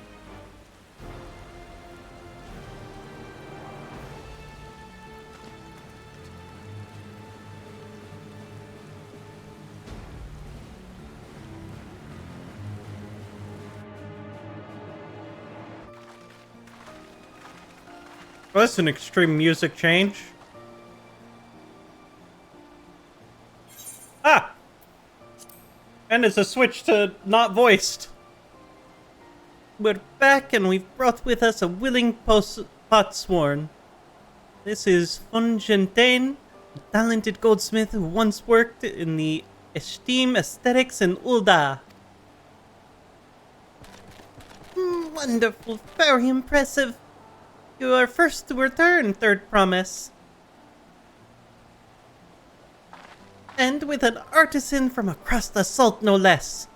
Well, that's an extreme music change. Ah! And it's a switch to not voiced. We're back and we've brought with us a willing potsworn. This is Fungentain, a talented goldsmith who once worked in the esteem aesthetics in Ulda. Wonderful, very impressive. You are first to return, Third Promise. And with an artisan from across the salt, no less.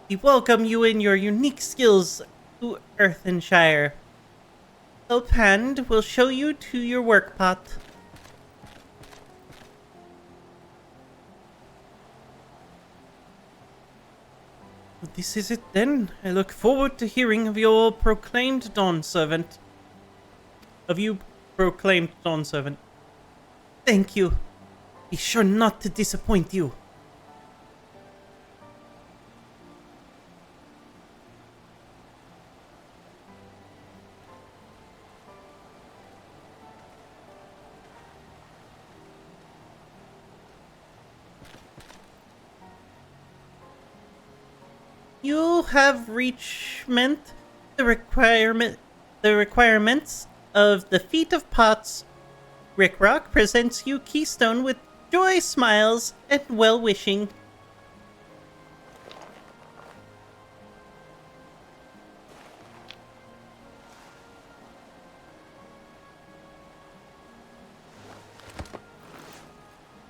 We welcome you in your unique skills to Earthenshire. Hand will show you to your work pot. This is it then. I look forward to hearing of your proclaimed Dawn Servant. Thank you. Be sure not to disappoint you. You have reached the requirements of the Feat of Pots. Rick Rock presents you Keystone with joy, smiles, and well-wishing.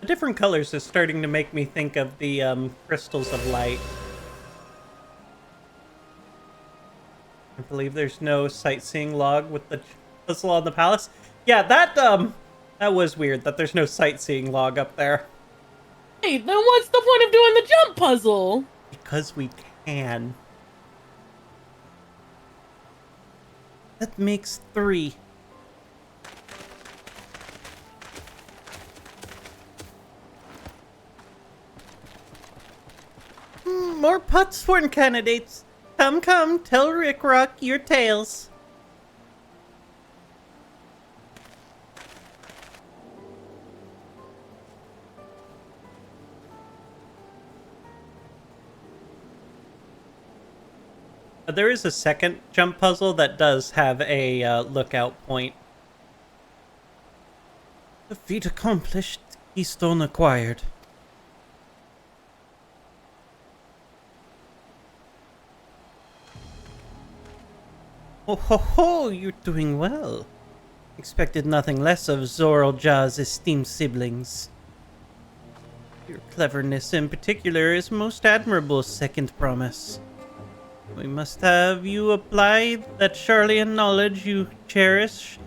The different colors is starting to make me think of the crystals of light. I believe there's no sightseeing log with the puzzle on the palace. Yeah, that was weird that there's no sightseeing log up there. Hey, then what's the point of doing the jump puzzle? Because we can. That makes 3. More Potsworn candidates. Come, tell Rick Rock your tales. There is a second jump puzzle that does have a lookout point. The feat accomplished, Keystone acquired. Oh ho ho, you're doing well. Expected nothing less of Zoralja's esteemed siblings. Your cleverness in particular is most admirable, Second Promise. We must have you apply that Charlian knowledge you cherish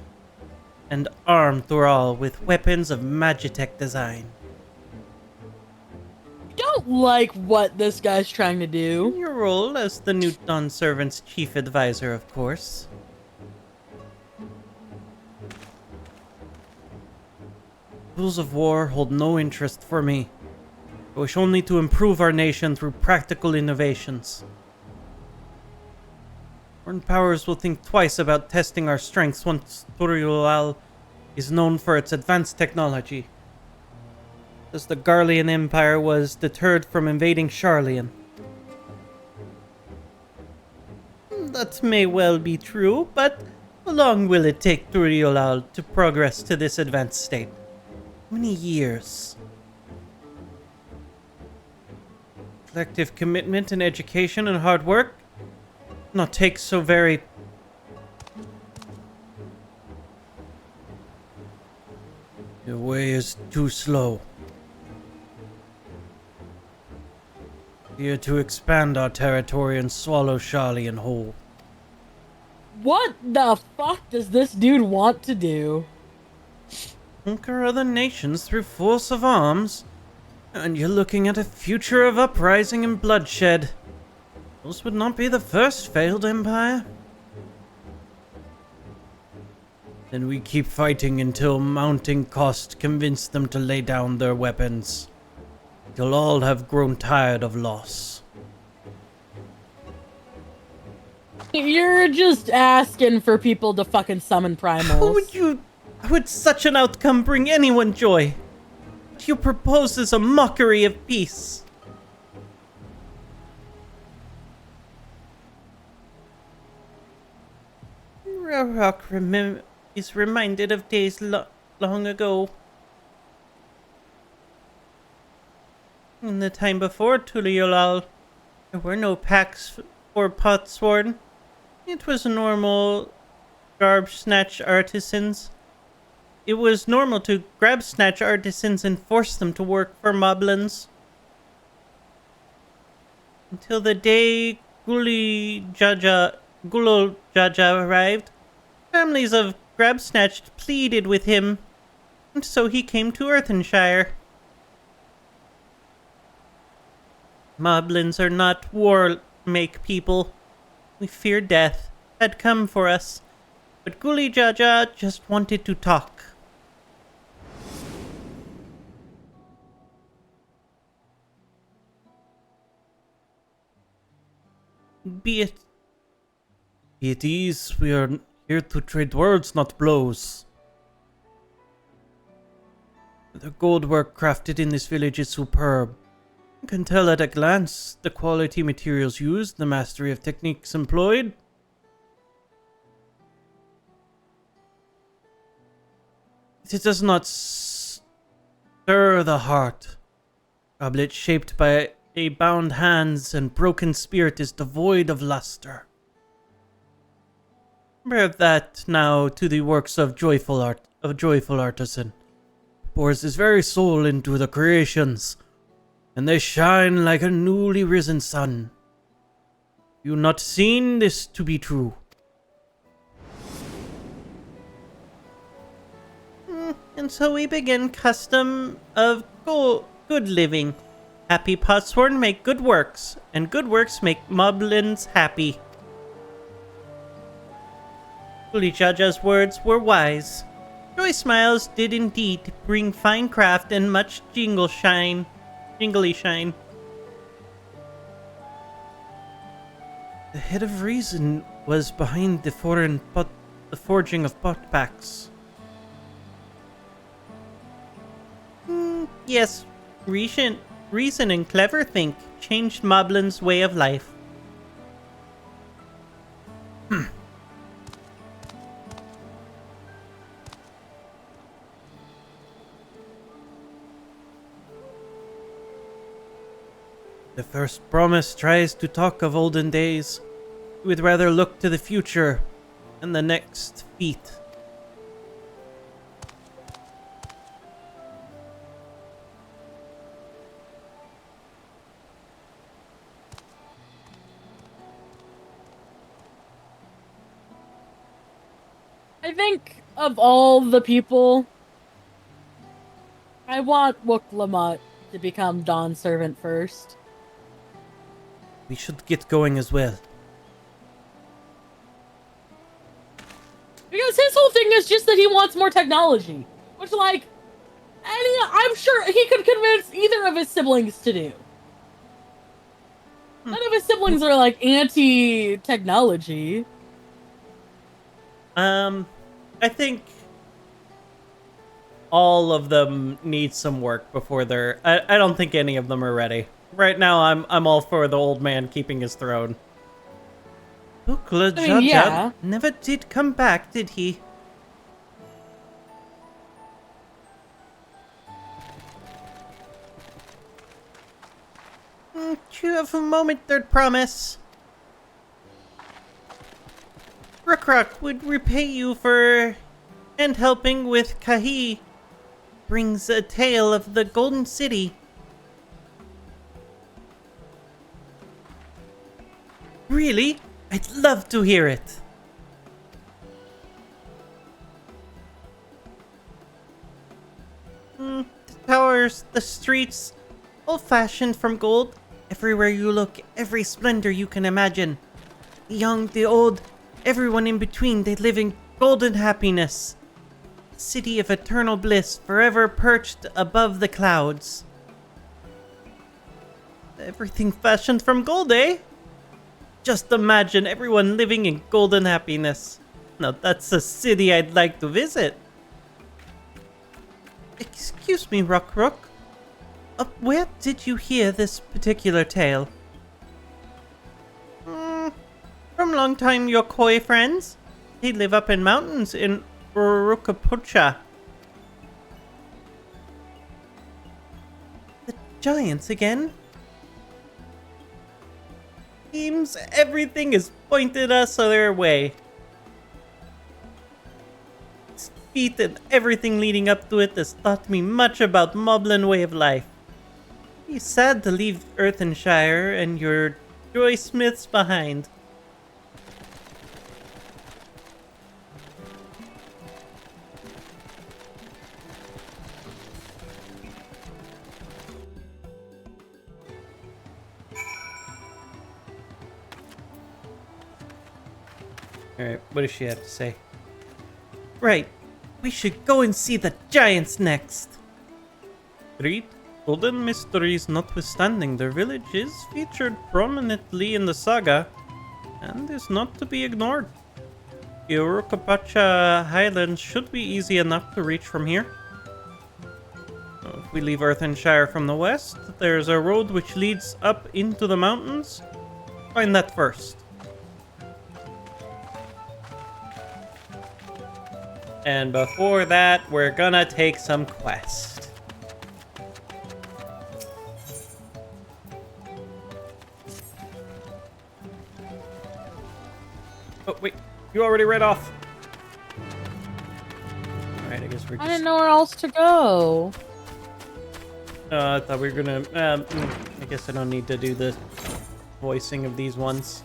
and arm Thrall with weapons of Magitech design. Don't like what this guy's trying to do. Your role as the new Dawn Servant's chief advisor, of course. Rules of war hold no interest for me. I wish only to improve our nation through practical innovations. Foreign powers will think twice about testing our strengths once Turiolal is known for its advanced technology. As the Garlean Empire was deterred from invading Charlian. That may well be true, but how long will it take Turiolal to progress to this advanced state? How many years? Collective commitment and education and hard work? Not take so very... Your way is too slow. Here to expand our territory and swallow Charlian whole. What the fuck does this dude want to do? Conquer other nations through force of arms? And you're looking at a future of uprising and bloodshed. This would not be the first failed empire. Then we keep fighting until mounting cost convince them to lay down their weapons. Till all have grown tired of loss. You're just asking for people to fucking summon primals. How would such an outcome bring anyone joy? What you propose is a mockery of peace. Rorok is reminded of days long ago. In the time before Tuliolal, there were no packs or potsworn. It was normal garb snatch artisans. It was normal to grab snatch artisans and force them to work for moblins. Until the day Gulol Jaja arrived, families of grab snatched pleaded with him, and so he came to Earthenshire. Moblins are not war-make people. We fear death had come for us, but Guli Jaja just wanted to talk. Be it ease, we are here to trade words, not blows. The gold work crafted in this village is superb. You can tell at a glance the quality materials used, the mastery of techniques employed. It does not stir the heart. Goblet shaped by a bound hands and broken spirit is devoid of luster. Compare that now to the works of joyful artisan. Pours his very soul into the creations, and they shine like a newly risen sun. You not seen this to be true? And so we begin custom of good living. Happy potsworn make good works, and good works make moblins happy. Jaja's words were wise. Joy smiles did indeed bring fine craft and much jingly shine. The head of reason was behind the forging of pot packs. Yes, reason and clever think changed Moblin's way of life. The first promise tries to talk of olden days. We would rather look to the future and the next feat. I think of all the people, I want Wook Lamont to become Dawn's servant first. We should get going as well. Because his whole thing is just that he wants more technology. Which, like, I'm sure he could convince either of his siblings to do. None of his siblings are, like, anti-technology. I think all of them need some work before they're... I don't think any of them are ready. Right now, I'm all for the old man keeping his throne. Ukla Jaja never did come back, did he? You have a moment, third promise. Rook would repay you for... and helping with Kahi. Brings a tale of the Golden City. Really? I'd love to hear it. The towers, the streets, old-fashioned from gold. Everywhere you look, every splendor you can imagine. The young, the old, everyone in between, they live in golden happiness. City of eternal bliss, forever perched above the clouds. Everything fashioned from gold, eh? Just imagine everyone living in golden happiness. Now that's a city I'd like to visit. Excuse me, Rook. Where did you hear this particular tale? From long time Yokoi friends. They live up in mountains in Urukapucha. The giants again? Seems everything is pointed us their way. Its feet and everything leading up to it has taught me much about Moblin way of life. It's sad to leave Earthenshire and your Joy Smiths behind. Alright, what does she have to say? Right, we should go and see the giants next. Agreed. Golden mysteries notwithstanding, their village is featured prominently in the saga, and is not to be ignored. The Urukapacha Highlands should be easy enough to reach from here. So if we leave Earthenshire from the west, there's a road which leads up into the mountains. Find that first. And before that, we're gonna take some quest. Oh, wait. You already read off. Alright, I guess we're just... I didn't know where else to go. I thought we were gonna... I guess I don't need to do the voicing of these ones.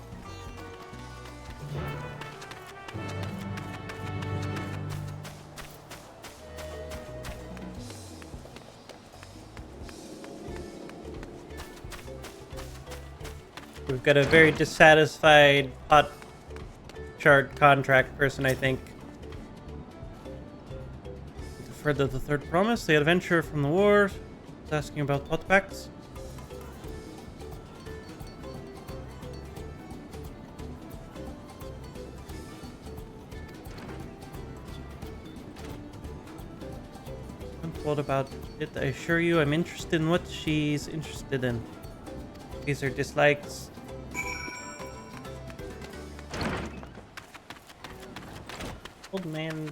We've got a very dissatisfied hot chart contract person, I think. To further the third promise, the adventurer from the war is asking about pot packs. I'm told about it. I assure you, I'm interested in what she's interested in. These are dislikes. Old man.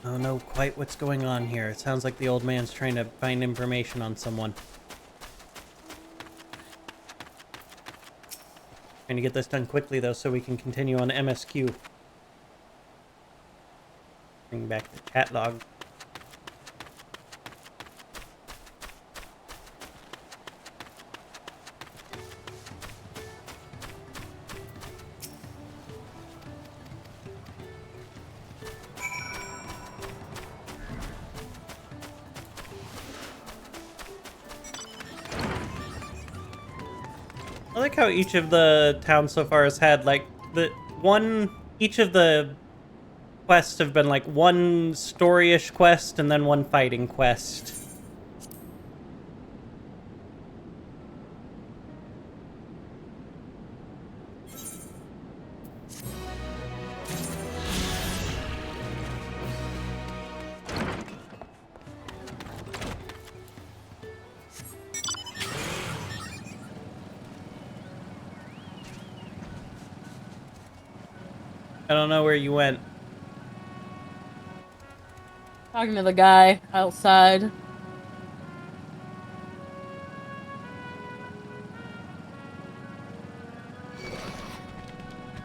I don't know quite what's going on here. It sounds like the old man's trying to find information on someone. Trying to get this done quickly though so we can continue on MSQ. Bring back the chat log. I like how each of the towns so far has had like each of the quests have been like one story-ish quest and then one fighting quest. I don't know where you went. Talking to the guy outside.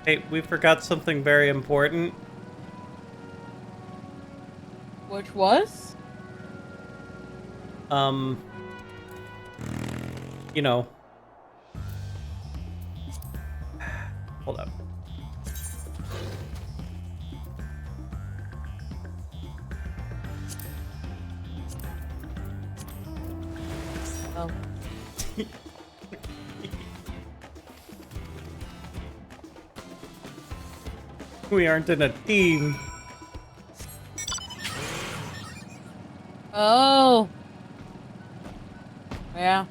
Hey, we forgot something very important. Which was? You know. Hold up. Oh. We aren't in a team. Oh. Yeah.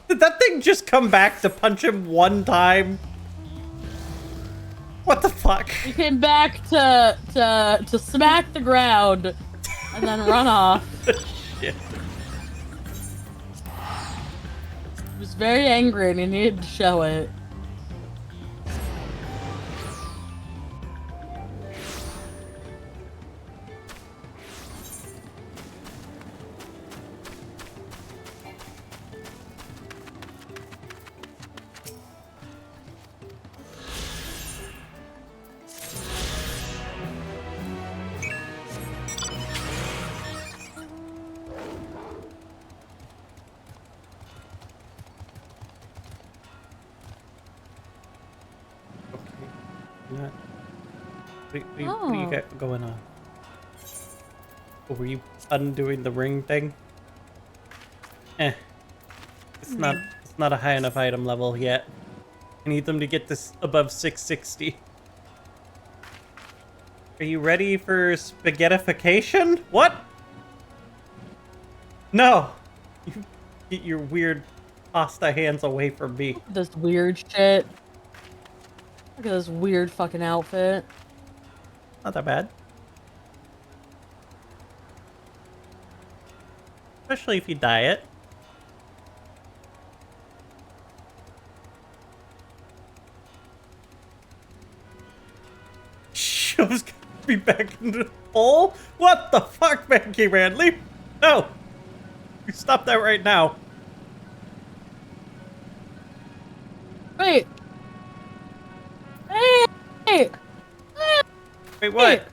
Did that thing just come back to punch him one time? What the fuck? He came back to smack the ground and then run off. Shit. He was very angry and he needed to show it. What do you got going on? Oh, were you undoing the ring thing? It's not a high enough item level yet. I need them to get this above 660. Are you ready for spaghettification? What? No! You get your weird pasta hands away from me. This weird shit. Look at this weird fucking outfit. Not that bad. Especially if you dye it. Shows gonna be back in the hole? What the fuck, Becky Randley? No! You stop that right now. Wait. Hey! Wait, what? Hey.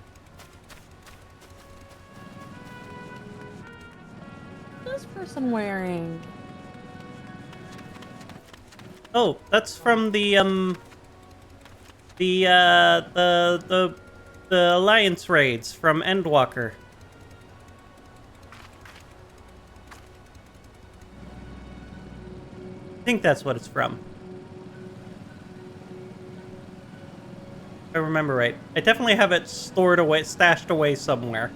What's this person wearing? Oh, that's from the Alliance raids from Endwalker. I think that's what it's from. If I remember right. I definitely have it stored away, stashed away somewhere.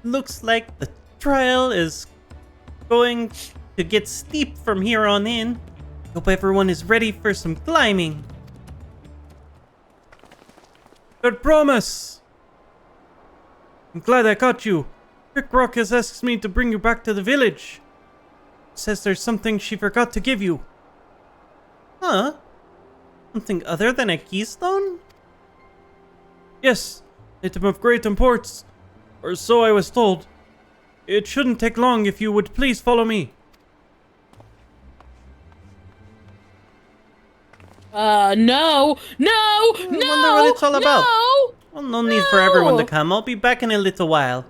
Looks like the trial is going to get steep from here on in. Hope everyone is ready for some climbing. Good promise! I'm glad I caught you. Rickrock has asked me to bring you back to the village. Says there's something she forgot to give you. Huh? Something other than a keystone? Yes, item of great importance. Or so I was told. It shouldn't take long if you would please follow me. No! I wonder what it's all about. Well, no need for everyone to come. I'll be back in a little while.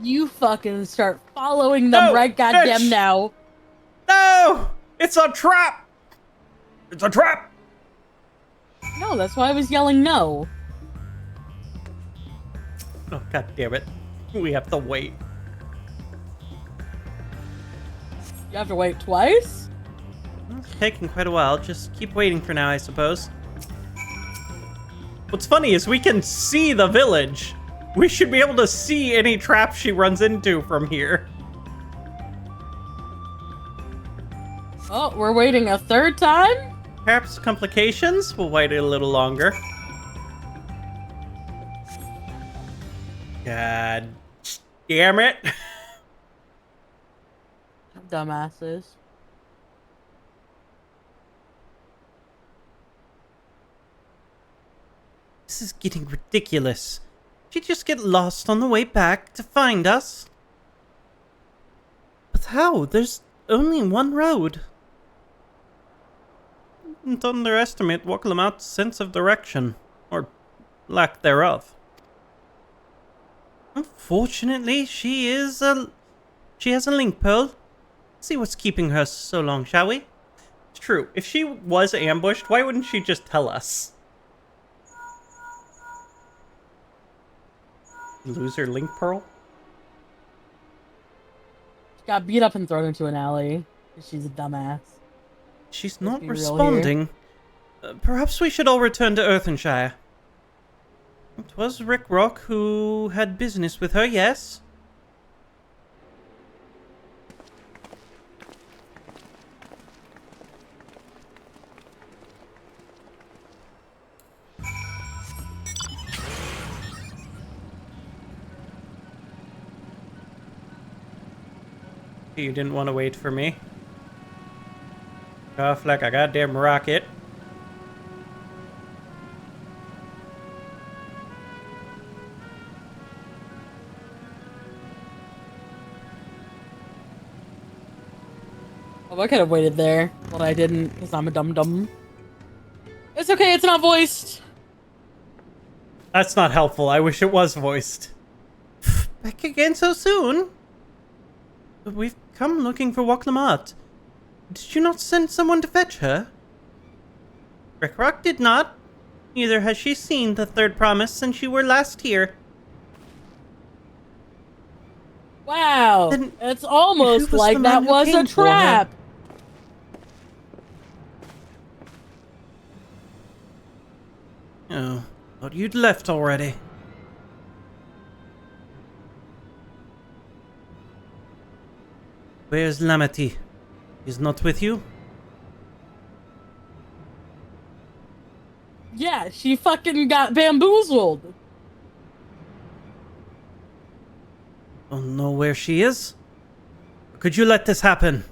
You fucking start following them right goddamn now. No! no! It's a trap! It's a trap! No, that's why I was yelling no. Oh, god damn it. We have to wait. You have to wait twice? It's taking quite a while. Just keep waiting for now, I suppose. What's funny is we can see the village. We should be able to see any trap she runs into from here. Oh, we're waiting a third time? Perhaps complications? We'll wait a little longer. God damn it. Dumbasses. This is getting ridiculous. She'd just get lost on the way back to find us. But how? There's only one road. Don't underestimate Wakalamat's sense of direction, or lack thereof. Unfortunately, she has a link pearl. See what's keeping her so long, shall we? It's true. If she was ambushed, why wouldn't she just tell us? Lose her link pearl? She got beat up and thrown into an alley. She's a dumbass. She's not responding. Perhaps we should all return to Earthenshire. It was Rick Rock who had business with her, yes? You didn't want to wait for me. Off like a goddamn rocket. Oh, I could have waited there, but I didn't because I'm a dum-dum. It's okay, it's not voiced. That's not helpful. I wish it was voiced. Back again so soon? We've come looking for Wakalamat. Did you not send someone to fetch her? Rickrock did not. Neither has she seen the third promise since you were last here. Wow, Then it's almost who was like the that man who was came a for her? trap. Oh, thought you'd left already. Where's Lamati? He's not with you? Yeah, she fucking got bamboozled. Don't know where she is? Could you let this happen?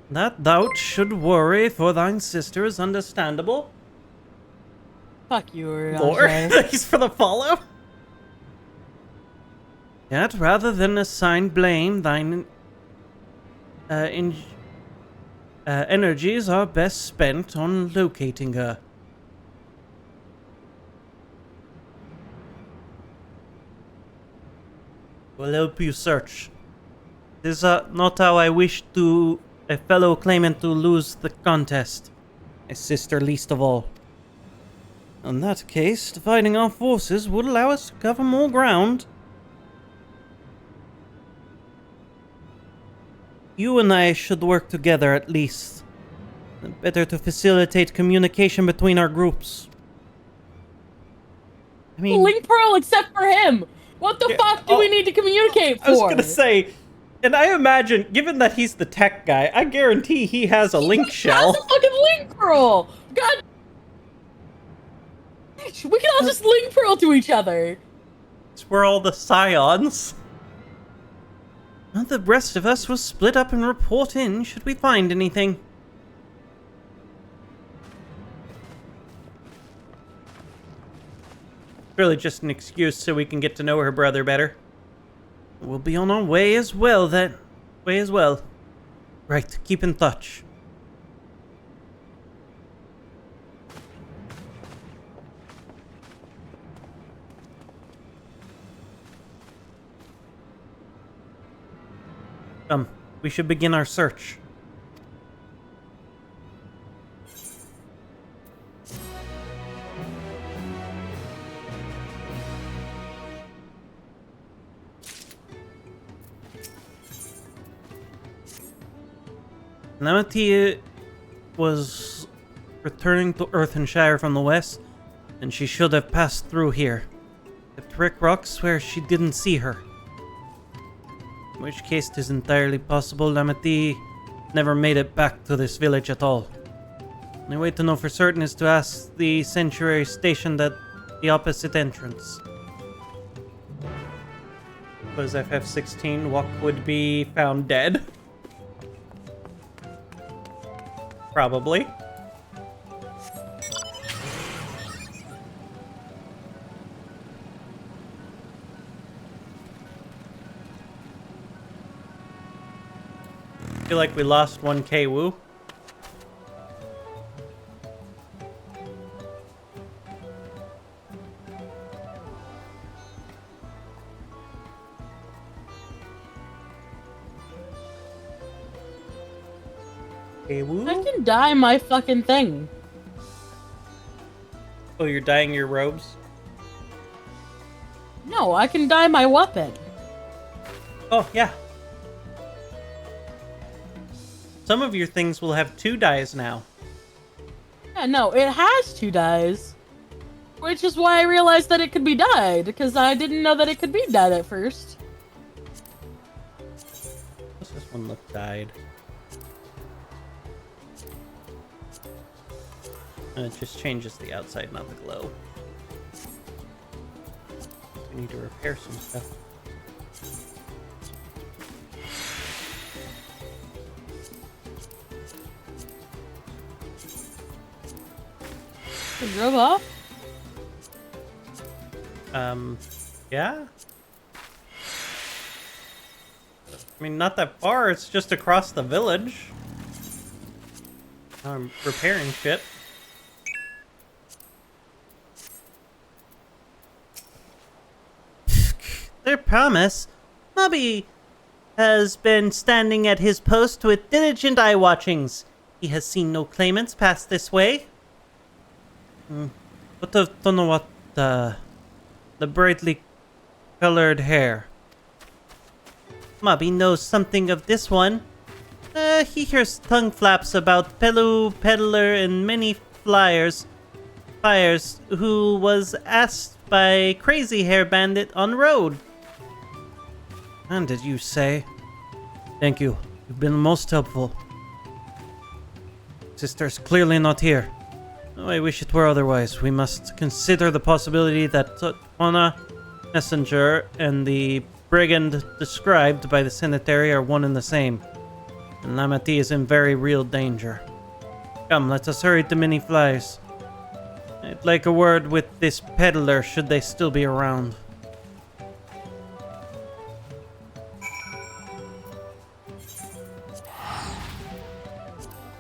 That thou should worry for thine sister is understandable. Fuck you, Lord, Andre. thanks for the follow. Yet, rather than assign blame, thine energies are best spent on locating her. We'll help you search. This is not how I wish to a fellow claimant to lose the contest. My sister least of all. In that case, dividing our forces would allow us to cover more ground. You and I should work together at least. Better to facilitate communication between our groups. I mean, Link Pearl except for him. What the fuck do we need to communicate for? I was gonna say, and I imagine, given that he's the tech guy, I guarantee he has a link shell. That's a fucking Link Pearl. God. We can all just Link Pearl to each other. It's where all the scions. And the rest of us will split up and report in should we find anything. Really just an excuse so we can get to know her brother better. We'll be on our way as well Right, keep in touch. Come, we should begin our search. Namati was returning to Earthenshire from the west, and she should have passed through here. But Rick Rock swears she didn't see her. In which case it is entirely possible Namati never made it back to this village at all. The only way to know for certain is to ask the sanctuary stationed at the opposite entrance. Was FF16 Wok would be found dead? Probably. I feel like we lost 1K Woo. I can dye my fucking thing. Oh, you're dyeing your robes? No, I can dye my weapon. Oh, yeah. Some of your things will have 2 dyes now. Yeah, no, it has 2 dyes. Which is why I realized that it could be dyed, because I didn't know that it could be dyed at first. Does this one look dyed? And it just changes the outside, not the glow. I need to repair some stuff. It drove off? Yeah? I mean, not that far, it's just across the village. Now I'm repairing shit. Their promise. Nobby has been standing at his post with diligent eye watchings. He has seen no claimants pass this way. But I don't know what the brightly colored hair. Mobby knows something of this one. He hears tongue flaps about Pelu, Peddler, and many flyers who was asked by Crazy Hair Bandit on road. And did you say? Thank you. You've been most helpful. Sister's clearly not here. Oh, I wish it were otherwise. We must consider the possibility that Tona, Messenger, and the brigand described by the Cemetery are one and the same. And Lamati is in very real danger. Come, let us hurry to Many Flies. I'd like a word with this peddler, should they still be around.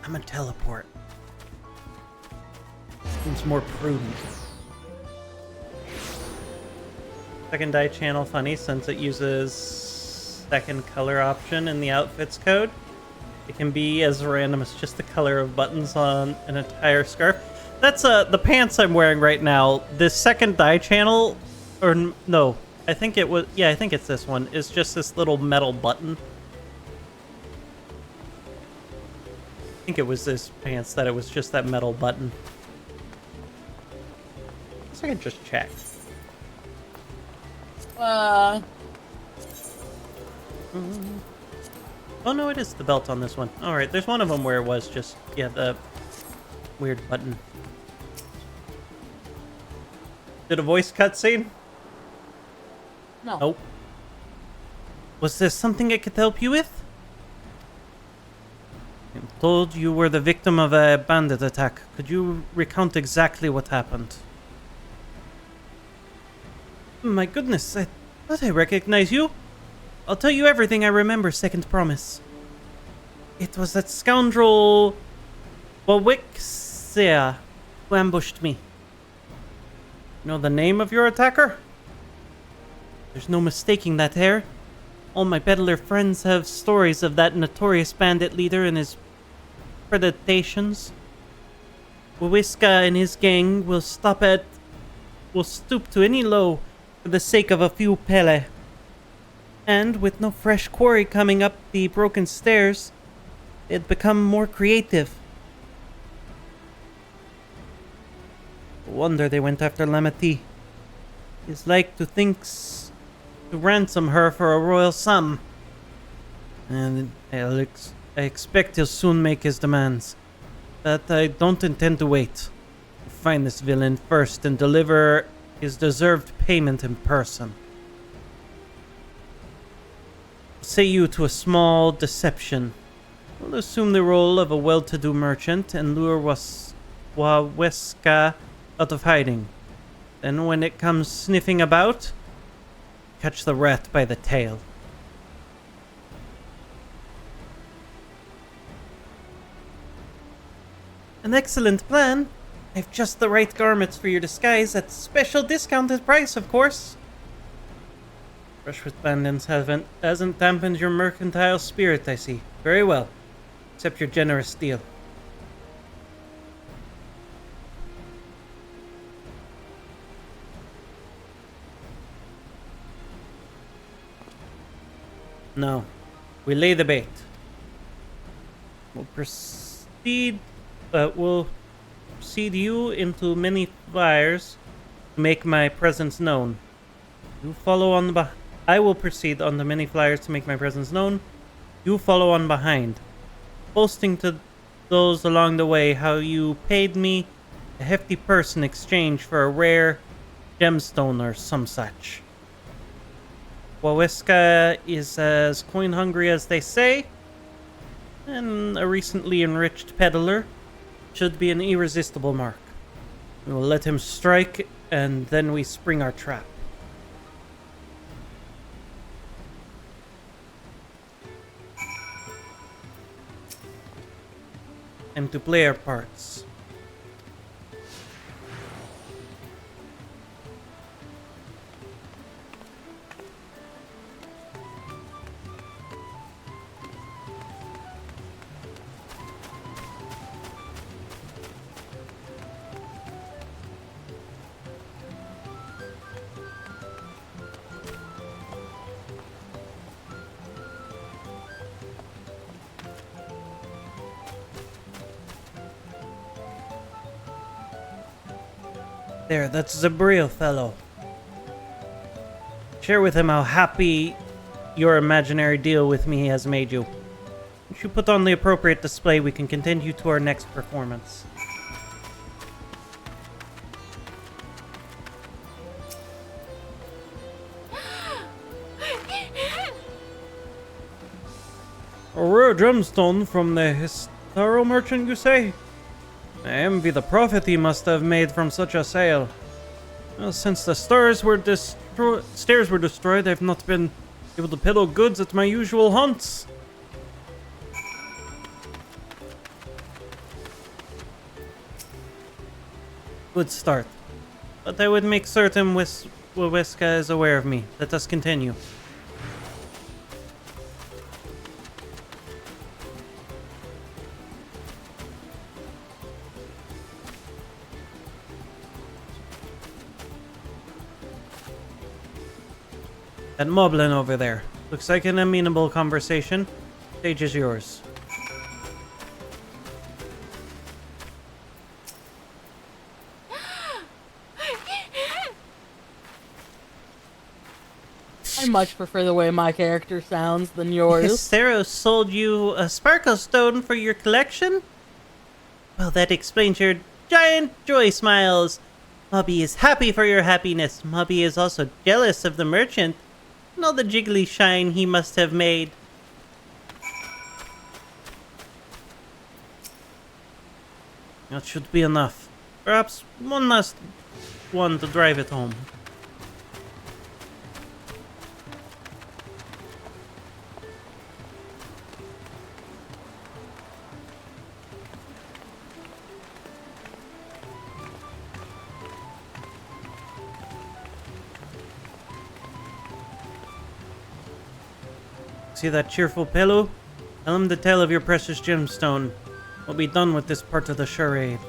I'm gonna teleport. Seems more prudent. Second dye channel funny since it uses second color option in the outfits code. It can be as random as just the color of buttons on an entire scarf. That's the pants I'm wearing right now. This second dye channel, or no, I think it was, yeah, I think it's this one, is just this little metal button. I think it was this pants that it was just that metal button. I guess I can just check. Oh no, it is the belt on this one. Alright, there's one of them where it was just, yeah, the weird button. Did a voice cutscene? No. Nope. Was there something I could help you with? I'm told you were the victim of a bandit attack. Could you recount exactly what happened? My goodness, I thought I recognized you. I'll tell you everything I remember, second promise. It was that scoundrel Wawixia who ambushed me. You know the name of your attacker? There's no mistaking that hair. All my peddler friends have stories of that notorious bandit leader and his predations. Wawiska and his gang will stoop to any low for the sake of a few pele. And with no fresh quarry coming up the broken stairs, they'd become more creative. No wonder they went after Lamati. He's like to ransom her for a royal sum. And I expect he'll soon make his demands. But I don't intend to wait. I'll find this villain first and deliver his deserved payment in person. Say you to a small deception. We'll assume the role of a well-to-do merchant and lure Waweska out of hiding. Then when it comes sniffing about, catch the rat by the tail. An excellent plan. I've just the right garments for your disguise at special discounted price, of course. Brush with bandits hasn't dampened your mercantile spirit, I see. Very well. Accept your generous deal. No. We lay the bait. We'll proceed you into many fires to make my presence known. You follow on the I will proceed on the many flyers to make my presence known. You follow on behind, boasting to those along the way how you paid me a hefty purse in exchange for a rare gemstone or some such. Waweska is as coin-hungry as they say, and a recently enriched peddler should be an irresistible mark. We will let him strike, and then we spring our trap. Time to play our parts. There, that's Zabriel, fellow. Share with him how happy your imaginary deal with me has made you. Once you put on the appropriate display, we can continue to our next performance. A rare gemstone from the Histaro merchant, you say? I envy the profit he must have made from such a sale. Well, since the stairs were destroyed, I've not been able to peddle goods at my usual haunts. Good start. But I would make certain Waweska is aware of me. Let us continue. That moblin over there. Looks like an amenable conversation. Stage is yours. I much prefer the way my character sounds than yours. Histero sold you a sparkle stone for your collection? Well, that explains your giant joy smiles. Mubby is happy for your happiness. Mubby is also jealous of the merchant. And all the jiggly shine he must have made. That should be enough. Perhaps one last one to drive it home. See that cheerful Pelu? Tell him the tale of your precious gemstone. We'll be done with this part of the charade.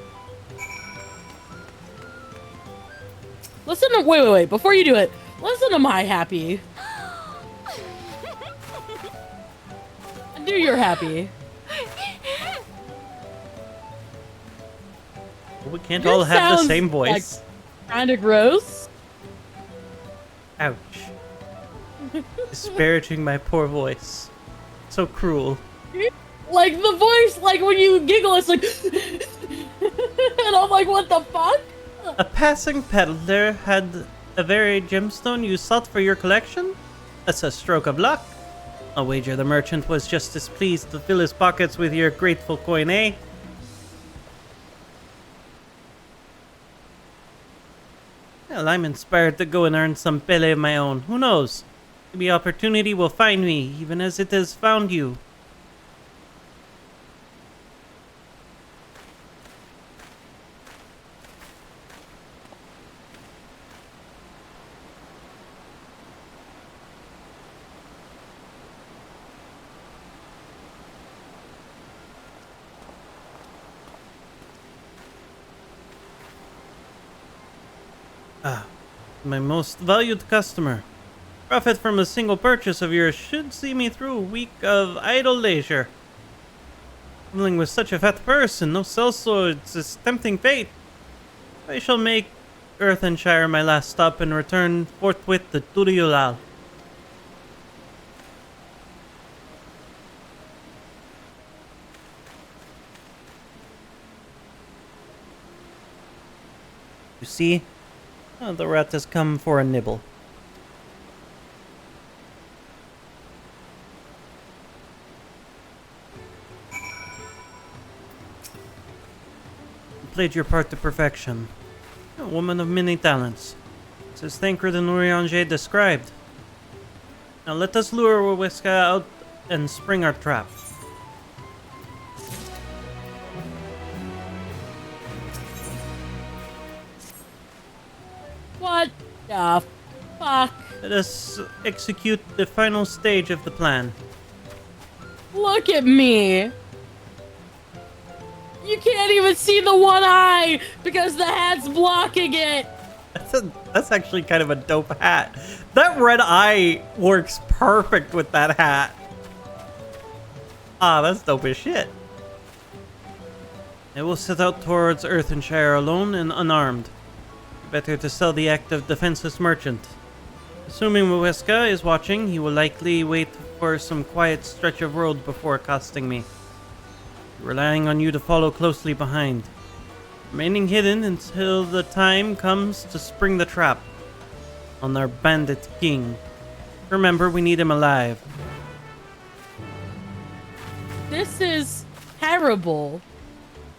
Listen to wait. Before you do it, listen to my happy. I knew you're happy. We can't all have the same voice. Like, kinda gross. Ouch. Disparaging my poor voice. So cruel. Like the voice, like when you giggle, it's like, and I'm like, what the fuck? A passing peddler had a very gemstone you sought for your collection? That's a stroke of luck. I'll wager the merchant was just as pleased to fill his pockets with your grateful coin, eh? Well, I'm inspired to go and earn some pele of my own. Who knows? Maybe opportunity will find me, even as it has found you. Ah, my most valued customer. Profit from a single purchase of yours should see me through a week of idle leisure. Traveling with such a fat purse and no sellswords is tempting fate. I shall make Earthenshire my last stop and return forthwith to Turiulal. You see? The rat has come for a nibble. You played your part to perfection. A woman of many talents. It's as Thancred and Urianger described. Now let us lure Wawiska out and spring our trap. What the fuck? Let us execute the final stage of the plan. Look at me. You can't even see the one eye because the hat's blocking it. That's actually kind of a dope hat. That red eye works perfect with that hat. Ah, that's dope as shit. I will set out towards Earthenshire alone and unarmed. Better to sell the act of defenseless merchant. Assuming Wawiska is watching, he will likely wait for some quiet stretch of road before accosting me. Relying on you to follow closely behind. Remaining hidden until the time comes to spring the trap on our bandit king. Remember, we need him alive. This is terrible.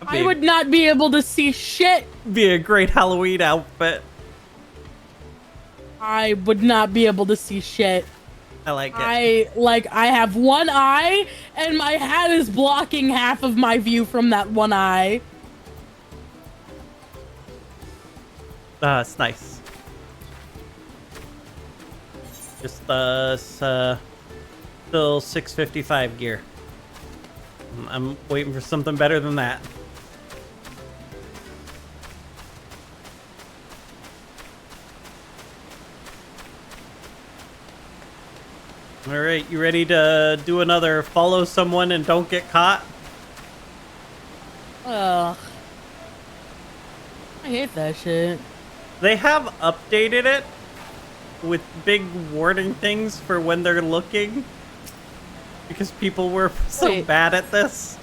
I would not be able to see shit. Be a great Halloween outfit. I would not be able to see shit. I like it. I have one eye and my hat is blocking half of my view from that one eye. It's nice. Just still 655 gear. I'm waiting for something better than that. Alright, you ready to do another follow someone and don't get caught? Ugh. I hate that shit. They have updated it with big warning things for when they're looking. Because people were so bad at this.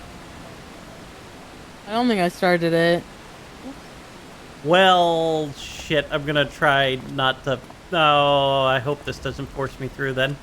I don't think I started it. Well, shit, I'm gonna try not to... Oh, I hope this doesn't force me through then.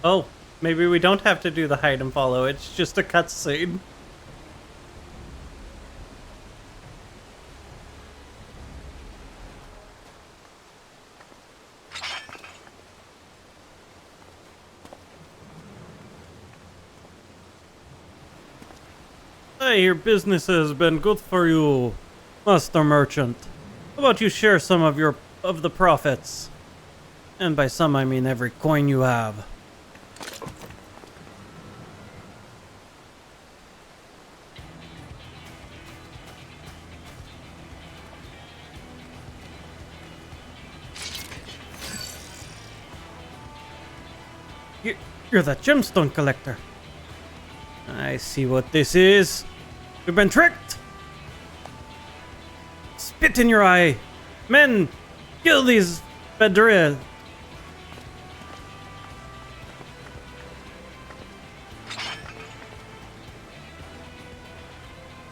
Oh, Maybe we don't have to do the hide and follow. It's just a cutscene. I hear business has been good for you, Master Merchant. How about you share some of the profits? And by some I mean every coin you have. You're the gemstone collector. I see what this is. We've been tricked. Spit in your eye. Men, kill these Bedril.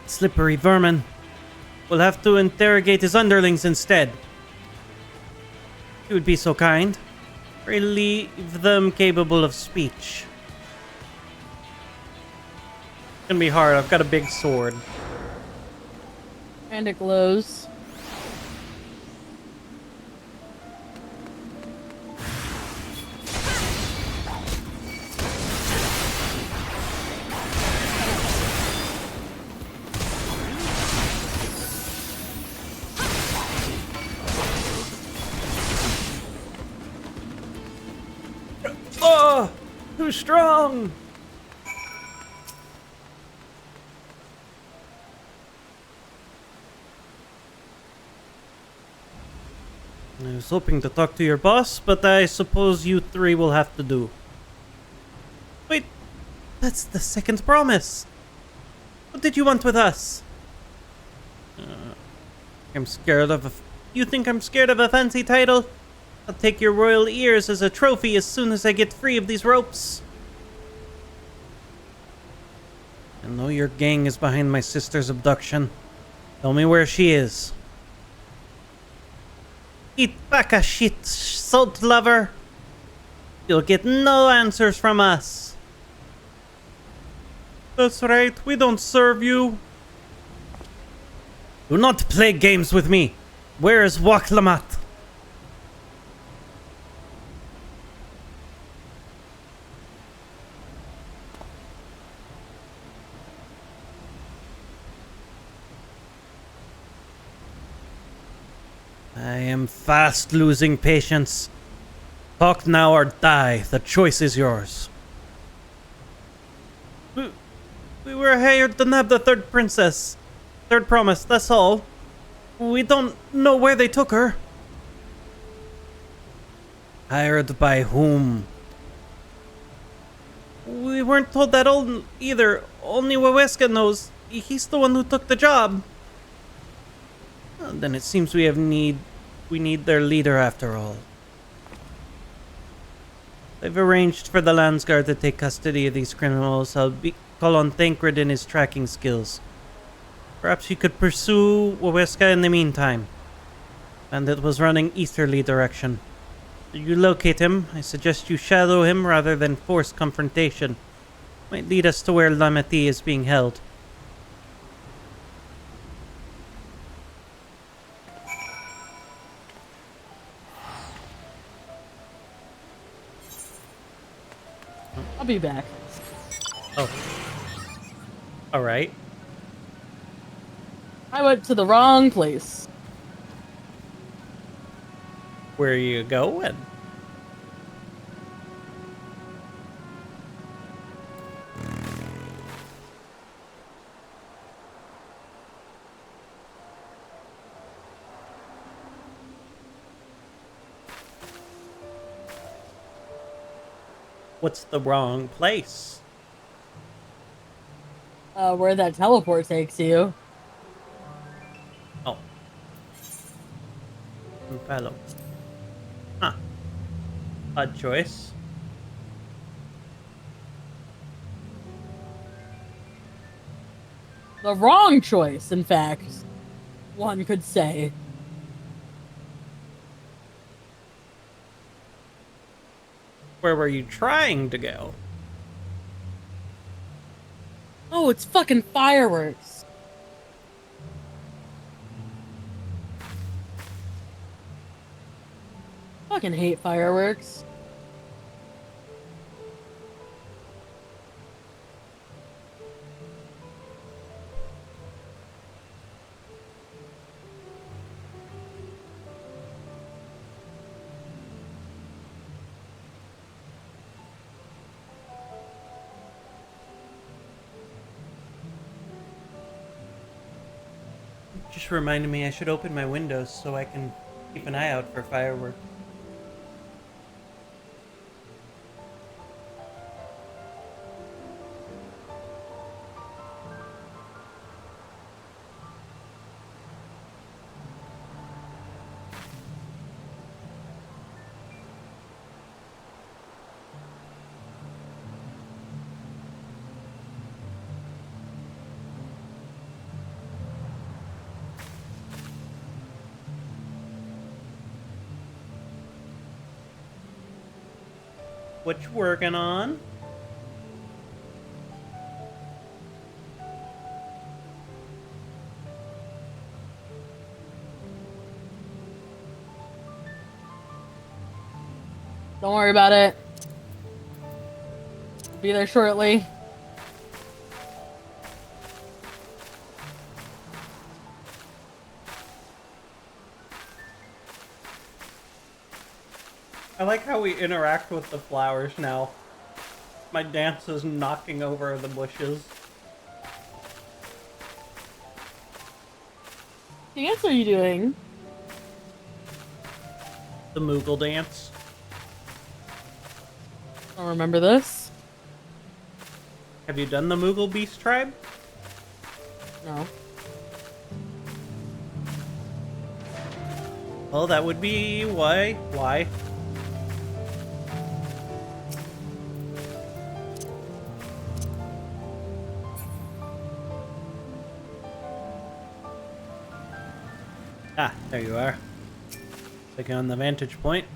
Slippery vermin. We'll have to interrogate his underlings instead. You would be so kind. Relieve them capable of speech. It's gonna be hard. I've got a big sword. And it glows. Oh, too strong. I was hoping to talk to your boss, but I suppose you three will have to do. Wait, that's the second promise. What did you want with us? I'm scared of a... You think I'm scared of a fancy title? I'll take your royal ears as a trophy as soon as I get free of these ropes. I know your gang is behind my sister's abduction. Tell me where she is. Eat back a shit, salt lover. You'll get no answers from us. That's right, we don't serve you. Do not play games with me. Where is Waklamat? I am fast losing patience. Talk now or die. The choice is yours. We were hired to nab the third princess. Third promise, that's all. We don't know where they took her. Hired by whom? We weren't told that either. Only Waweska knows. He's the one who took the job. Well, then it seems we need their leader after all. I've arranged for the Landsguard to take custody of these criminals. I'll call on Thancred and his tracking skills. Perhaps you could pursue Waweska in the meantime. Bandit was running easterly direction. If you locate him, I suggest you shadow him rather than force confrontation. Might lead us to where Lameti is being held. I'll be back. Oh. Alright. I went to the wrong place. Where are you going? What's the wrong place? Where that teleport takes you. Oh. Fellow. Huh. Odd choice. The wrong choice, in fact. One could say. Where were you trying to go? Oh, it's fucking fireworks. Fucking hate fireworks. Just reminded me I should open my windows so I can keep an eye out for fireworks. What you working on? Don't worry about it. Be there shortly. I like how we interact with the flowers now. My dance is knocking over the bushes. What dance are you doing? The Moogle dance. I don't remember this. Have you done the Moogle Beast Tribe? No. Well, that would be why. Why? Ah, there you are. Looking on the vantage point.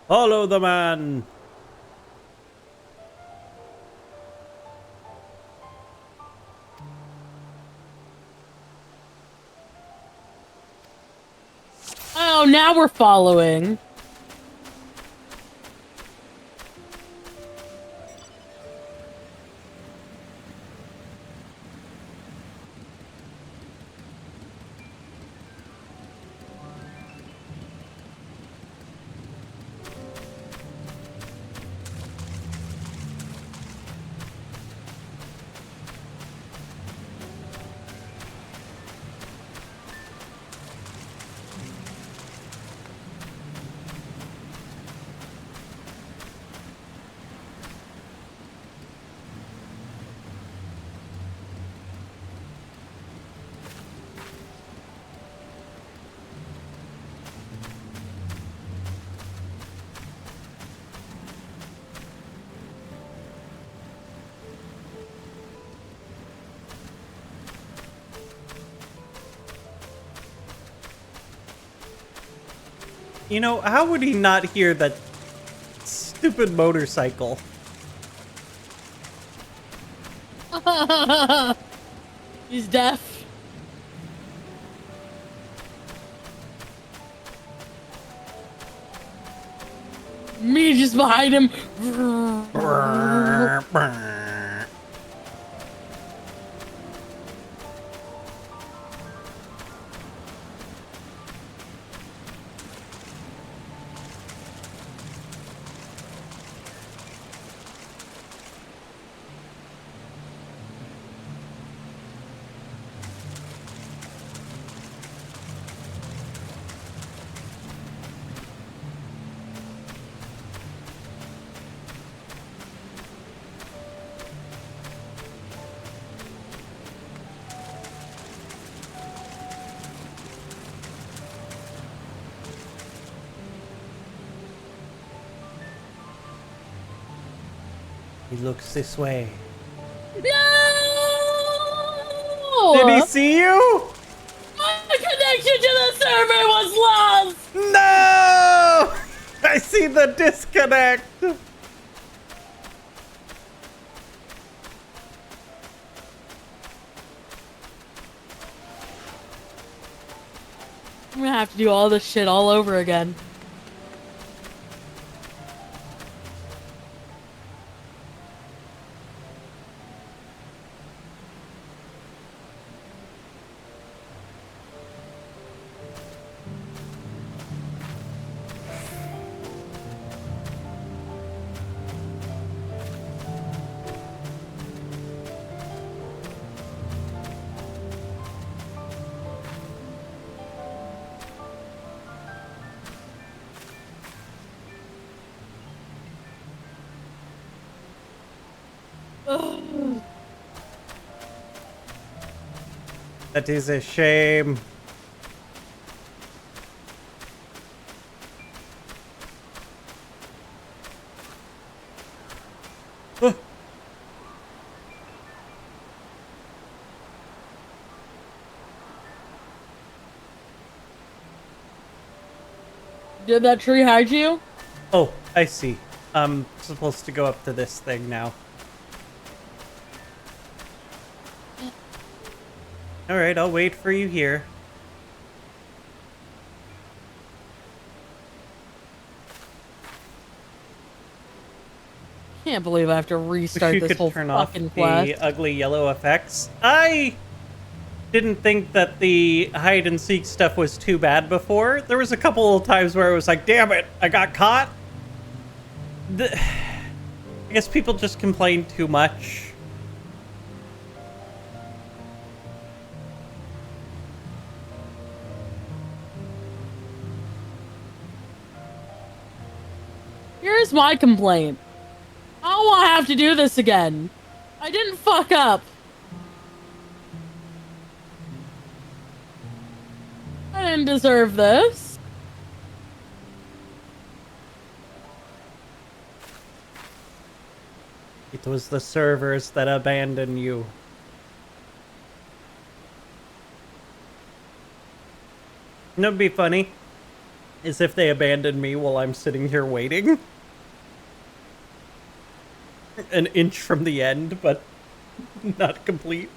Follow the man! Oh, now we're following. You know, how would he not hear that stupid motorcycle? He's deaf. Me just behind him. He looks this way. No! Did he see you? My connection to the server was lost! No! I see the disconnect. I'm gonna have to do all this shit all over again. That is a shame. Did that tree hide you? Oh, I see. I'm supposed to go up to this thing now. Alright, I'll wait for you here. Can't believe I have to Wish restart you this could whole turn off fucking quest. the ugly yellow effects. I didn't think that the hide and seek stuff was too bad before. There was a couple of times where it was like, damn it, I got caught. I guess people just complain too much. Here's my complaint. I don't want to have to do this again. I didn't fuck up. I didn't deserve this. It was the servers that abandoned you. You know what'd be funny? Is if they abandoned me while I'm sitting here waiting. An inch from the end, but not complete.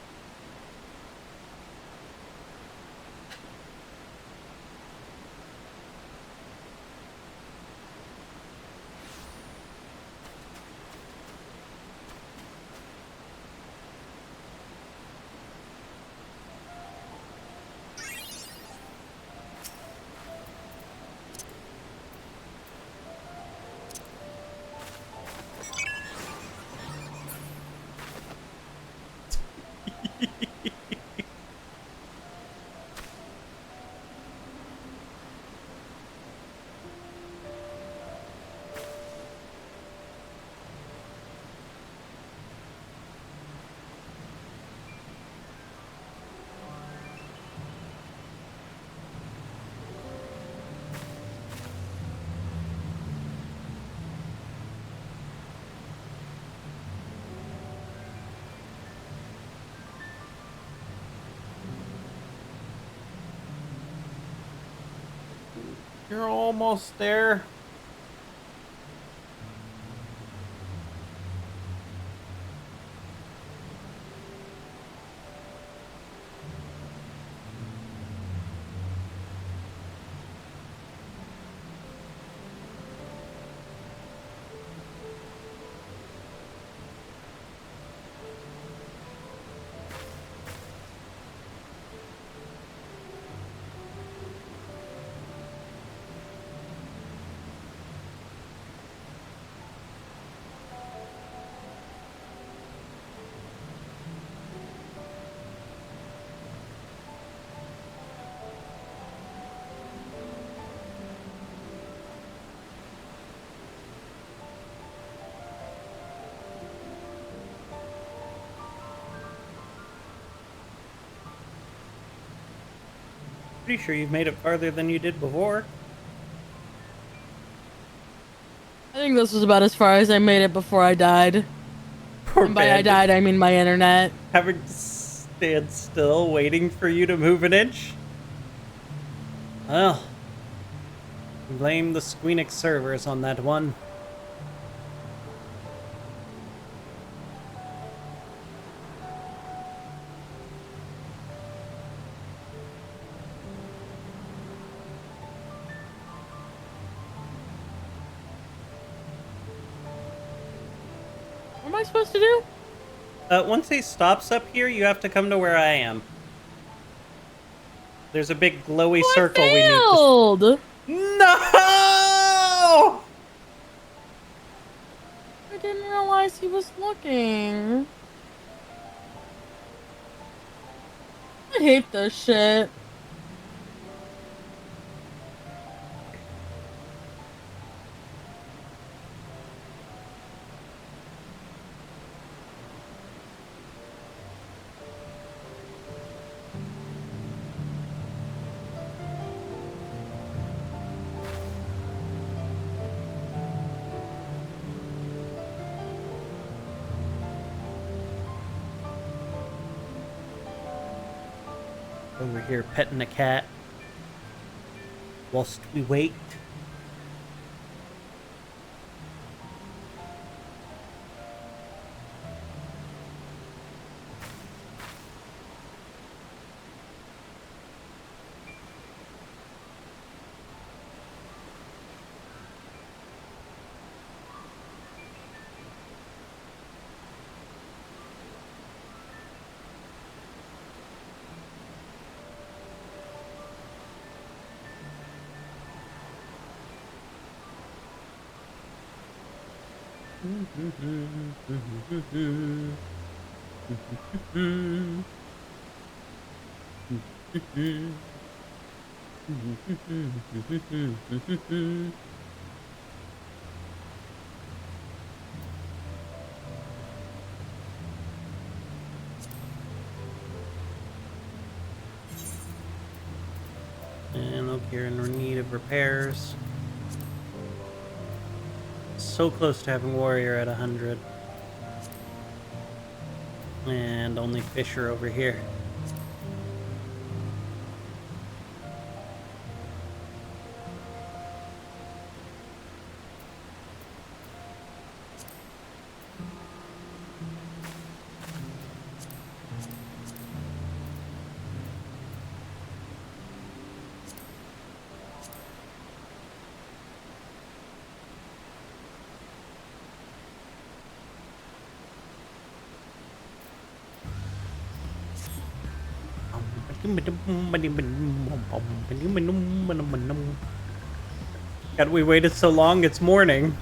You're almost there. Pretty sure you've made it farther than you did before. I think this was about as far as I made it before I died. Poor And by I bandit. died, I mean my internet. Having to stand still, waiting for you to move an inch? Well, blame the Squeenix servers on that one. What am I supposed to do? Once he stops up here, you have to come to where I am. There's a big glowy circle we need to... Failed! No! I didn't realize he was looking. I hate this shit. Over here petting a cat whilst we wait. And look, you're in need of repairs. So close to having warrior at 100. And only Fisher over here. God, we waited so long, it's morning.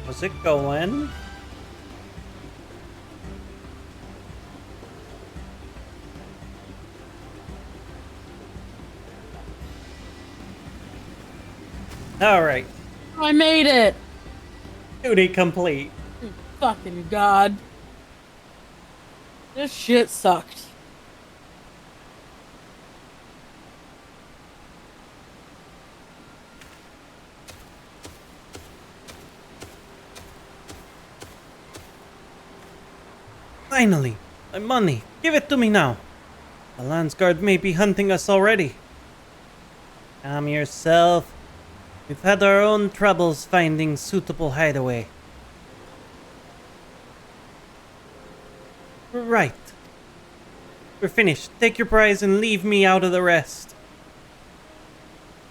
How's it going? Alright. I made it. Duty complete. Fucking god. This shit sucked. Finally, my money. Give it to me now. The Landsguard may be hunting us already. Calm yourself. We've had our own troubles finding suitable hideaway. Right. We're finished. Take your prize and leave me out of the rest.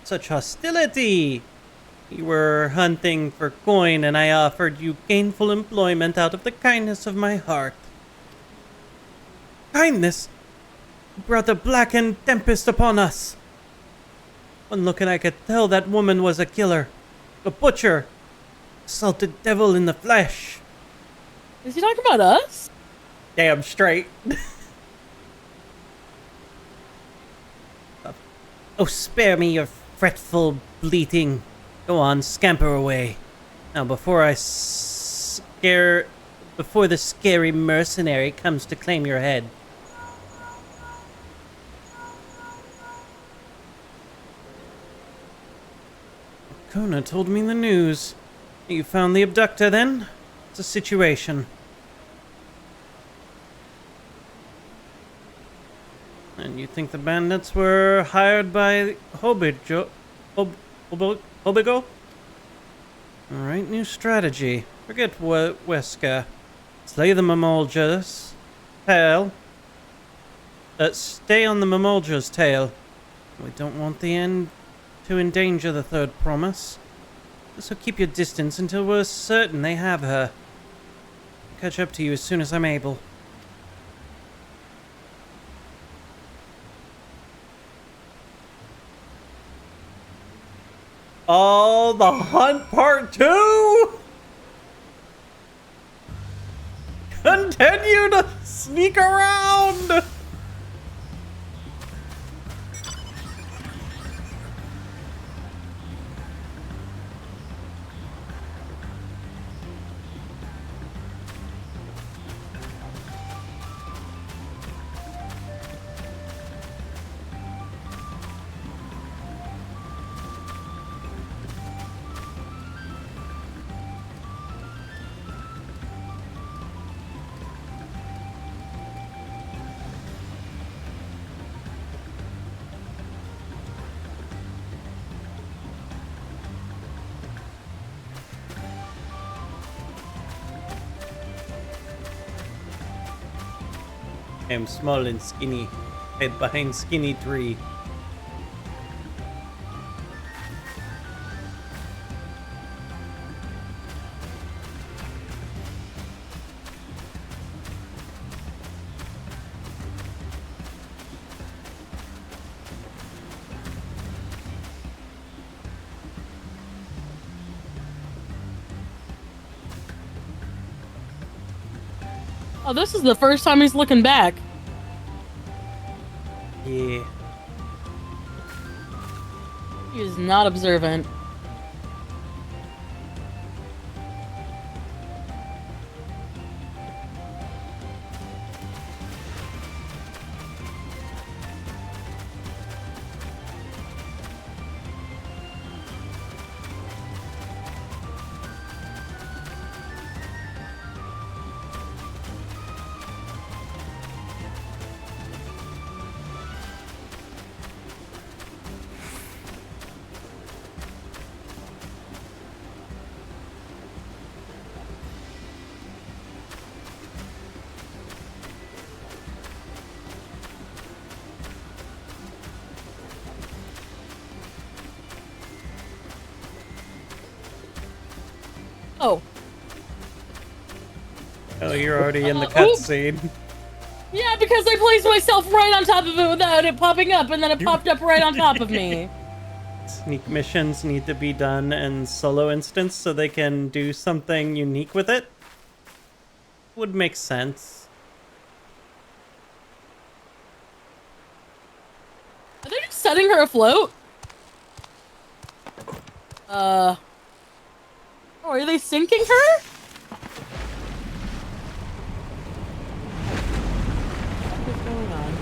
Such hostility! You were hunting for coin and I offered you gainful employment out of the kindness of my heart. Kindness? You brought the blackened tempest upon us. One look and I could tell that woman was a killer. A butcher. Salted devil in the flesh. Is he talking about us? Damn straight. Oh, spare me your fretful bleating. Go on, scamper away. Now, before the scary mercenary comes to claim your head. Kona told me the news. You found the abductor, then? It's a situation. And you think the bandits were hired by Hobigo? Alright, new strategy. Forget Wesker. Slay the Mamolja's tail. Stay on the Mamolja's tail. We don't want the end to endanger the third promise. So keep your distance until we're certain they have her. I'll catch up to you as soon as I'm able. Oh, the hunt part 2? Continue to sneak around! I'm small and skinny. Hid behind skinny tree. Oh, this is the first time he's looking back. Yeah. He is not observant. Oh. Oh, you're already in the cutscene. Yeah, because I placed myself right on top of it without it popping up, and then it popped up right on top of me. Sneak missions need to be done in solo instance so they can do something unique with it. Would make sense. Are they just setting her afloat? Oh, are they sinking her? What is going on?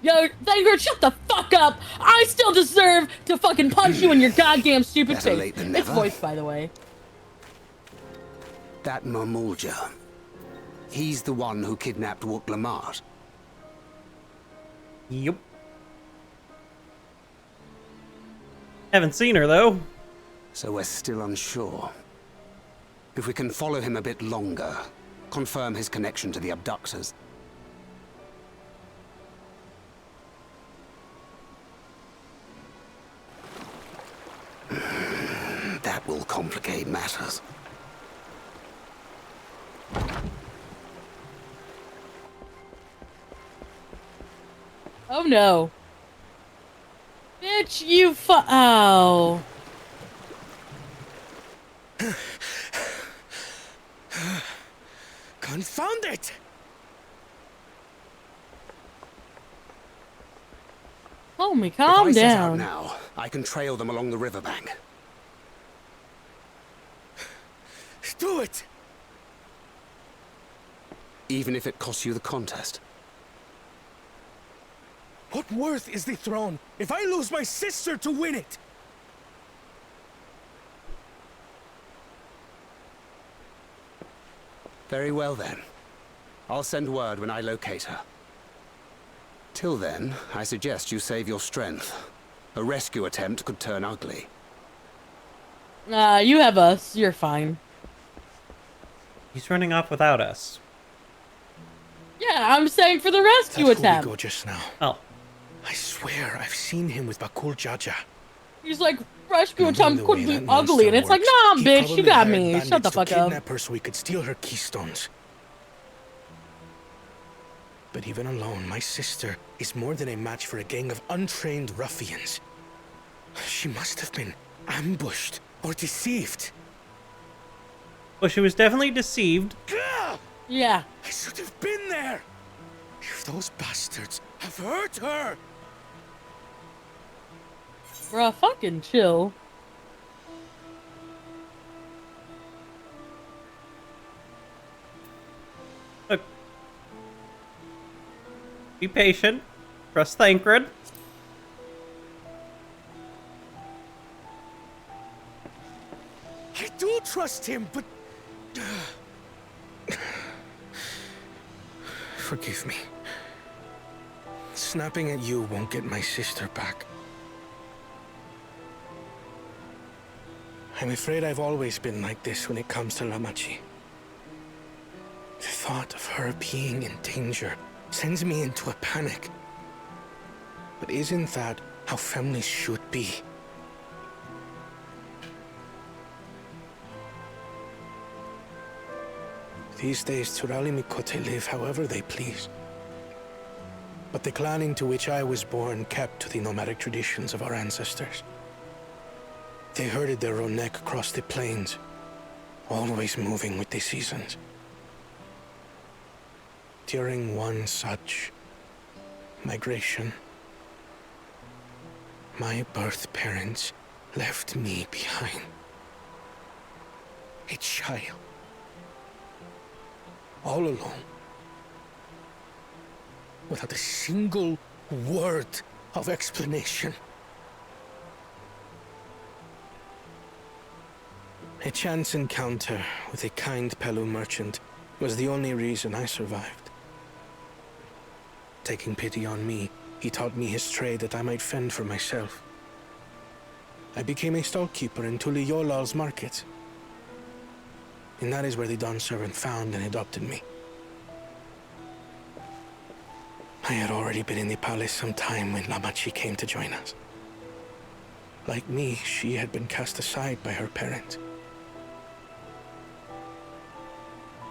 Yo, Vanguard, shut the fuck up! I still deserve to fucking punch you in your goddamn stupid Better face. late than It's never. voiced, by the way. That Mamulja. He's the one who kidnapped Wook Lamart. Yep. Haven't seen her, though. So we're still unsure. If we can follow him a bit longer, confirm his connection to the abductors. That will complicate matters. Oh no. Bitch, you oh. Confound it! Homie, If calm I set out down. now, I can trail them along the riverbank. Do it! Even if it costs you the contest. What worth is the throne if I lose my sister to win it? Very well then. I'll send word when I locate her. Till then, I suggest you save your strength. A rescue attempt could turn ugly. You have us. You're fine. He's running off without us. Yeah, I'm saying for the rescue That's where we attempt. go just now. Oh. I swear I've seen him with Bakul Jaja. He's like, rescue And by attempt the could way be that ugly, and monster it's like, works, nah, he bitch, you probably got hired me. Shut the bandits fuck to up. kidnap her so we could steal her keystones. But even alone, my sister is more than a match for a gang of untrained ruffians. She must have been ambushed or deceived. Well, she was definitely deceived. Gah! Yeah. I should have been there. If those bastards have hurt her. Bruh, fucking chill. Look. Be patient. Trust Thancred. I do trust him, but... Forgive me. Snapping at you won't get my sister back. I'm afraid I've always been like this when it comes to Lamachi. The thought of her being in danger sends me into a panic. But isn't that how families should be? These days, Turali Mikote live however they please. But the clan into which I was born kept to the nomadic traditions of our ancestors. They herded their own neck across the plains, always moving with the seasons. During one such migration, my birth parents left me behind. A child. All alone. Without a single word of explanation. A chance encounter with a kind Pelu merchant was the only reason I survived. Taking pity on me, he taught me his trade that I might fend for myself. I became a stallkeeper in Tuliyolal's market. And that is where the Dawn servant found and adopted me. I had already been in the palace some time when Lamachi came to join us. Like me, she had been cast aside by her parents.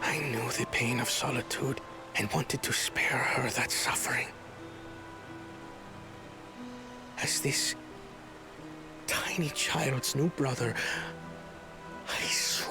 I knew the pain of solitude and wanted to spare her that suffering. As this tiny child's new brother, I swore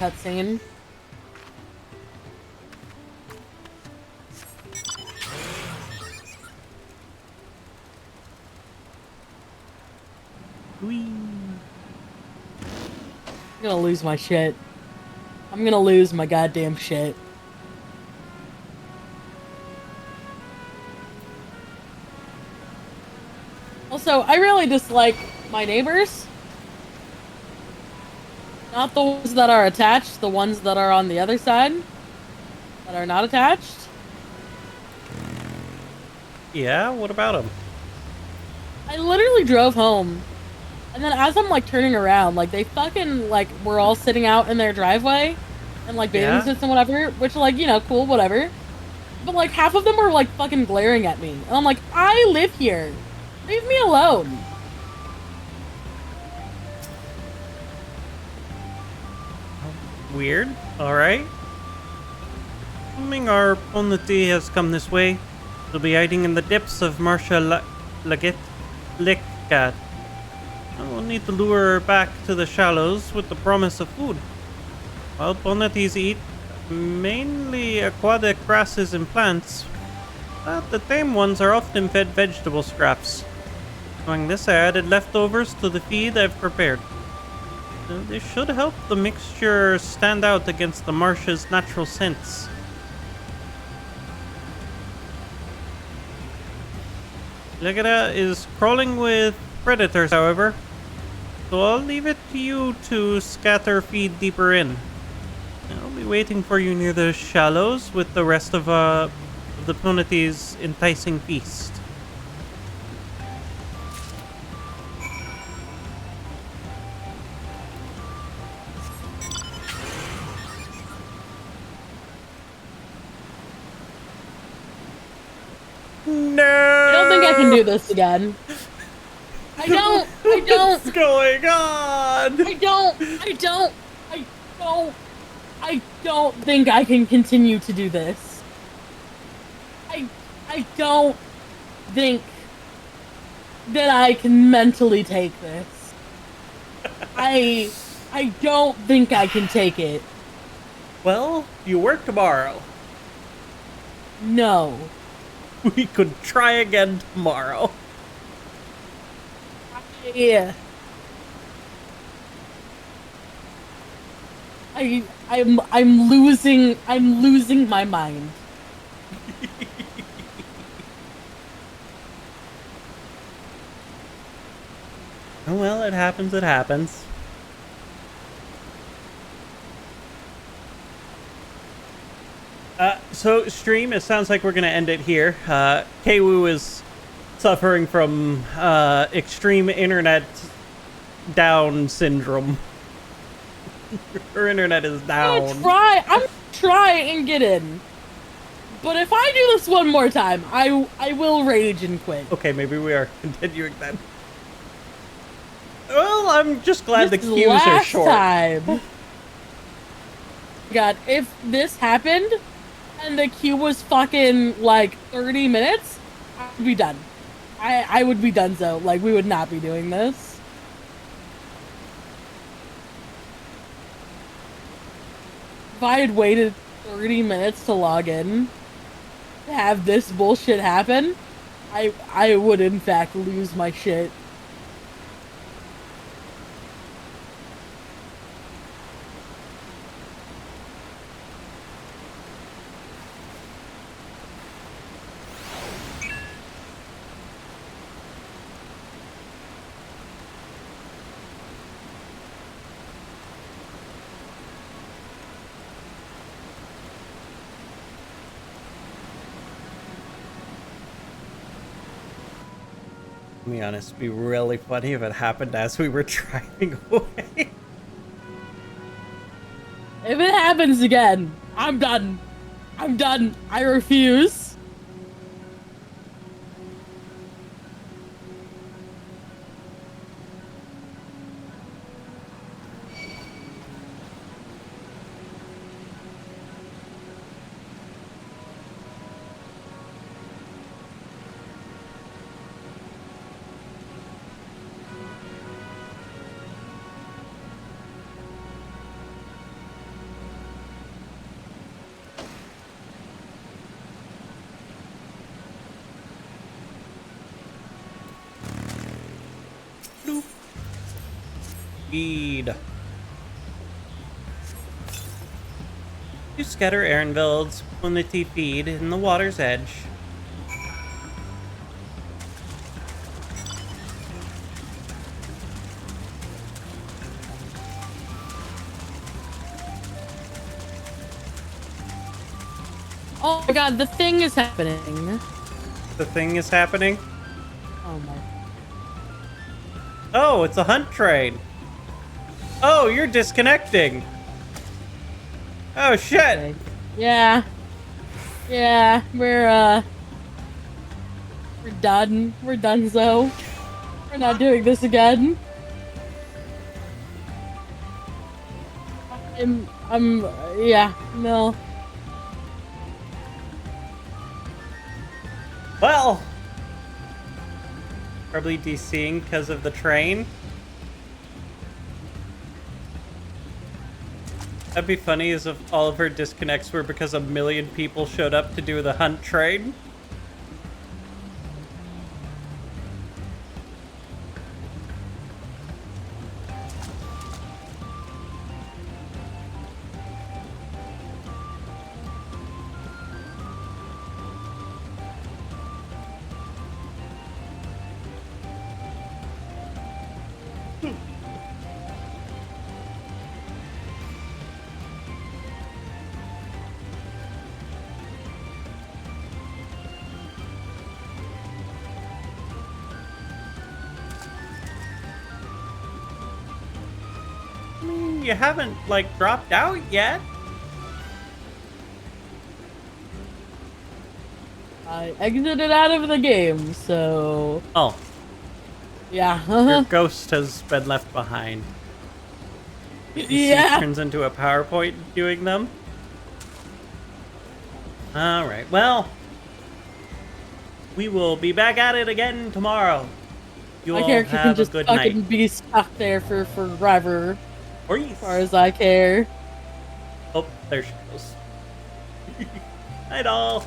cutscene. I'm gonna lose my shit. I'm gonna lose my goddamn shit. Also, I really dislike my neighbors. Not the ones that are attached, the ones that are on the other side. That are not attached. Yeah, what about him? I literally drove home. And then as I'm, like, turning around, like, they fucking, like, were all sitting out in their driveway. And, like, bathing suits and whatever. Which, like, you know, cool, whatever. But, like, half of them were, like, fucking glaring at me. And I'm like, I live here. Leave me alone. Weird. Alright. Assuming our opportunity has come this way, we'll be hiding in the depths of Marsha Lekkat. We'll need to lure her back to the shallows with the promise of food. Wild boneties eat mainly aquatic grasses and plants, but the tame ones are often fed vegetable scraps. Knowing this, I added leftovers to the feed I've prepared. This should help the mixture stand out against the marsh's natural scents. Legada is crawling with predators, however, so I'll leave it to you to scatter feed deeper in. I'll be waiting for you near the shallows with the rest of the Punity's enticing feast. No! I don't think I can do this again. I don't. What's going on? I don't think I can continue to do this. I don't think that I can mentally take this. I don't think I can take it. Well, you work tomorrow. No. We could try again tomorrow. Yeah. I'm losing my mind. Oh well, it happens, it happens. So stream, it sounds like we're gonna end it here. Kwoo is suffering from extreme internet down syndrome. Her internet is down. I'm gonna try and get in. But if I do this one more time, I will rage and quit. Okay, maybe we are continuing then. Well, I'm just glad the queues are short. Time. God, if this happened and the queue was fucking like 30 minutes, I would be done. I would be done so. Like, we would not be doing this. If I had waited 30 minutes to log in to have this bullshit happen, I would in fact lose my shit. To be honest, it'd be really funny if it happened as we were driving away. If it happens again, I'm done. I'm done. I refuse. Speed. You scatter Aaronvilds when the tea feed in the water's edge. Oh my god, the thing is happening. The thing is happening? Oh my. Oh, it's a hunt train. Oh, you're disconnecting. Oh, shit. Okay. Yeah. Yeah, we're done. We're donezo. We're not doing this again. Yeah, no. Well, probably DCing because of the train. That'd be funny as if all of her disconnects were because a million people showed up to do the hunt train. You haven't, like, dropped out yet. I exited out of the game, so... Oh. Yeah. Your ghost has been left behind. Yeah. Turns into a PowerPoint doing them. Alright, well. We will be back at it again tomorrow. You My all character can have a just good fucking night. be stuck there for forever. As far as I care. Oh, there she goes. Night all.